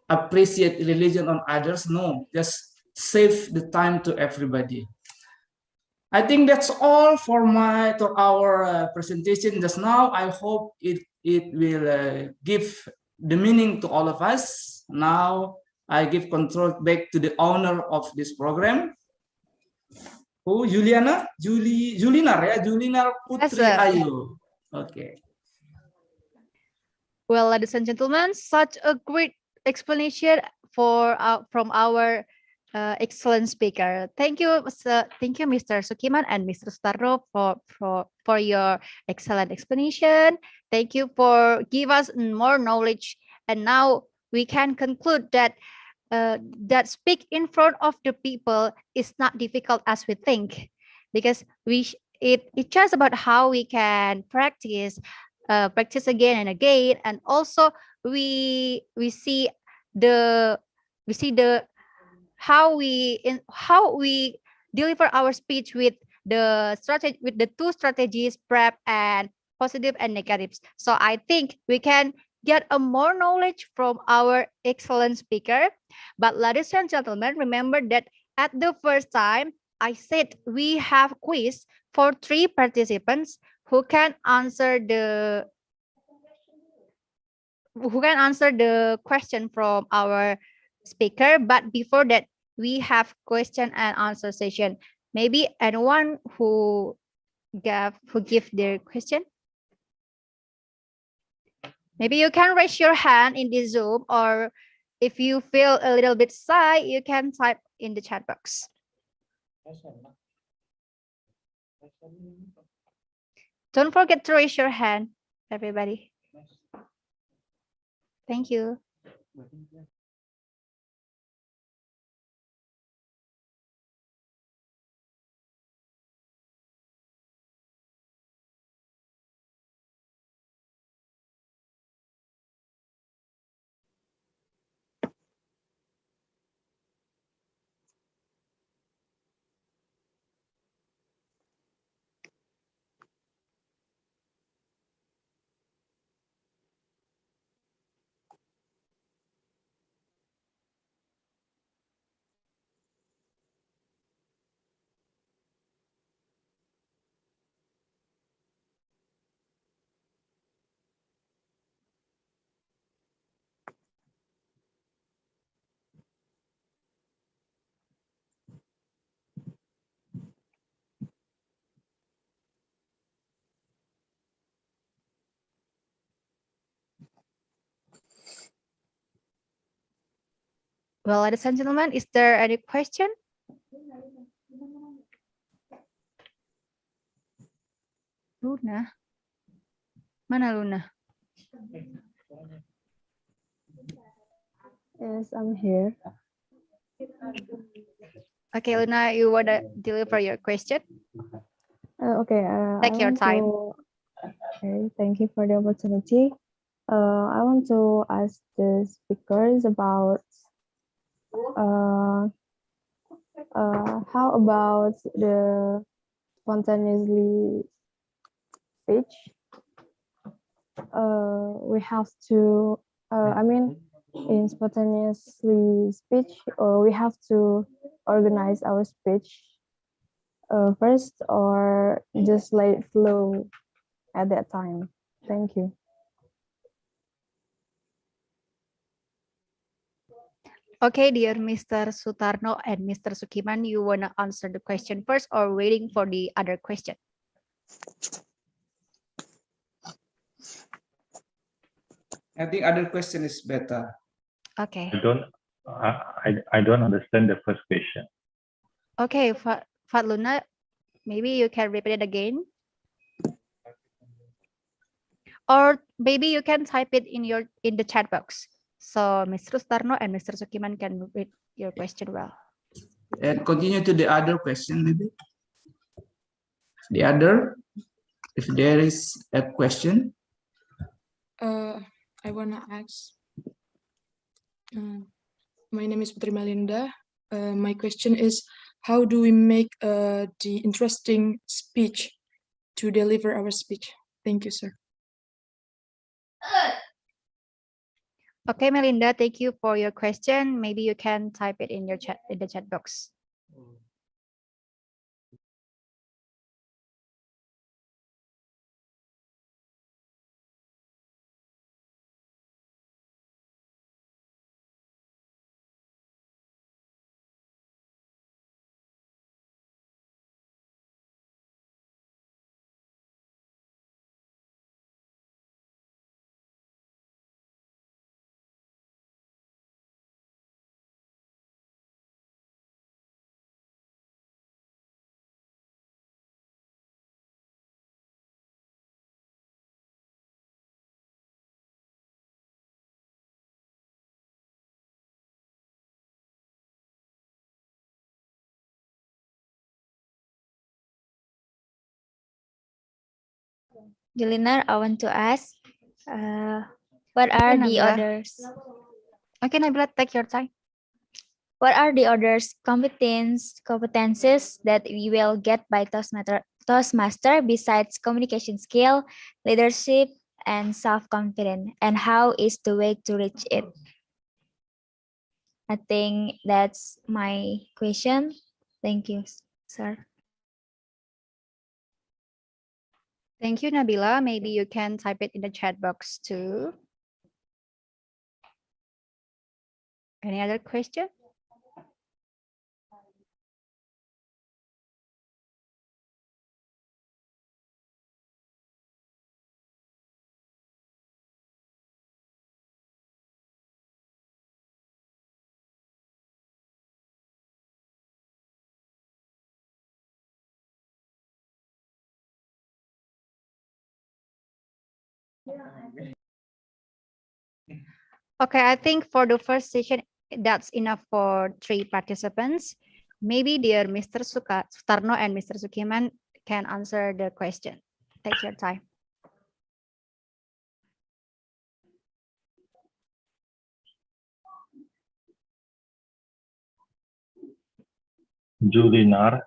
S1: appreciate religion on others. No, just save the time to everybody. I think that's all for our presentation just now. I hope it will give the meaning to all of us. Now I give control back to the owner of this program. Oh, Juliana, Julinar ya, Julinar Putri Ayu. Okay.
S9: Well, ladies and gentlemen, such a great explanation from our excellent speaker. Thank you, Mr. Sukiman and Mr. Starro for your excellent explanation. Thank you for give us more knowledge. And now we can conclude that that speak in front of the people is not difficult as we think, because it's just about how we can practice again and again, and also we see the how we deliver our speech with the two strategies, prep and positive and negatives. So I think we can get a more knowledge from our excellent speaker. But ladies and gentlemen, remember that at the first time I said we have quiz for 3 participants who can answer the question from our speaker. But before that, we have question and answer session. Maybe anyone who give their question. Maybe you can raise your hand in the Zoom, or if you feel a little bit shy, you can type in the chat box. Don't forget to raise your hand, everybody. Thank you. Well, ladies and gentlemen, is there any question? Luna. Mana Luna?
S16: Yes, I'm here.
S9: Okay, Luna, you want to deliver your question?
S16: Okay,
S9: Take your time.
S16: Okay, thank you for the opportunity. I want to ask the speakers about how about the spontaneously speech. We have to, I mean, in spontaneously speech, we have to organize our speech first or just let it flow at that time. Thank you.
S9: Okay, dear Mr. Sutarno and Mr. Sukiman, you want to answer the question first or waiting for the other question?
S1: I think other question is better.
S9: Okay.
S2: I don't understand the first question.
S9: Okay, Fatluna, maybe you can repeat it again. Or maybe you can type it in the chat box. So Mr. Sutarno and Mr. Sukiman can read your question well.
S1: And continue to the other question, maybe. The other, if there is a question.
S11: I wanna ask. My name is Putri Melinda. My question is, how do we make the interesting speech to deliver our speech? Thank you, sir.
S9: Okay, Melinda, thank you for your question. Maybe you can type it in the chat box.
S6: Julinar, I want to ask, what are the
S9: Nabila.
S6: others?
S9: Okay, Nabila, take your time.
S6: What are the others competences that we will get by Toastmaster besides communication skill, leadership, and self-confidence? And how is the way to reach it? I think that's my question. Thank you, sir.
S9: Thank you, Nabila. Maybe you can type it in the chat box too. Any other question? Okay, I think for the first session, that's enough for 3 participants. Maybe dear Mr. Sutarno and Mr. Sukiman can answer the question. Take your time.
S2: Julinar,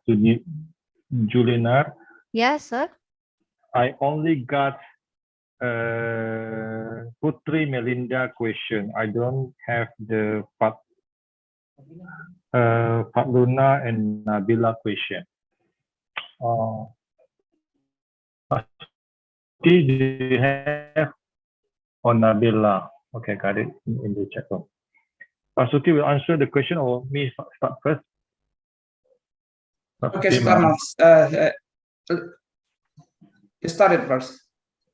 S9: Yes, sir.
S2: I only got Putri Melinda question. I don't have the Fatluna and Nabila question. Do you have on Nabila? Okay, got it in the chat room. Pasuki will answer the question or me start first?
S1: Okay, Sutarno. You start it first.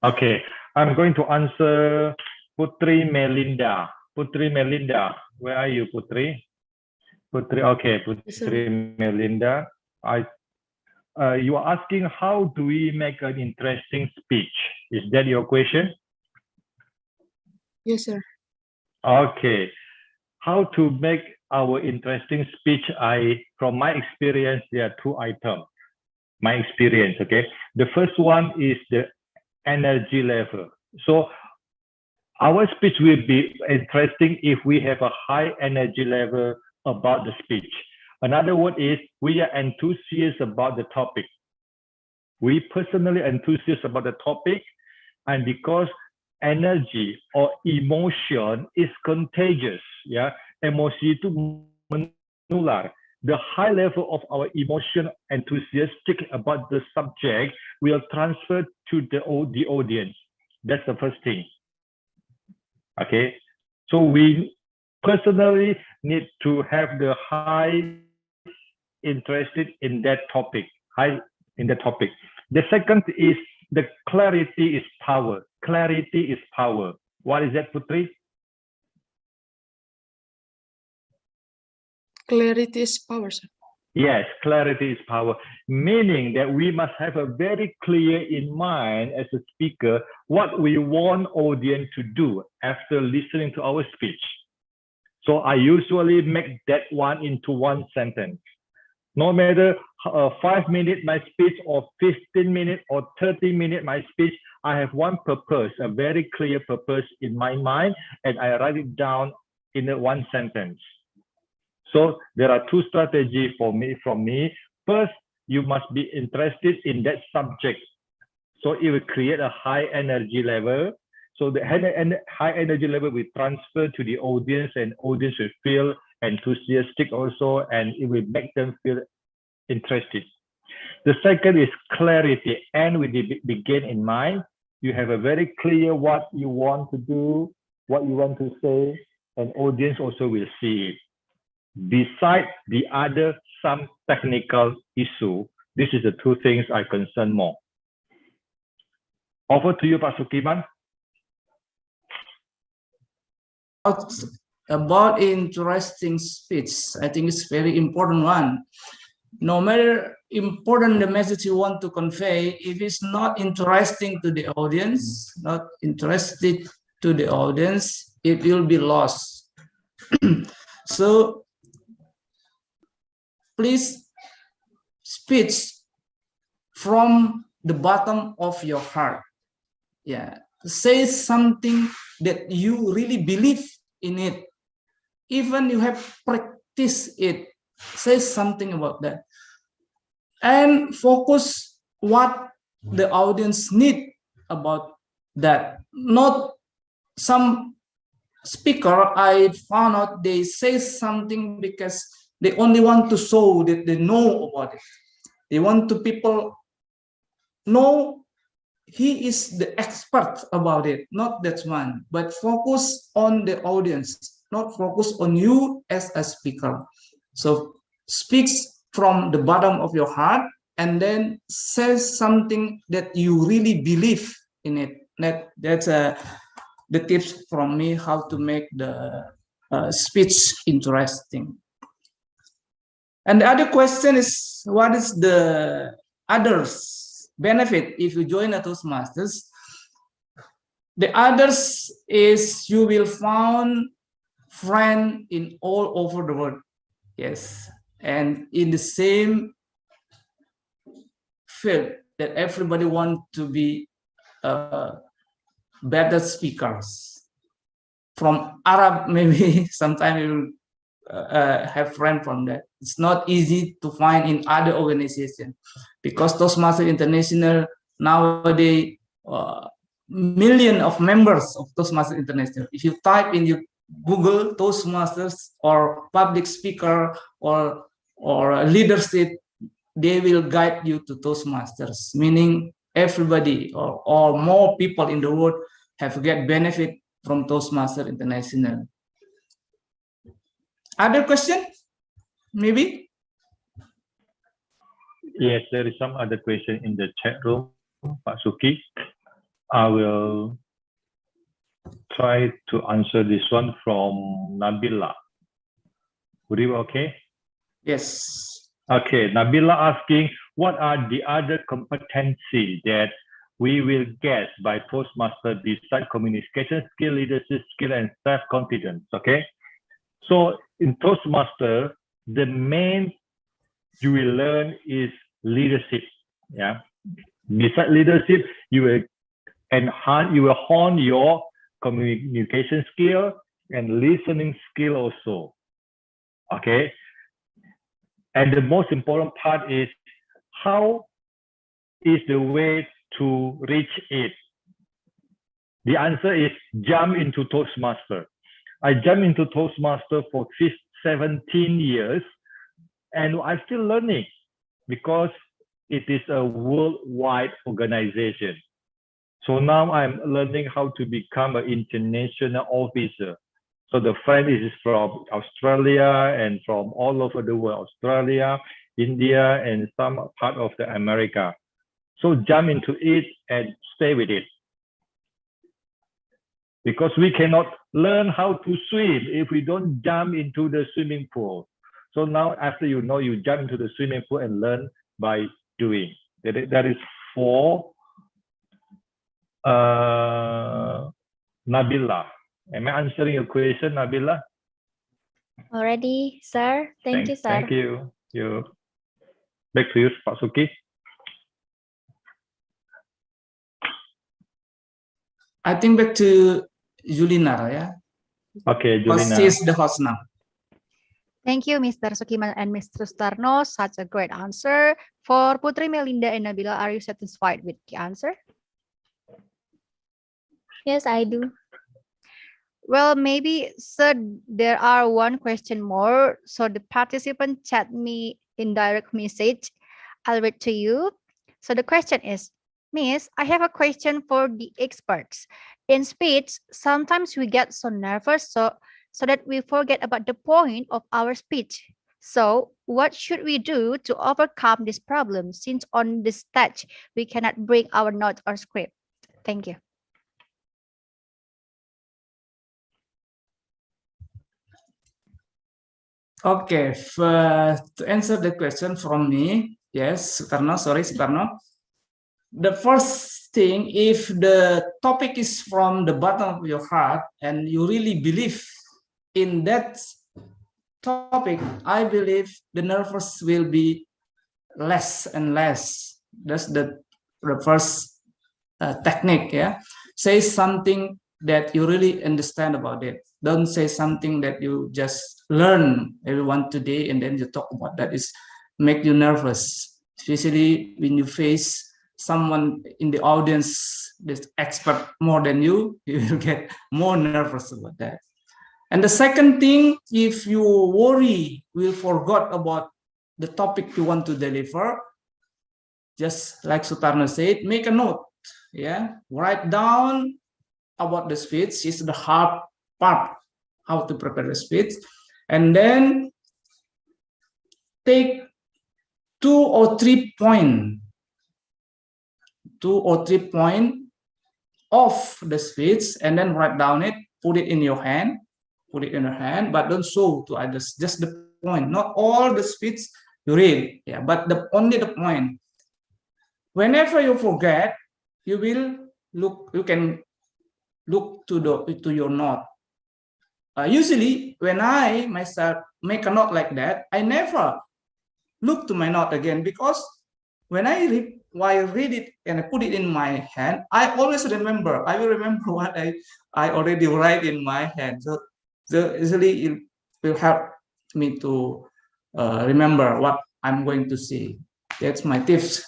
S2: Okay, I'm going to answer Putri Melinda. Putri Melinda, where are you, Putri? Putri, okay, Putri Melinda. you are asking how do we make an interesting speech? Is that your question?
S11: Yes, sir.
S2: Okay. How to make our interesting speech? From my experience, there are two items. My experience, okay. The first one is the energy level. So our speech will be interesting if we have a high energy level about the speech. Another word is we are enthusiastic about the topic. We personally enthusiastic about the topic, and because energy or emotion is contagious, yeah, emosi itu menular. The high level of our emotion enthusiastic about the subject will transfer to the audience. That's the first thing. Okay, so we personally need to have the high interested in that topic, high in the topic. The second is the clarity is power. Clarity is power. What is that, Putri?
S11: Clarity is power, sir.
S2: Yes, clarity is power, meaning that we must have a very clear in mind as a speaker what we want audience to do after listening to our speech. So I usually make that one into one sentence. No matter 5 minutes my speech or 15 minutes or 30 minutes my speech, I have one purpose, a very clear purpose in my mind, and I write it down in one sentence. So there are two strategies from me. First, you must be interested in that subject. So it will create a high energy level. So the high energy level will transfer to the audience, and audience will feel enthusiastic also, and it will make them feel interested. The second is clarity, and with the begin in mind. You have a very clear what you want to do, what you want to say, and audience also will see it. Beside the other some technical issue, this is the two things I concern more. Over to you, Pak Sukiman.
S1: About interesting speech, I think it's very important one. No matter important the message you want to convey, if it's not interesting to the audience, not interested to the audience, it will be lost. So please speak from the bottom of your heart. Yeah, say something that you really believe in it. Even you have practiced it, say something about that. And focus what the audience need about that. Not some speaker I found out they say something because they only want to show that they know about it. They want to people know he is the expert about it, not that one, but focus on the audience, not focus on you as a speaker. So speaks from the bottom of your heart and then says something that you really believe in it. That's the tips from me how to make the speech interesting. And the other question is, what is the others benefit if you join a Toastmasters? The others is you will find friends in all over the world. Yes, and in the same field that everybody want to be better speakers. From Arab, maybe sometimes you will have friends from that. It's not easy to find in other organizations because Toastmasters International nowadays million of members of Toastmasters International. If you type in your Google Toastmasters or public speaker or leadership, they will guide you to Toastmasters, meaning everybody or more people in the world have get benefit from Toastmasters International. Other question? Maybe?
S2: Yes, there is some other question in the chat room, Pak Suki. I will try to answer this one from Nabila. Would you be okay?
S1: Yes.
S2: Okay, Nabila asking, what are the other competency that we will get by Toastmaster besides communication skill, leadership skill, and self-confidence, okay? So in Toastmaster, the main you will learn is leadership, yeah? Besides leadership, you will hone your communication skill and listening skill also, okay? And the most important part is how is the way to reach it? The answer is jump into Toastmaster. I jumped into Toastmaster for 17 years and I'm still learning because it is a worldwide organization. So now I'm learning how to become an international officer. So the friend is from Australia and from all over the world, Australia, India, and some part of the America. So jump into it and stay with it. Because we cannot learn how to swim if we don't jump into the swimming pool. So now after you know, you jump into the swimming pool and learn by doing. That is for Nabila. Am I answering your question, Nabila?
S6: Already, sir. Thank you, sir.
S2: Thank you. Back to you, Pak Suki.
S1: I think back to Julina, yeah?
S2: Okay,
S1: Because
S2: Julina.
S1: she's the host now.
S9: Thank you, Mr. Sukiman and Mr. Sutarno. Such a great answer. For Putri, Melinda, and Nabila, are you satisfied with the answer?
S6: Yes, I do.
S9: Well, maybe, sir, there are one question more. So the participant chat me in direct message. I'll read to you. So the question is, Miss, I have a question for the experts. In speech, sometimes we get so nervous so that we forget about the point of our speech. So what should we do to overcome this problem since on the stage we cannot bring our notes or script? Thank you.
S1: Okay, to answer the question from me, yes, Sukarno, sorry, Sukarno. The first thing, if the topic is from the bottom of your heart and you really believe in that topic, I believe the nervous will be less and less. That's the first technique, yeah. Say something that you really understand about it. Don't say something that you just learn everyone today and then you talk about that. Is make you nervous, especially when you face someone in the audience that's expert more than you will get more nervous about that. And the second thing, if you worry, will forgot about the topic you want to deliver, just like Sutarno said, make a note, yeah, write down about the speech is the hard part, how to prepare the speech, and then take 2 or 3 points of the speech and then write down it, put it in your hand, but don't show to others, just the point, not all the speech you read, yeah, but only the point. Whenever you forget, you can look to your note. Usually when I myself make a note like that, I never look to my note again, because when I read it and I put it in my hand, I always remember. I will remember what I already write in my hand. So usually it will help me to remember what I'm going to say. That's my tips.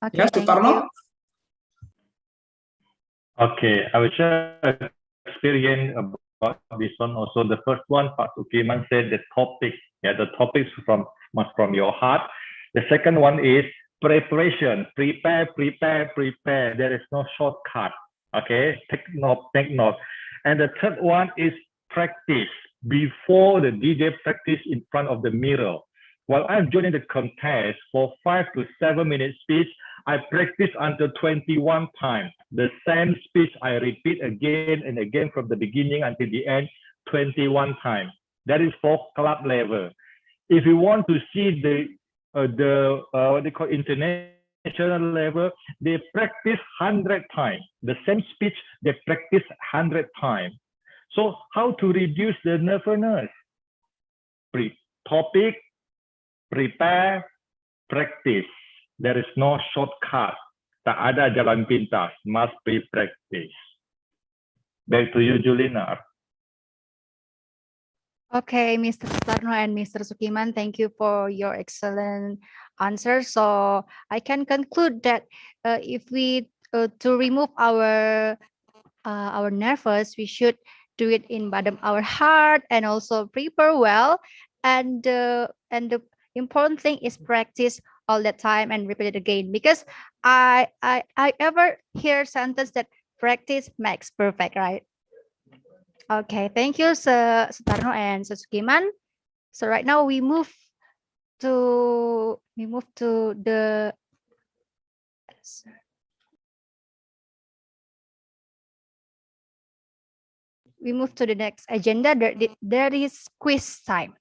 S9: Okay,
S1: yes,
S9: thank
S1: Sutarno?
S9: you.
S2: Okay, I will share experience about this one also. The first one, Pak Sukiman said the topic, yeah, the topics must from your heart. The second one is preparation, prepare. There is no shortcut. Okay, take note. And the third one is practice. Before the DJ practice in front of the mirror. While I'm joining the contest for 5 to 7 minute speech, I practice until 21 times. The same speech I repeat again and again from the beginning until the end, 21 times. That is for club level. if you want to see the what they call international level, they practice 100 times. The same speech, they practice 100 times. So how to reduce the nervousness? Topic, prepare, practice. There is no shortcut. Tak ada jalan pintas. Must be practice. Back to you, Julina.
S9: Okay, Mr. Sutarno and Mr. Sukiman, thank you for your excellent answer. So I can conclude that if we to remove our nervous, we should do it in bottom our heart and also prepare well. And the important thing is practice all the time and repeat it again, because I ever hear sentence that practice makes perfect, right? Okay, thank you, Sutarno and Sukiman. So right now we move to the next agenda. There is quiz time.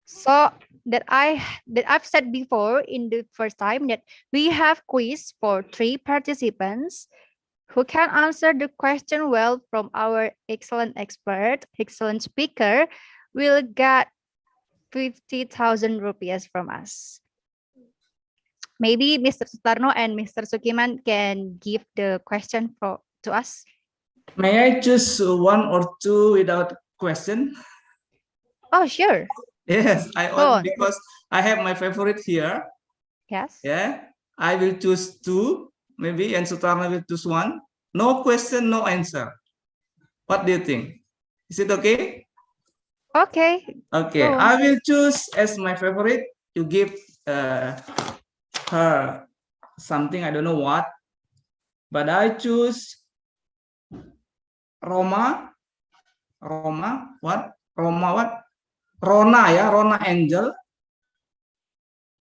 S9: So that I've said before in the first time that we have quiz for 3 participants who can answer the question well from our excellent expert, excellent speaker, will get 50,000 rupees from us. Maybe Mr. Sutarno and Mr. Sukiman can give the question to us.
S1: May I choose one or two without question?
S9: Oh, sure.
S1: Yes, I want, because I have my favorite here.
S9: Yes.
S1: Yeah, I will choose 2, maybe, and Sutarno will choose 1. No question, no answer. What do you think? Is it okay?
S9: Okay.
S1: Okay, I will choose as my favorite to give her something, I don't know what, but I choose Rona what? Rona, ya, Rona Angel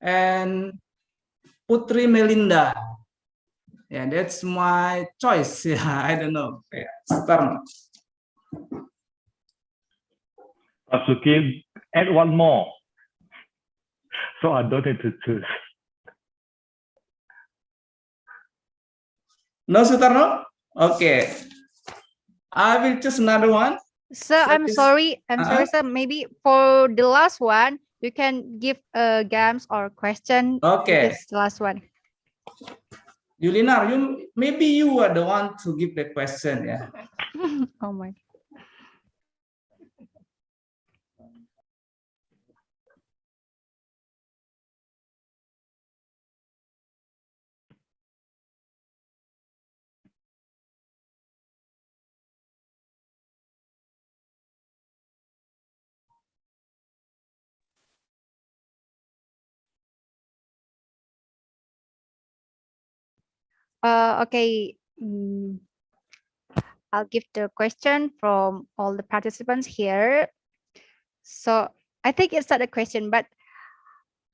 S1: and Putri Melinda. Yeah, that's my choice. Yeah, I don't know. Yeah, Sutarno.
S2: Suki, add one more. So I don't need to choose.
S1: No, Sutarno? Okay. I will choose another one.
S9: Sir, I'm sorry, sir. Maybe for the last one, you can give games or question.
S1: Okay.
S9: This last one.
S1: Julina, maybe you are the one to give the question, yeah.
S9: Oh my. Okay. I'll give the question from all the participants here. So I think it's not a question, but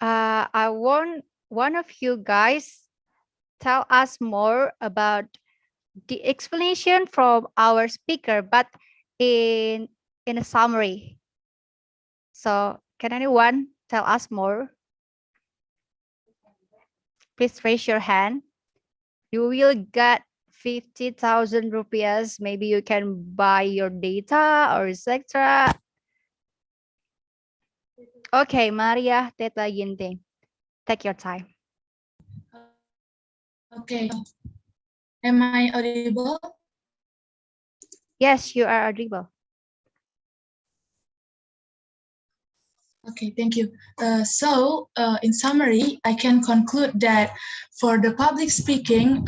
S9: I want one of you guys tell us more about the explanation from our speaker, but in a summary. So can anyone tell us more? Please raise your hand. You will get 50,000 rupees. Maybe you can buy your data or etc. Okay, Maria Teta Ginting, take your time.
S15: Okay. Am I audible?
S9: Yes, you are audible.
S15: Okay, thank you. In summary, I can conclude that for the public speaking,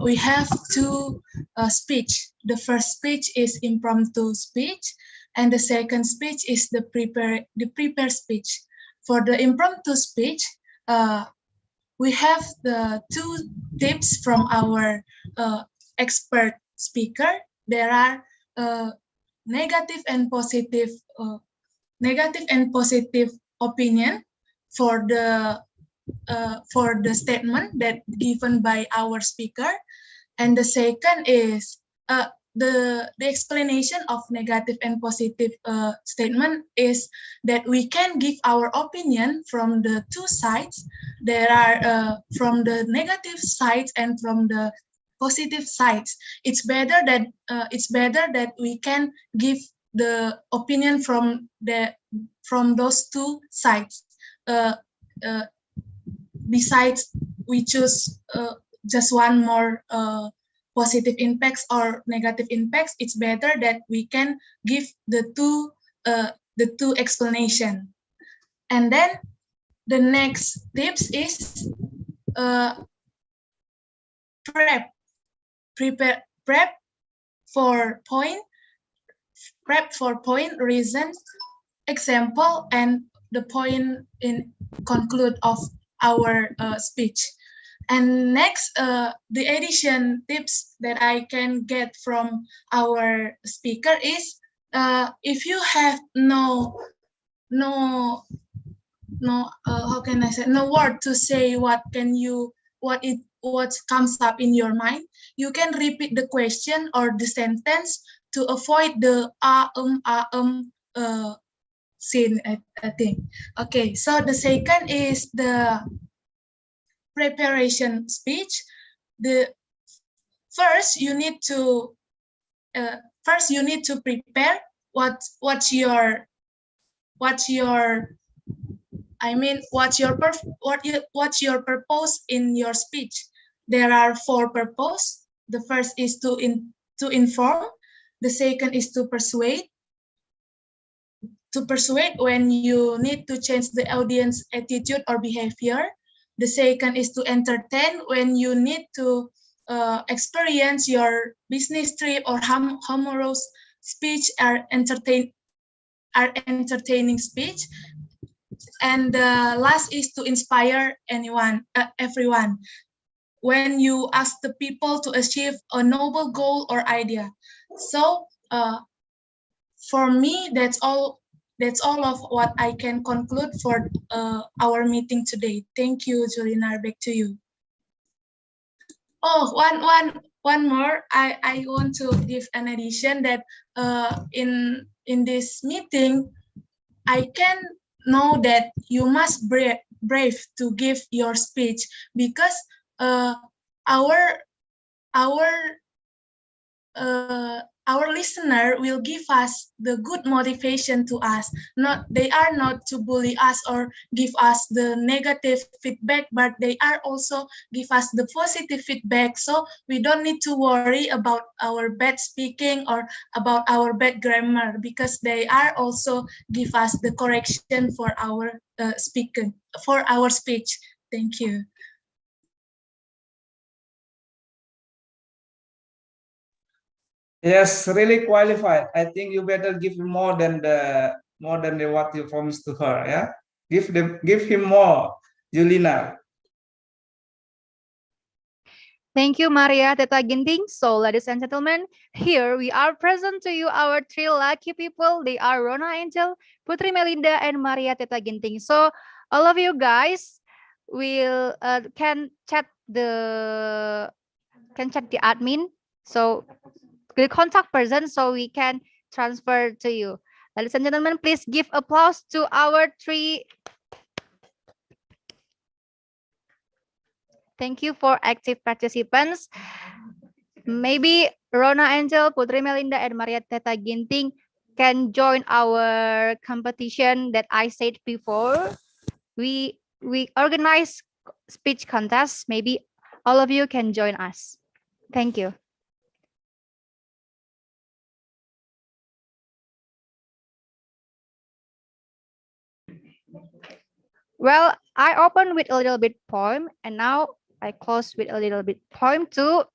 S15: we have 2 speech. The first speech is impromptu speech, and the second speech is the prepared speech. For the impromptu speech, we have the 2 tips from our expert speaker. There are negative and positive opinion for the statement that given by our speaker, and the second is the explanation of negative and positive statement is that we can give our opinion from the two sides. There are from the negative sides and from the positive sides. It's better that we can give the opinion from those two sides. Besides, we choose just one more positive impacts or negative impacts. It's better that we can give the two explanation. And then the next tips is prep for point, reason, example, and the point in conclude of our speech. And next, the addition tips that I can get from our speaker is if you have no how can I say, no word to say what comes up in your mind, you can repeat the question or the sentence to avoid the scene, I think. Okay, so the second is the preparation speech. The first you need to prepare what's your purpose in your speech. There are 4 purposes. The first is to inform. The second is to persuade. To persuade when you need to change the audience attitude or behavior. The second is to entertain when you need to experience your business trip or humorous speech are entertaining speech. And the last is to inspire everyone when you ask the people to achieve a noble goal or idea. So for me, that's all of what I can conclude for our meeting today. Thank you, Julinar. Back to you. Oh, one more. I want to give an addition that in this meeting, I can know that you must brave to give your speech, because our listener will give us the good motivation to us. They are not to bully us or give us the negative feedback, but they are also give us the positive feedback. So we don't need to worry about our bad speaking or about our bad grammar, because they are also give us the correction for our speech. Thank you.
S1: Yes, really qualified. I think you better give him more than what you promised to her. Yeah, give him more, Julina.
S9: Thank you, Maria Teta Ginting. So, ladies and gentlemen, here we are present to you our 3 lucky people. They are Rona Angel, Putri Melinda, and Maria Teta Ginting. So, all of you guys will can chat the admin. So, the contact person, so we can transfer to you. Ladies and gentlemen, please give applause to our 3. Thank you for active participants. Maybe Rona Angel, Putri Melinda, and Maria Teta Ginting can join our competition that I said before. We organize speech contests. Maybe all of you can join us. Thank you. Well, I open with a little bit poem, and now I close with a little bit poem to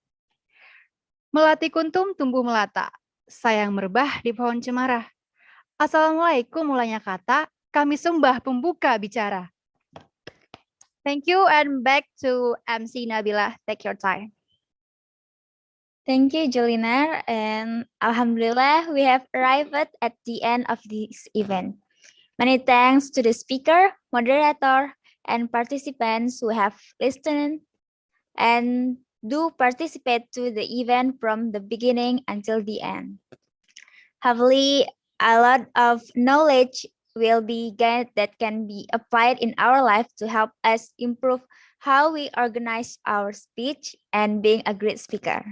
S9: Melati kuntum tumbuh melata, sayang merebah di pohon cemara. Assalamualaikum mulanya kata, kami sembah pembuka bicara. Thank you, and back to MC Nabila. Take your time.
S6: Thank you, Jolinar, and Alhamdulillah, we have arrived at the end of this event. Many thanks to the speaker, moderator, and participants who have listened. And Do participate to the event from the beginning until the end. Hopefully, a lot of knowledge will be gained that can be applied in our life to help us improve how we organize our speech and being a great speaker.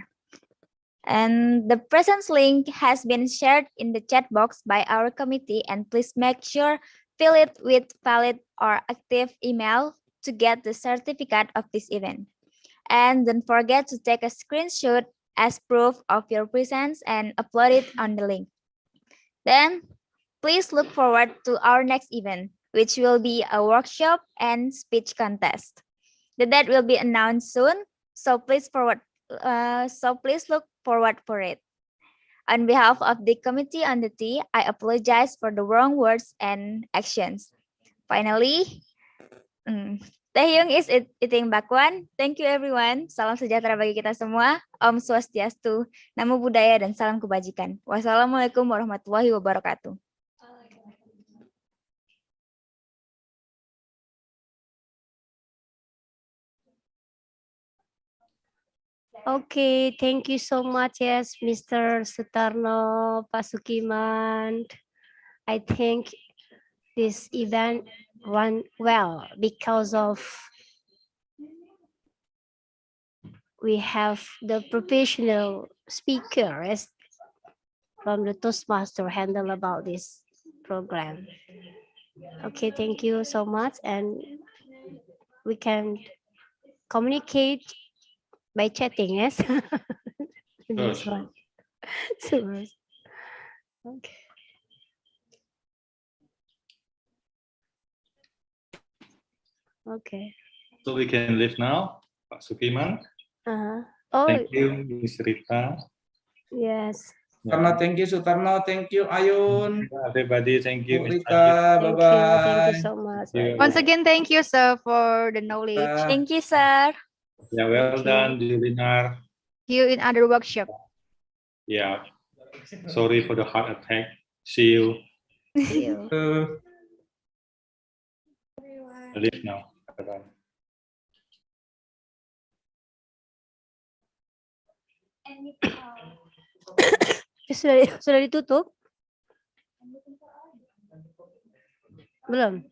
S6: And the presence link has been shared in the chat box by our committee, and please make sure fill it with valid or active email to get the certificate of this event. And don't forget to take a screenshot as proof of your presence and upload it on the link. Then please look forward to our next event, which will be a workshop and speech contest. The date will be announced soon, so please look forward for it. On behalf of the committee on the T, I apologize for the wrong words and actions. Finally, Taehyung is eating bakwan. Thank you everyone. Salam sejahtera bagi kita semua. Om Swastiastu, Namo Buddhaya, dan salam kebajikan. Wassalamualaikum warahmatullahi wabarakatuh.
S5: Okay, thank you so much, yes, Mr. Sutarno, Pasukiman. I think this event went well because of we have the professional speakers from the Toastmaster handle about this program. Okay, thank you so much, and we can communicate by chatting, yes? This one. Sure. Okay. Okay.
S2: So we can leave now, Pak Sukiman.
S5: Oh,
S2: Thank you, Ms. Rita.
S5: yes.
S1: Sutarno, thank you. Sutarno, thank you. Ayun.
S2: Everybody, thank you. Ms.
S1: Rita, bye-bye.
S5: Thank you so much.
S9: Once again, thank you, sir, for the knowledge.
S6: Thank you, sir.
S2: Yeah, well done, Julinar.
S9: See you in other workshop.
S2: Yeah. Sorry for the heart attack. See you.
S6: See you.
S2: I leave now. Bye-bye.
S5: Sudah ditutup? Belum?